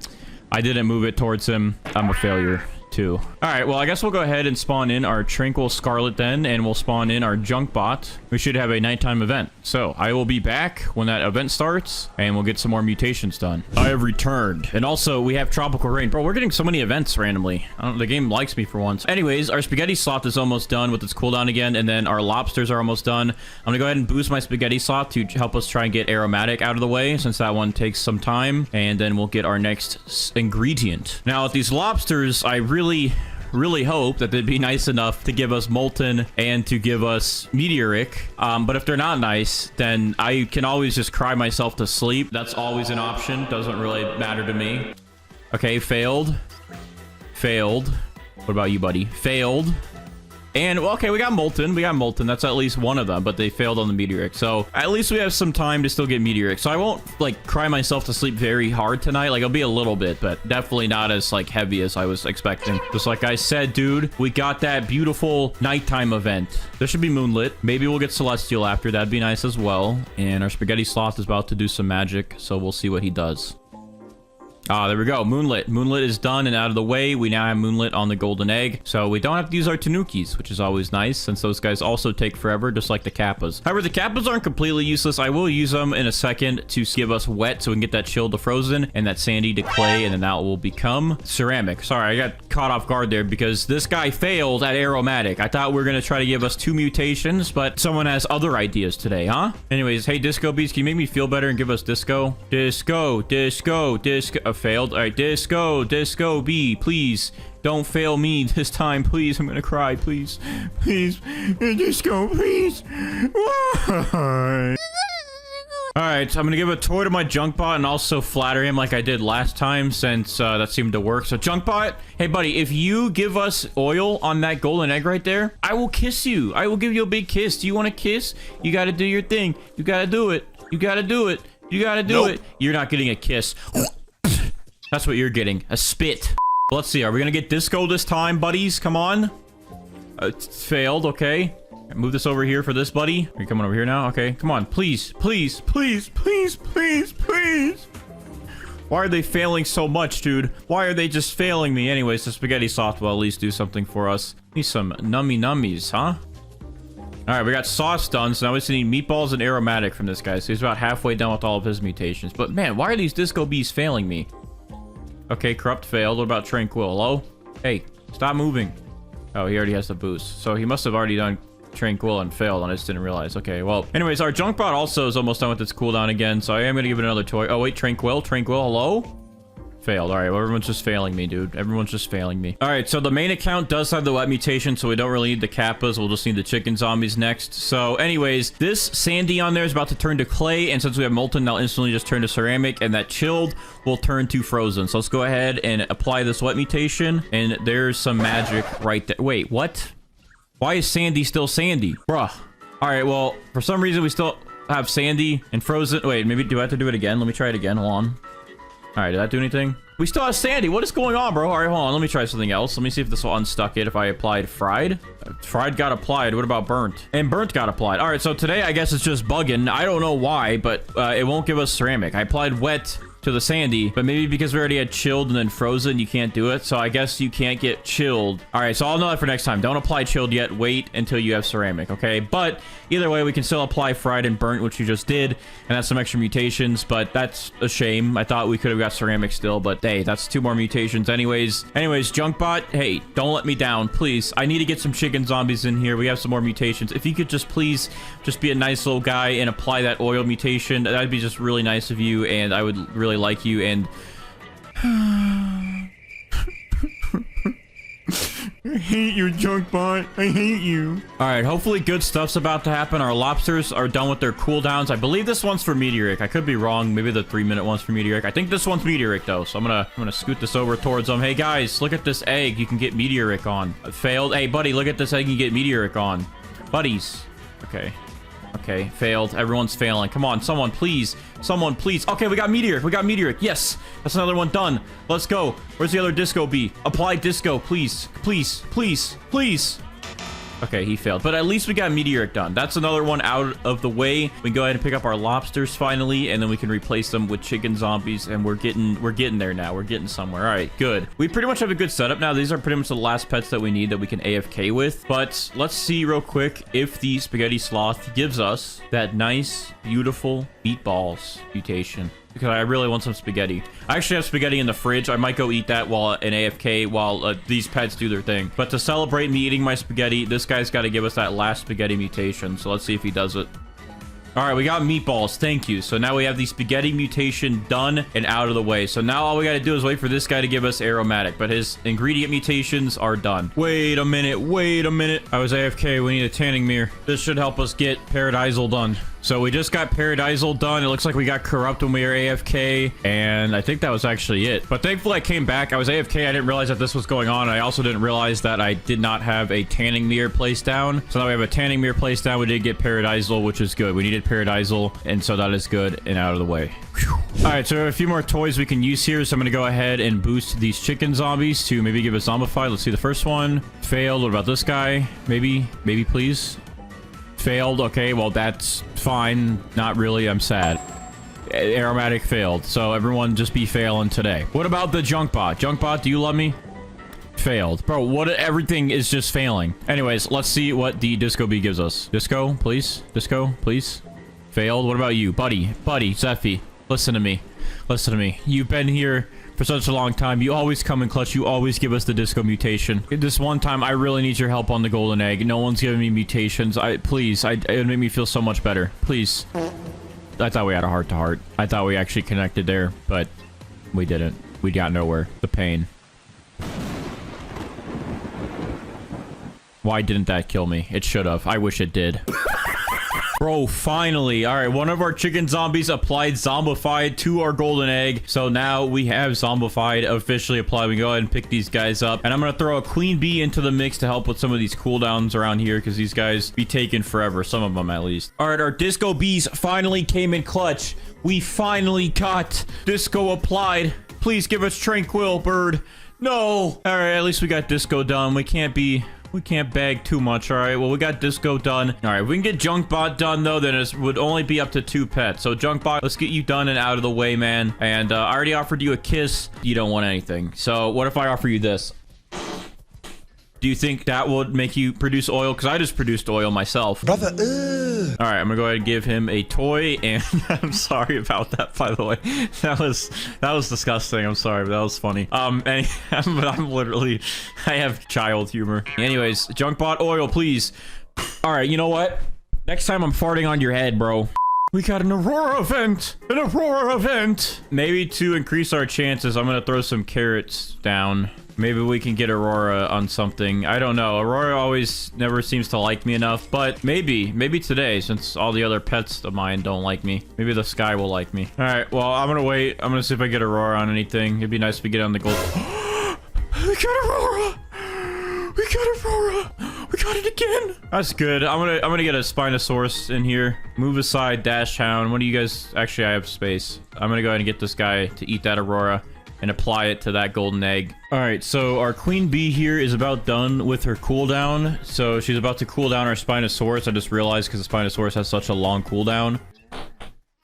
I didn't move it towards him. I'm a failure. 2. All right, well, I guess we'll go ahead and spawn in our Tranquil Scarlet then, and we'll spawn in our Junk Bot. We should have a nighttime event. So I will be back when that event starts, and we'll get some more mutations done. I have returned. And also, we have Tropical Rain. Bro, we're getting so many events randomly. The game likes me for once. Anyways, our Spaghetti Sloth is almost done with its cooldown again, and then our Lobsters are almost done. I'm gonna go ahead and boost my Spaghetti Sloth to help us try and get Aromatic out of the way, since that one takes some time, and then we'll get our next ingredient. Now, with these Lobsters, I really hope that they'd be nice enough to give us Molten and to give us Meteoric. But if they're not nice, then I can always just cry myself to sleep. That's always an option. Doesn't really matter to me. Okay, failed. Failed. What about you, buddy? Failed. And, well, okay, we got Molten. We got Molten. That's at least one of them, but they failed on the Meteoric. So, at least we have some time to still get Meteoric. So, I won't, like, cry myself to sleep very hard tonight. Like, it'll be a little bit, but definitely not as, like, heavy as I was expecting. Just like I said, dude, we got that beautiful nighttime event. There should be Moonlit. Maybe we'll get Celestial after. That'd be nice as well. And our Spaghetti Sloth is about to do some magic, so we'll see what he does. Ah, there we go. Moonlit. Moonlit is done and out of the way. We now have Moonlit on the golden egg. So we don't have to use our Tanukis, which is always nice, since those guys also take forever, just like the Kappas. However, the Kappas aren't completely useless. I will use them in a second to give us wet so we can get that chill to frozen and that sandy to clay, and then that will become ceramic. Sorry, I got caught off guard there because this guy failed at aromatic. I thought we were going to try to give us 2 mutations, but someone has other ideas today, huh? Anyways, hey, Disco Beast, can you make me feel better and give us Disco? Disco, Disco, Disco. Failed. All right, Disco B, please don't fail me this time, please. I'm gonna cry, please, please, Disco, please. Why? All right, I'm gonna give a toy to my Junk Bot and also flatter him like I did last time, since that seemed to work. So Junk Bot, hey buddy, if you give us oil on that golden egg right there, I will kiss you. I will give you a big kiss. Do you want a kiss? You gotta do your thing. You gotta do it. You gotta do it. You gotta do it. You're not getting a kiss. That's what you're getting. A spit. Let's see. Are we going to get Disco this time, buddies? Come on. Failed. Okay. Move this over here for this, buddy. Are you coming over here now? Okay. Come on. Please. Please. Please. Please. Please. Please. Why are they failing so much, dude? Why are they just failing me? Anyways, the Spaghetti Sauce will at least do something for us. Need some nummy nummies, huh? All right, we got sauce done, so now we just need meatballs and aromatic from this guy. So he's about halfway done with all of his mutations. But man, why are these Disco Bees failing me? Okay, Corrupt failed. What about Tranquil? Hello? Hey, stop moving. Oh, he already has the boost. So he must have already done Tranquil and failed, and I just didn't realize. Okay, well, anyways, our Junk Bot also is almost done with its cooldown again, so I am going to give it another toy. Oh, wait, Tranquil, hello? Failed. All right, well, everyone's just failing me, dude. Everyone's just failing me. All right, so the main account does have the wet mutation, so we don't really need the Kappas. We'll just need the chicken zombies next. So anyways, this sandy on there is about to turn to clay, and since we have molten, they'll instantly just turn to ceramic, and that chilled will turn to frozen. So let's go ahead and apply this wet mutation, and there's some magic right there. Wait, what? Why is sandy still sandy? Bruh. All right, well, for some reason, we still have sandy and frozen. Wait, maybe do I have to do it again? Let me try it again. Hold on. All right, did that do anything? We still have sandy. What is going on, bro? All right, hold on. Let me try something else. Let me see if this will unstuck it if I applied fried. Fried got applied. What about burnt? And burnt got applied. All right, so today I guess it's just bugging. I don't know why, but it won't give us ceramic. I applied wet to the sandy, but maybe because we already had chilled and then frozen, you can't do it. So I guess you can't get chilled. All right, so I'll know that for next time. Don't apply chilled yet. Wait until you have ceramic, okay? But either way, we can still apply fried and burnt, which you just did, and that's some extra mutations, but that's a shame. I thought we could have got ceramic still, but hey, that's 2 more mutations anyways. Anyways, Junk Bot, hey, don't let me down, please. I need to get some chicken zombies in here. We have some more mutations. If you could just please just be a nice little guy and apply that oil mutation, that'd be just really nice of you, and I would really like you. And I hate you, Junk Bot. I hate you. All right, hopefully good stuff's about to happen. Our lobsters are done with their cooldowns. I believe this one's for meteoric. I could be wrong. Maybe the 3-minute one's for meteoric. I think this one's meteoric though, so I'm gonna scoot this over towards them. Hey guys, look at this egg. You can get meteoric on. Failed. Hey buddy, look at this egg. You can get meteoric on. Buddies. Okay. Okay, failed. Everyone's failing. Come on, someone, please. Someone, please. Okay, we got meteoric. We got meteoric. Yes, that's another one done. Let's go. Where's the other Disco Bee? Apply Disco, please. Please, please, please. Okay, he failed. But at least we got meteoric done. That's another one out of the way. We can go ahead and pick up our lobsters finally, and then we can replace them with chicken zombies, and we're getting there now. We're getting somewhere. All right, good. We pretty much have a good setup now. These are pretty much the last pets that we need that we can AFK with. But let's see real quick if the spaghetti sloth gives us that nice, beautiful meatballs mutation. Because I really want some spaghetti. I actually have spaghetti in the fridge. I might go eat that while in AFK while these pets do their thing. But to celebrate me eating my spaghetti, this guy's got to give us that last spaghetti mutation. So let's see if he does it. All right, we got meatballs. Thank you. So now we have the spaghetti mutation done and out of the way. So now all we got to do is wait for this guy to give us aromatic. But his ingredient mutations are done. Wait a minute. Wait a minute. I was AFK. We need a tanning mirror. This should help us get paradisal done. So we just got paradisal done. It looks like we got corrupt when we were AFK. And I think that was actually it. But thankfully I came back. I was AFK. I didn't realize that this was going on. I also didn't realize that I did not have a tanning mirror placed down. So now we have a tanning mirror placed down. We did get paradisal, which is good. We needed paradisal. And so that is good and out of the way. Whew. All right, so a few more toys we can use here. So I'm going to go ahead and boost these chicken zombies to maybe give us zombified. Let's see the first one. Failed. What about this guy? Maybe, please. Failed. Okay, well, that's fine. Not really. I'm sad. Aromatic failed. So everyone just be failing today. What about the junk bot? Junk bot, do you love me? Failed. Bro, what? Everything is just failing. Anyways, let's see what the disco bee gives us. Disco, please. Disco, please. Failed. What about you? Buddy, Zephy. Listen to me. Listen to me. You've been here for such a long time. You always come in clutch. You always give us the disco mutation. This one time, I really need your help on the golden egg. No one's giving me mutations. Please, it would make me feel so much better. Please. I thought we had a heart-to-heart. I thought we actually connected there, but we didn't. We got nowhere. The pain. Why didn't that kill me? It should have. I wish it did. Bro, finally. All right, one of our chicken zombies applied zombified to our golden egg. So now we have zombified officially applied. We can go ahead and pick these guys up. And I'm going to throw a queen bee into the mix to help with some of these cooldowns around here because these guys be taking forever. Some of them at least. All right, our disco bees finally came in clutch. We finally got disco applied. Please give us tranquil, bird. No. All right, at least we got disco done. We can't bag too much. All right, well, we got disco done. All right, we can get junk bot done though, then it would only be up to 2 pets. So junk bot, let's get you done and out of the way, man. And I already offered you a kiss. You don't want anything. So what if I offer you this? Do you think that would make you produce oil? Because I just produced oil myself. Brother, all right, I'm gonna go ahead and give him a toy, and I'm sorry about that, by the way. That was disgusting. I'm sorry, but that was funny. And I'm literally, I have child humor. Anyways, junk bot oil, please. All right, you know what? Next time I'm farting on your head, bro. We got an Aurora event! An Aurora event! Maybe to increase our chances, I'm gonna throw some carrots down. Maybe we can get Aurora on something. I don't know. Aurora always never seems to like me enough, but maybe today, since all the other pets of mine don't like me. Maybe the sky will like me. All right, well, I'm gonna wait. I'm gonna see if I get Aurora on anything. It'd be nice if we get on the gold. We got Aurora! We got Aurora! We got it again! That's good. I'm gonna get a Spinosaurus in here. Move aside, Dash Hound. What do you guys... Actually, I have space. I'm gonna go ahead and get this guy to eat that Aurora and apply it to that golden egg. All right, so our queen bee here is about done with her cooldown. So she's about to cool down our Spinosaurus. I just realized because the Spinosaurus has such a long cooldown.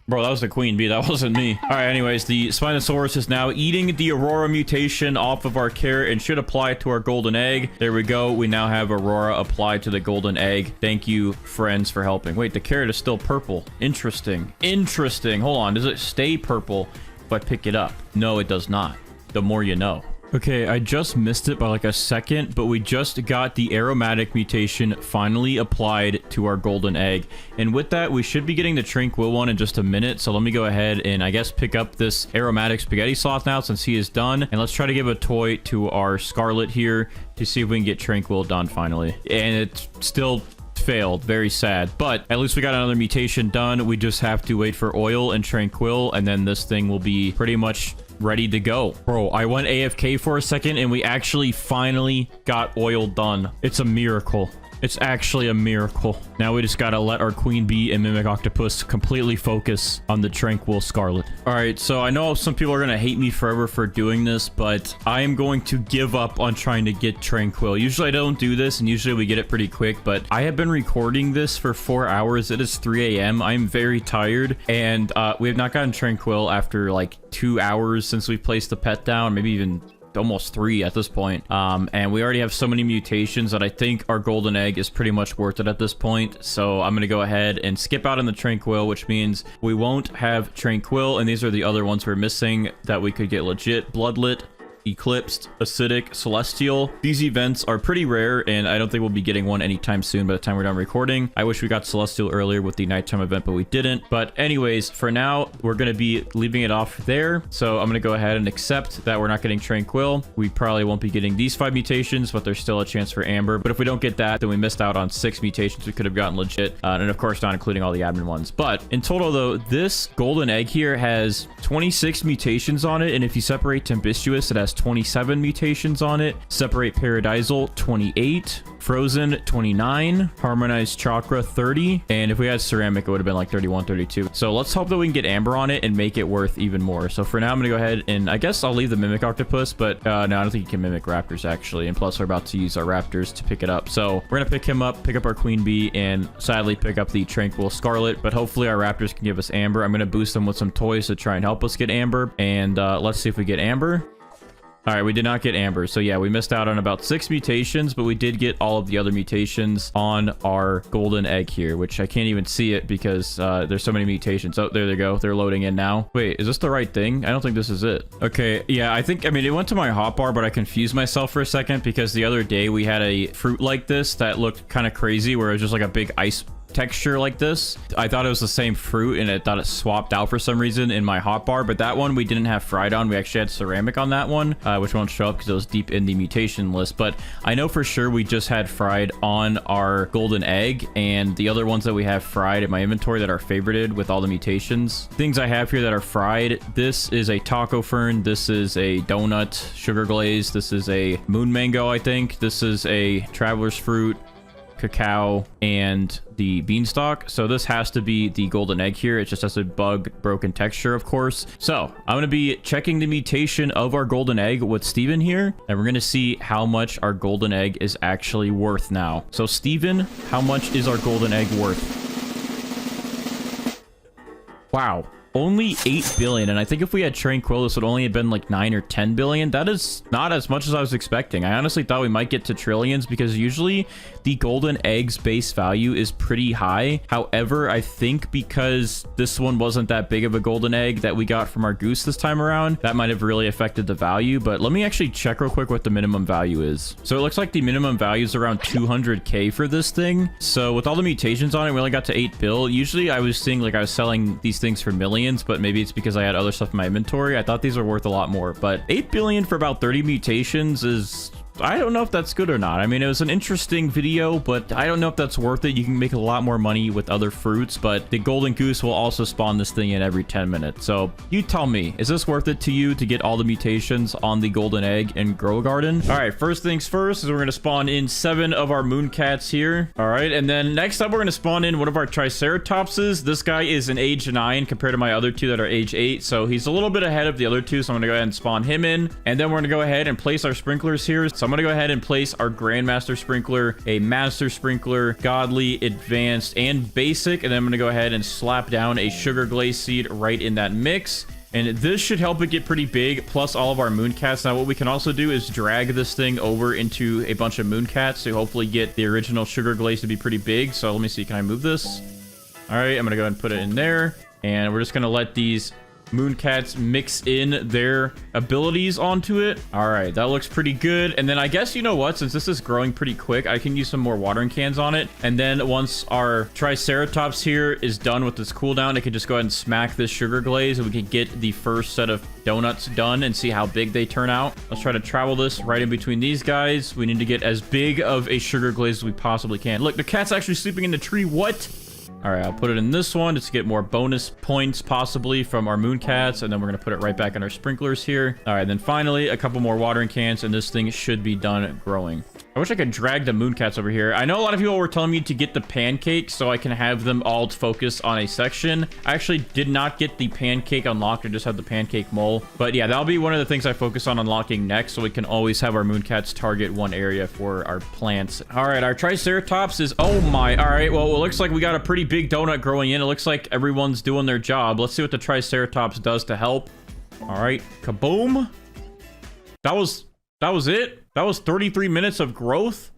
Bro, that was the queen bee. That wasn't me. All right, anyways, the Spinosaurus is now eating the Aurora mutation off of our carrot and should apply it to our golden egg. There we go. We now have Aurora applied to the golden egg. Thank you, friends, for helping. Wait, the carrot is still purple. Interesting. Interesting. Hold on. Does it stay purple if I pick it up? No, it does not. The more you know. Okay, I just missed it by like a second, but we just got the aromatic mutation finally applied to our golden egg. And with that, we should be getting the tranquil one in just a minute. So let me go ahead and I guess pick up this aromatic spaghetti sloth now since he is done. And let's try to give a toy to our Scarlet here to see if we can get tranquil done finally. And it still failed. Very sad. But at least we got another mutation done. We just have to wait for oil and tranquil, and then this thing will be pretty much ready to go. Bro, I went AFK for a second and we actually finally got oil done. It's a miracle. It's actually a miracle. Now we just gotta let our queen bee and mimic octopus completely focus on the tranquil scarlet. All right, so I know some people are gonna hate me forever for doing this, but I am going to give up on trying to get tranquil. Usually I don't do this, and usually we get it pretty quick, but I have been recording this for 4 hours. It is 3 a.m. I'm very tired, and we have not gotten tranquil after like 2 hours since we placed the pet down, maybe even almost 3 at this point. And we already have so many mutations that I think our golden egg is pretty much worth it at this point. So I'm going to go ahead and skip out on the tranquil, which means we won't have tranquil. And these are the other ones we're missing that we could get legit: bloodlet, eclipsed, acidic, celestial. These events are pretty rare, and I don't think we'll be getting one anytime soon by the time we're done recording. I wish we got celestial earlier with the nighttime event, but we didn't. But anyways, for now, we're going to be leaving it off there. So I'm going to go ahead and accept that we're not getting tranquil. We probably won't be getting these 5 mutations, but there's still a chance for amber. But if we don't get that, then we missed out on 6 mutations we could have gotten legit. And of course, not including all the admin ones. But in total, though, this golden egg here has 26 mutations on it. And if you separate tempestuous, it has 27 mutations on it. Separate paradisal, 28. Frozen, 29. Harmonized chakra, 30. And if we had ceramic, it would have been like 31, 32. So let's hope that we can get amber on it and make it worth even more. So for now, I'm gonna go ahead and I guess I'll leave the mimic octopus, but no, I don't think you can mimic raptors actually. And plus we're about to use our raptors to pick it up. So we're gonna pick him up, pick up our queen bee, and sadly pick up the tranquil scarlet. But hopefully our raptors can give us amber. I'm gonna boost them with some toys to try and help us get amber. And let's see if we get amber. All right, we did not get amber. So yeah, we missed out on about 6 mutations, but we did get all of the other mutations on our golden egg here, which I can't even see it because there's so many mutations. Oh, there they go. They're loading in now. Wait, is this the right thing? I don't think this is it. Okay, yeah, I mean, it went to my hotbar, but I confused myself for a second because the other day we had a fruit like this that looked kind of crazy where it was just like a big ice texture like this. I thought it was the same fruit and I thought it swapped out for some reason in my hotbar, but that one we didn't have fried on. We actually had ceramic on that one, which won't show up because it was deep in the mutation list. But I know for sure we just had fried on our golden egg, and the other ones that we have fried in my inventory that are favorited with all the mutations. Things I have here that are fried: this is a taco fern, this is a donut sugar glaze, this is a moon mango, I think, this is a traveler's fruit, cacao, and the beanstalk. So this has to be the golden egg here. It just has a bug broken texture, of course. So I'm going to be checking the mutation of our golden egg with Steven here, and we're going to see how much our golden egg is actually worth now. So Steven, how much is our golden egg worth? Wow. Only 8 billion, and I think if we had tranquil, this would only have been like 9 or 10 billion. That is not as much as I was expecting. I honestly thought we might get to trillions because usually the golden egg's base value is pretty high. However, I think because this one wasn't that big of a golden egg that we got from our goose this time around, that might have really affected the value. But let me actually check real quick what the minimum value is. So it looks like the minimum value is around 200k for this thing. So with all the mutations on it, we only got to 8 bill. Usually I was seeing like I was selling these things for millions, but maybe it's because I had other stuff in my inventory. I thought these were worth a lot more, but 8 billion for about 30 mutations is... I don't know if that's good or not. I mean, it was an interesting video, but I don't know if that's worth it. You can make a lot more money with other fruits, but the golden goose will also spawn this thing in every 10 minutes. So you tell me, is this worth it to you to get all the mutations on the golden egg and grow a garden? All right, first things first is we're going to spawn in 7 of our moon cats here. All right, and then next up, we're going to spawn in one of our triceratopses. This guy is an age 9 compared to my other 2 that are age 8. So he's a little bit ahead of the other 2. So I'm going to go ahead and spawn him in. And then we're going to go ahead and place our sprinklers here. So I'm going to go ahead and place our Grandmaster Sprinkler, a Master Sprinkler, Godly, Advanced, and Basic. And then I'm going to go ahead and slap down a Sugar Glaze Seed right in that mix. And this should help it get pretty big, plus all of our Mooncats. Now, what we can also do is drag this thing over into a bunch of Mooncats to hopefully get the original Sugar Glaze to be pretty big. So let me see, can I move this? All right, I'm going to go ahead and put it in there. And we're just going to let these Mooncats mix in their abilities onto it. All right, that looks pretty good. And then I guess, you know what, since this is growing pretty quick, I can use some more watering cans on it. And then once our Triceratops here is done with this cooldown, I can just go ahead and smack this sugar glaze and we can get the first set of donuts done and see how big they turn out. Let's try to travel this right in between these guys. We need to get as big of a sugar glaze as we possibly can. Look, the cat's actually sleeping in the tree. What? All right, I'll put it in this one just to get more bonus points possibly from our Mooncats, and then we're going to put it right back in our sprinklers here. All right, then finally, a couple more watering cans, and this thing should be done growing. wish I could drag the mooncats over here. I know a lot of people were telling me to get the pancakes so I can have them all focus on a section. I actually did not get the pancake unlocked. I just had the pancake mole. But yeah, that'll be one of the things I focus on unlocking next, so we can always have our mooncats target one area for our plants. All right, our triceratops is... Oh my. All right, well, it looks like we got a pretty big donut growing in. It looks like everyone's doing their job. Let's see what the triceratops does to help. All right, kaboom. That was it. That was 33 minutes of growth.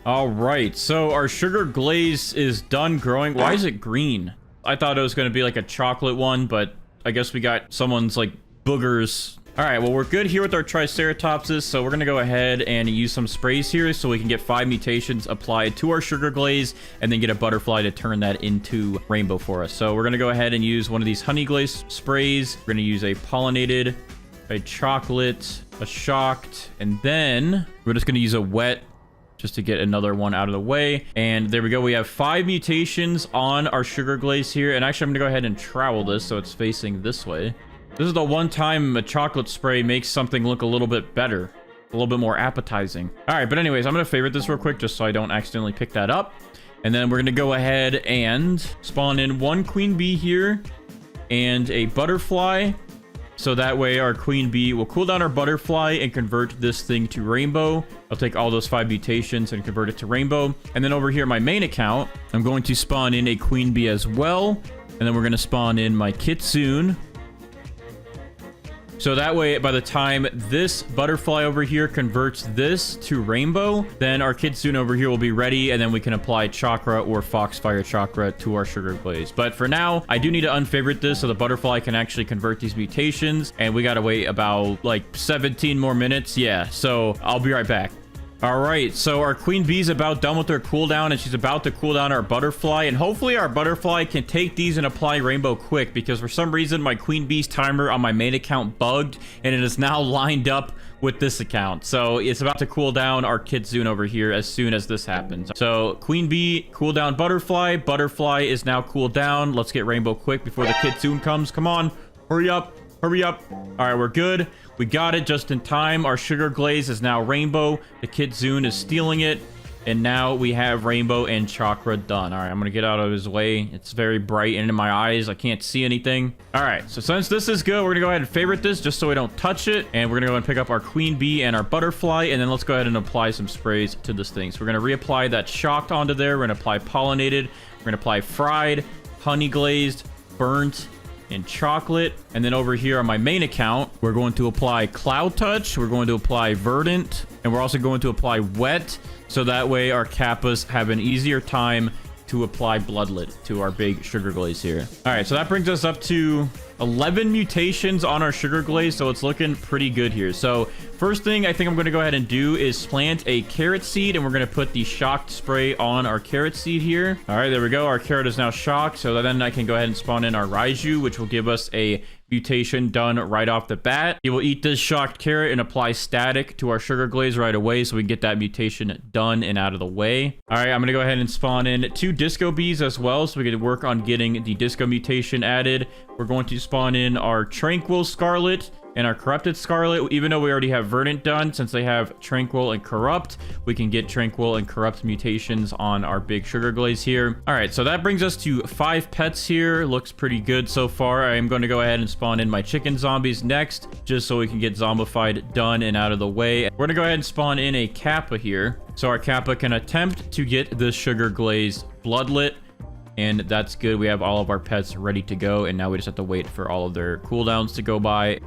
All right, so our sugar glaze is done growing. Why is it green? I thought it was going to be like a chocolate one, but I guess we got someone's like boogers. All right, well, we're good here with our triceratopses, so we're going to go ahead and use some sprays here so we can get 5 mutations applied to our sugar glaze and then get a butterfly to turn that into rainbow for us. So we're going to go ahead and use one of these honey glaze sprays. We're going to use a pollinated, a chocolate, a shocked, and then we're just going to use a wet just to get another one out of the way. And there we go. We have 5 mutations on our sugar glaze here. And actually, I'm going to go ahead and trowel this so it's facing this way. This is the one time a chocolate spray makes something look a little bit better, a little bit more appetizing. All right, but anyways, I'm going to favorite this real quick just so I don't accidentally pick that up. And then we're going to go ahead and spawn in 1 queen bee here and a butterfly. So that way our queen bee will cool down our butterfly and convert this thing to rainbow. I'll take all those 5 mutations and convert it to rainbow. And then over here, my main account, I'm going to spawn in a queen bee as well. And then we're going to spawn in my kitsune. So that way, by the time this butterfly over here converts this to rainbow, then our kitsune over here will be ready, and then we can apply chakra or foxfire chakra to our sugar glaze. But for now, I do need to unfavorite this so the butterfly can actually convert these mutations, and we gotta wait about like 17 more minutes. Yeah, so I'll be right back. All right, so our queen bee's about done with her cooldown, and she's about to cool down our butterfly, and hopefully our butterfly can take these and apply rainbow quick, because for some reason my queen bee's timer on my main account bugged, and it is now lined up with this account. So it's about to cool down our kitsune over here as soon as this happens. So queen bee, cool down butterfly. Butterfly is now cooled down. Let's get rainbow quick before the kitsune comes. Come on, hurry up. Hurry up. All right, we're good. We got it just in time. Our sugar glaze is now rainbow. The kitsune is stealing it. And now we have rainbow and chakra done. All right, I'm going to get out of his way. It's very bright and in my eyes. I can't see anything. All right, so since this is good, we're going to go ahead and favorite this just so we don't touch it. And we're going to go and pick up our queen bee and our butterfly. And then let's go ahead and apply some sprays to this thing. So we're going to reapply that shocked onto there. We're going to apply pollinated. We're going to apply fried, honey glazed, burnt, and chocolate. And then over here on my main account, we're going to apply cloud touch, we're going to apply verdant, and we're also going to apply wet, so that way our kappas have an easier time to apply bloodlet to our big sugar glaze here. All right, so that brings us up to 11 mutations on our sugar glaze, so it's looking pretty good here. So first thing I think I'm going to go ahead and do is plant a carrot seed, and we're going to put the shocked spray on our carrot seed here. All right, there we go. Our carrot is now shocked, so then I can go ahead and spawn in our Raiju, which will give us a mutation done right off the bat. It will eat this shocked carrot and apply static to our sugar glaze right away, so we can get that mutation done and out of the way. All right, I'm going to go ahead and spawn in 2 disco bees as well, so we can work on getting the disco mutation added. We're going to spawn in our tranquil scarlet and our corrupted scarlet. Even though we already have verdant done, since they have tranquil and corrupt, we can get tranquil and corrupt mutations on our big sugar glaze here. All right, so that brings us to 5 pets here. Looks pretty good so far. I am going to go ahead and spawn in my chicken zombies next, just so we can get zombified done and out of the way. We're gonna go ahead and spawn in a kappa here, so our kappa can attempt to get this sugar glaze bloodlet. And that's good. We have all of our pets ready to go, and now we just have to wait for all of their cooldowns to go by.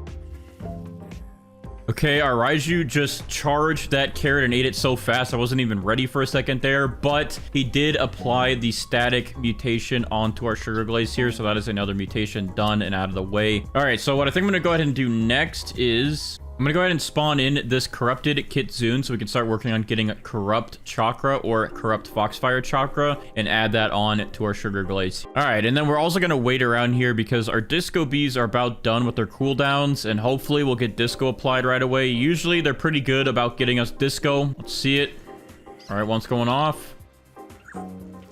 Okay, our Raiju just charged that carrot and ate it so fast I wasn't even ready for a second there, but he did apply the static mutation onto our sugar glaze here, so that is another mutation done and out of the way. All right, so what I think I'm going to go ahead and do next is I'm going to go ahead and spawn in this corrupted kitsune so we can start working on getting corrupt chakra or corrupt foxfire chakra and add that on to our sugar glaze. All right, and then we're also going to wait around here because our disco bees are about done with their cooldowns, and hopefully we'll get disco applied right away. Usually they're pretty good about getting us disco. Let's see it. All right, one's going off.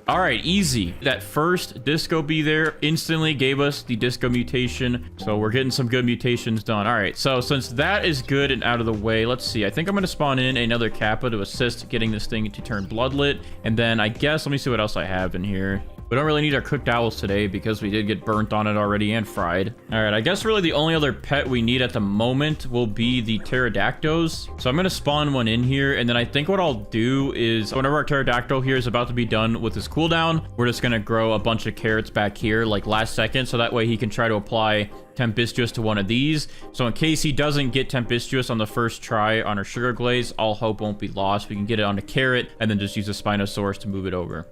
All right, easy. That first disco bee there instantly gave us the disco mutation. So we're getting some good mutations done. All right, so since that is good and out of the way, let's see. I think I'm going to spawn in another Kappa to assist getting this thing to turn bloodlit. And then I guess, let me see what else I have in here. We don't really need our cooked owls today because we did get burnt on it already and fried. All right, I guess really the only other pet we need at the moment will be the pterodactyls. So I'm going to spawn one in here, and then I think what I'll do is whenever our pterodactyl here is about to be done with his cooldown, we're just going to grow a bunch of carrots back here like last second, so that way he can try to apply tempestuous to one of these. So in case he doesn't get tempestuous on the first try on our sugar glaze, all hope won't be lost. We can get it on a carrot and then just use a Spinosaurus to move it over.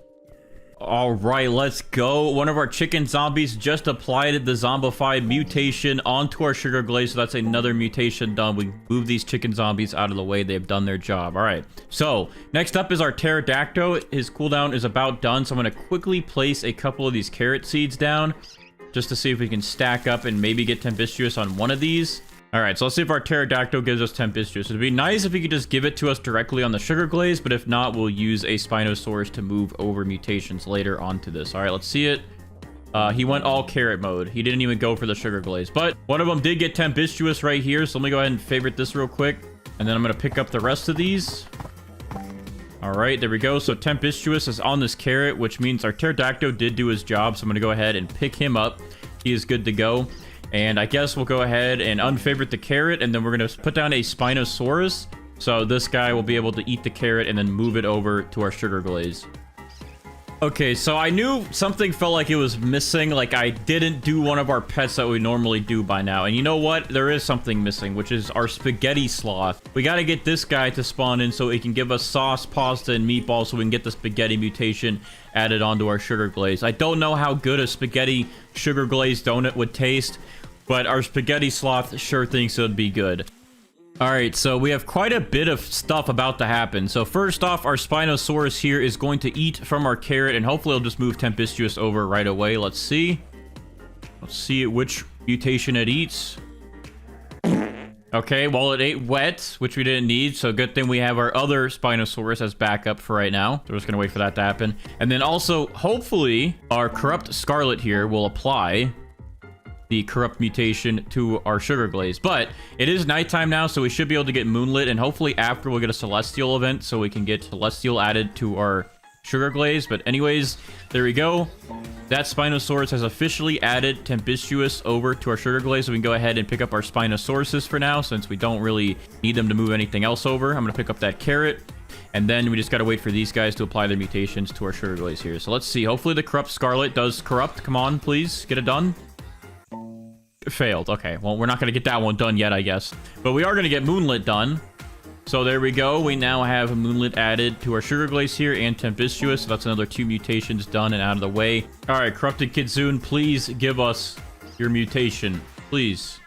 All right, let's go. One of our chicken zombies just applied the zombified mutation onto our sugar glaze, so that's another mutation done. We move these chicken zombies out of the way. They've done their job. All right, so next up is our pterodactyl. His cooldown is about done, so I'm going to quickly place a couple of these carrot seeds down just to see if we can stack up and maybe get tempestuous on one of these. All right, so let's see if our pterodactyl gives us tempestuous. It'd be nice if he could just give it to us directly on the sugar glaze, but if not, we'll use a Spinosaurus to move over mutations later onto this. All right, let's see it. He went all carrot mode. He didn't even go for the sugar glaze, but one of them did get tempestuous right here. So let me go ahead and favorite this real quick, and then I'm going to pick up the rest of these. All right, there we go. So tempestuous is on this carrot, which means our pterodactyl did do his job. So I'm going to go ahead and pick him up. He is good to go. And I guess we'll go ahead and unfavorite the carrot, and then we're going to put down a Spinosaurus. So this guy will be able to eat the carrot and then move it over to our sugar glaze. Okay, so I knew something felt like it was missing. Like I didn't do one of our pets that we normally do by now. And you know what? There is something missing, which is our spaghetti sloth. We got to get this guy to spawn in so he can give us sauce, pasta, and meatballs so we can get the spaghetti mutation added onto our sugar glaze. I don't know how good a spaghetti sugar glaze donut would taste, but our spaghetti sloth sure thinks it would be good. All right, so we have quite a bit of stuff about to happen. So first off, our Spinosaurus here is going to eat from our carrot, and hopefully it'll just move tempestuous over right away. Let's see. Let's see which mutation it eats. Okay, well, it ate wet, which we didn't need, so good thing we have our other Spinosaurus as backup for right now. So we're just going to wait for that to happen. And then also, hopefully, our corrupt scarlet here will apply the corrupt mutation to our sugar glaze. But it is nighttime now, so we should be able to get moonlit, and hopefully after we'll get a celestial event so we can get celestial added to our sugar glaze. But anyways, there we go. That Spinosaurus has officially added tempestuous over to our sugar glaze, so we can go ahead and pick up our Spinosauruses for now, since we don't really need them to move anything else over. I'm going to pick up that carrot, and then we just got to wait for these guys to apply their mutations to our sugar glaze here. So let's see. Hopefully the corrupt scarlet does corrupt. Come on, please. Get it done. Failed. Okay, well, we're not going to get that one done yet, I guess. But we are going to get moonlit done. So there we go. We now have moonlit added to our sugar glaze here and tempestuous. So that's another 2 mutations done and out of the way. All right, corrupted kitsune, please give us your mutation. Please.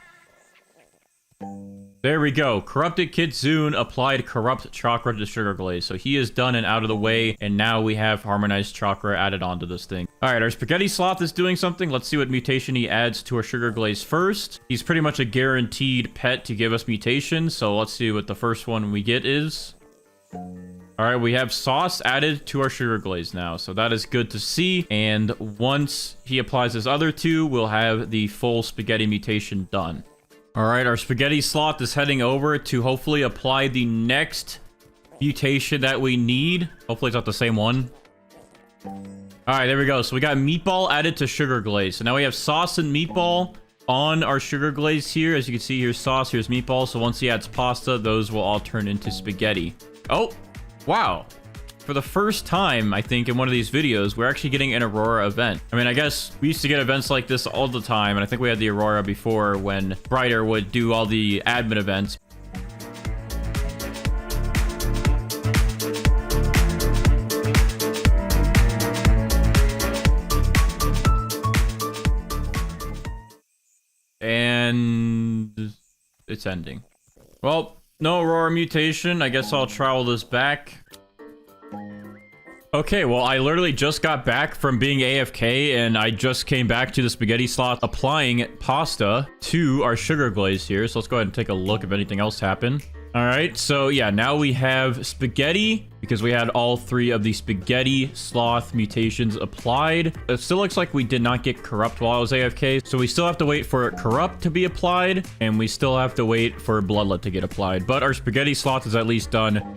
There we go. Corrupted kitsune applied corrupt chakra to sugar glaze. So he is done and out of the way. And now we have harmonized chakra added onto this thing. All right, our spaghetti sloth is doing something. Let's see what mutation he adds to our sugar glaze first. He's pretty much a guaranteed pet to give us mutations. So let's see what the first one we get is. All right, we have sauce added to our sugar glaze now. So that is good to see. And once he applies his other 2, we'll have the full spaghetti mutation done. All right, our spaghetti sloth is heading over to hopefully apply the next mutation that we need. Hopefully it's not the same one. All right, there we go. So we got meatball added to sugar glaze. So now we have sauce and meatball on our sugar glaze here. As you can see, here's sauce, here's meatball. So once he adds pasta, those will all turn into spaghetti. Oh, wow. For the first time, I think, in one of these videos, we're actually getting an Aurora event. I mean, I guess we used to get events like this all the time, and I think we had the Aurora before when Brighter would do all the admin events. And it's ending. Well, no Aurora mutation. I guess I'll try all this back. Okay, well, I literally just got back from being AFK, and I just came back to the spaghetti sloth applying pasta to our sugar glaze here. So let's go ahead and take a look if anything else happened. All right, so yeah, now we have spaghetti because we had all 3 of the spaghetti sloth mutations applied. It still looks like we did not get corrupt while I was AFK, so we still have to wait for corrupt to be applied, and we still have to wait for bloodlet to get applied. But our spaghetti sloth is at least done.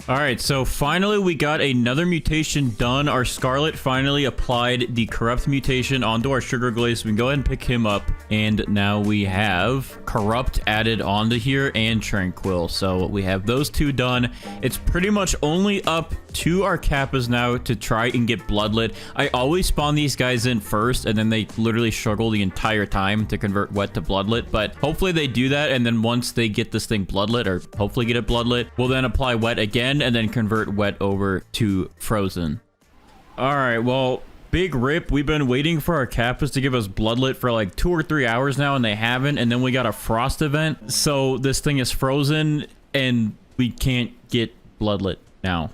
All right, so finally we got another mutation done. Our Scarlet finally applied the corrupt mutation onto our sugar glaze. We can go ahead and pick him up. And now we have corrupt added onto here and tranquil. So we have those 2 done. It's pretty much only up to our kappas now to try and get bloodlet. I always spawn these guys in first, and then they literally struggle the entire time to convert wet to bloodlet. But hopefully they do that, and then once they get this thing bloodlet, or hopefully get it bloodlet, we'll then apply wet again and then convert wet over to frozen. All right, well, big rip. We've been waiting for our kappas to give us bloodlet for like 2 or 3 hours now, and they haven't. And then we got a frost event, so this thing is frozen and we can't get bloodlet now.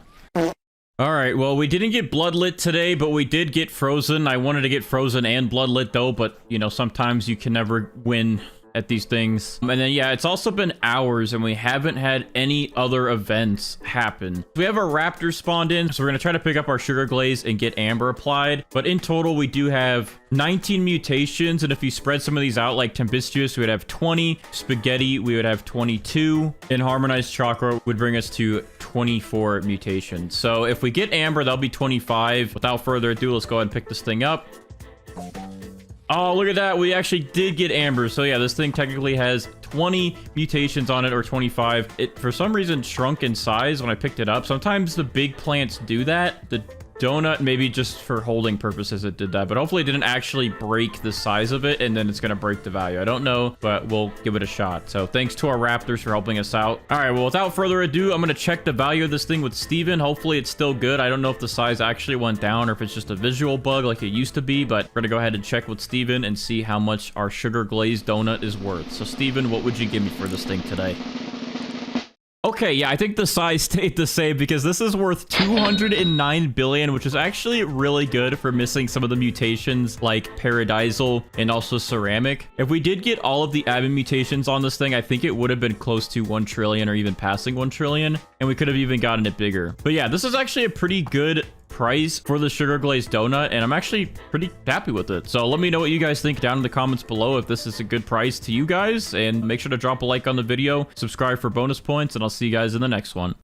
All right, well, we didn't get bloodlet today, but we did get frozen. I wanted to get frozen and bloodlet though, but you know, sometimes you can never win at these things. And then yeah, it's also been hours and we haven't had any other events happen. We have our raptors spawned in, so we're gonna try to pick up our sugar glaze and get amber applied. But in total, we do have 19 mutations, and if you spread some of these out like tempestuous, we would have 20. Spaghetti, we would have 22, and harmonized chakra would bring us to 24 mutations. So if we get amber, that'll be 25. Without further ado, let's go ahead and pick this thing up. Oh, look at that. We actually did get amber. So yeah, this thing technically has 20 mutations on it, or 25. It, for some reason, shrunk in size when I picked it up. Sometimes the big plants do that. The donut, maybe just for holding purposes, it did that. But hopefully it didn't actually break the size of it, and then it's going to break the value. I don't know, but we'll give it a shot. So thanks to our raptors for helping us out. All right, well, without further ado, I'm going to check the value of this thing with Steven. Hopefully it's still good. I don't know if the size actually went down or if it's just a visual bug like it used to be, but we're going to go ahead and check with Steven and see how much our sugar glazed donut is worth. So Steven, what would you give me for this thing today? Okay, yeah, I think the size stayed the same because this is worth 209 billion, which is actually really good for missing some of the mutations like paradisal and also ceramic. If we did get all of the admin mutations on this thing, I think it would have been close to 1 trillion or even passing 1 trillion, and we could have even gotten it bigger. But yeah, this is actually a pretty good price for the sugar glazed donut, and I'm actually pretty happy with it. So let me know what you guys think down in the comments below if this is a good price to you guys, and make sure to drop a like on the video, subscribe for bonus points, and I'll see you guys in the next one.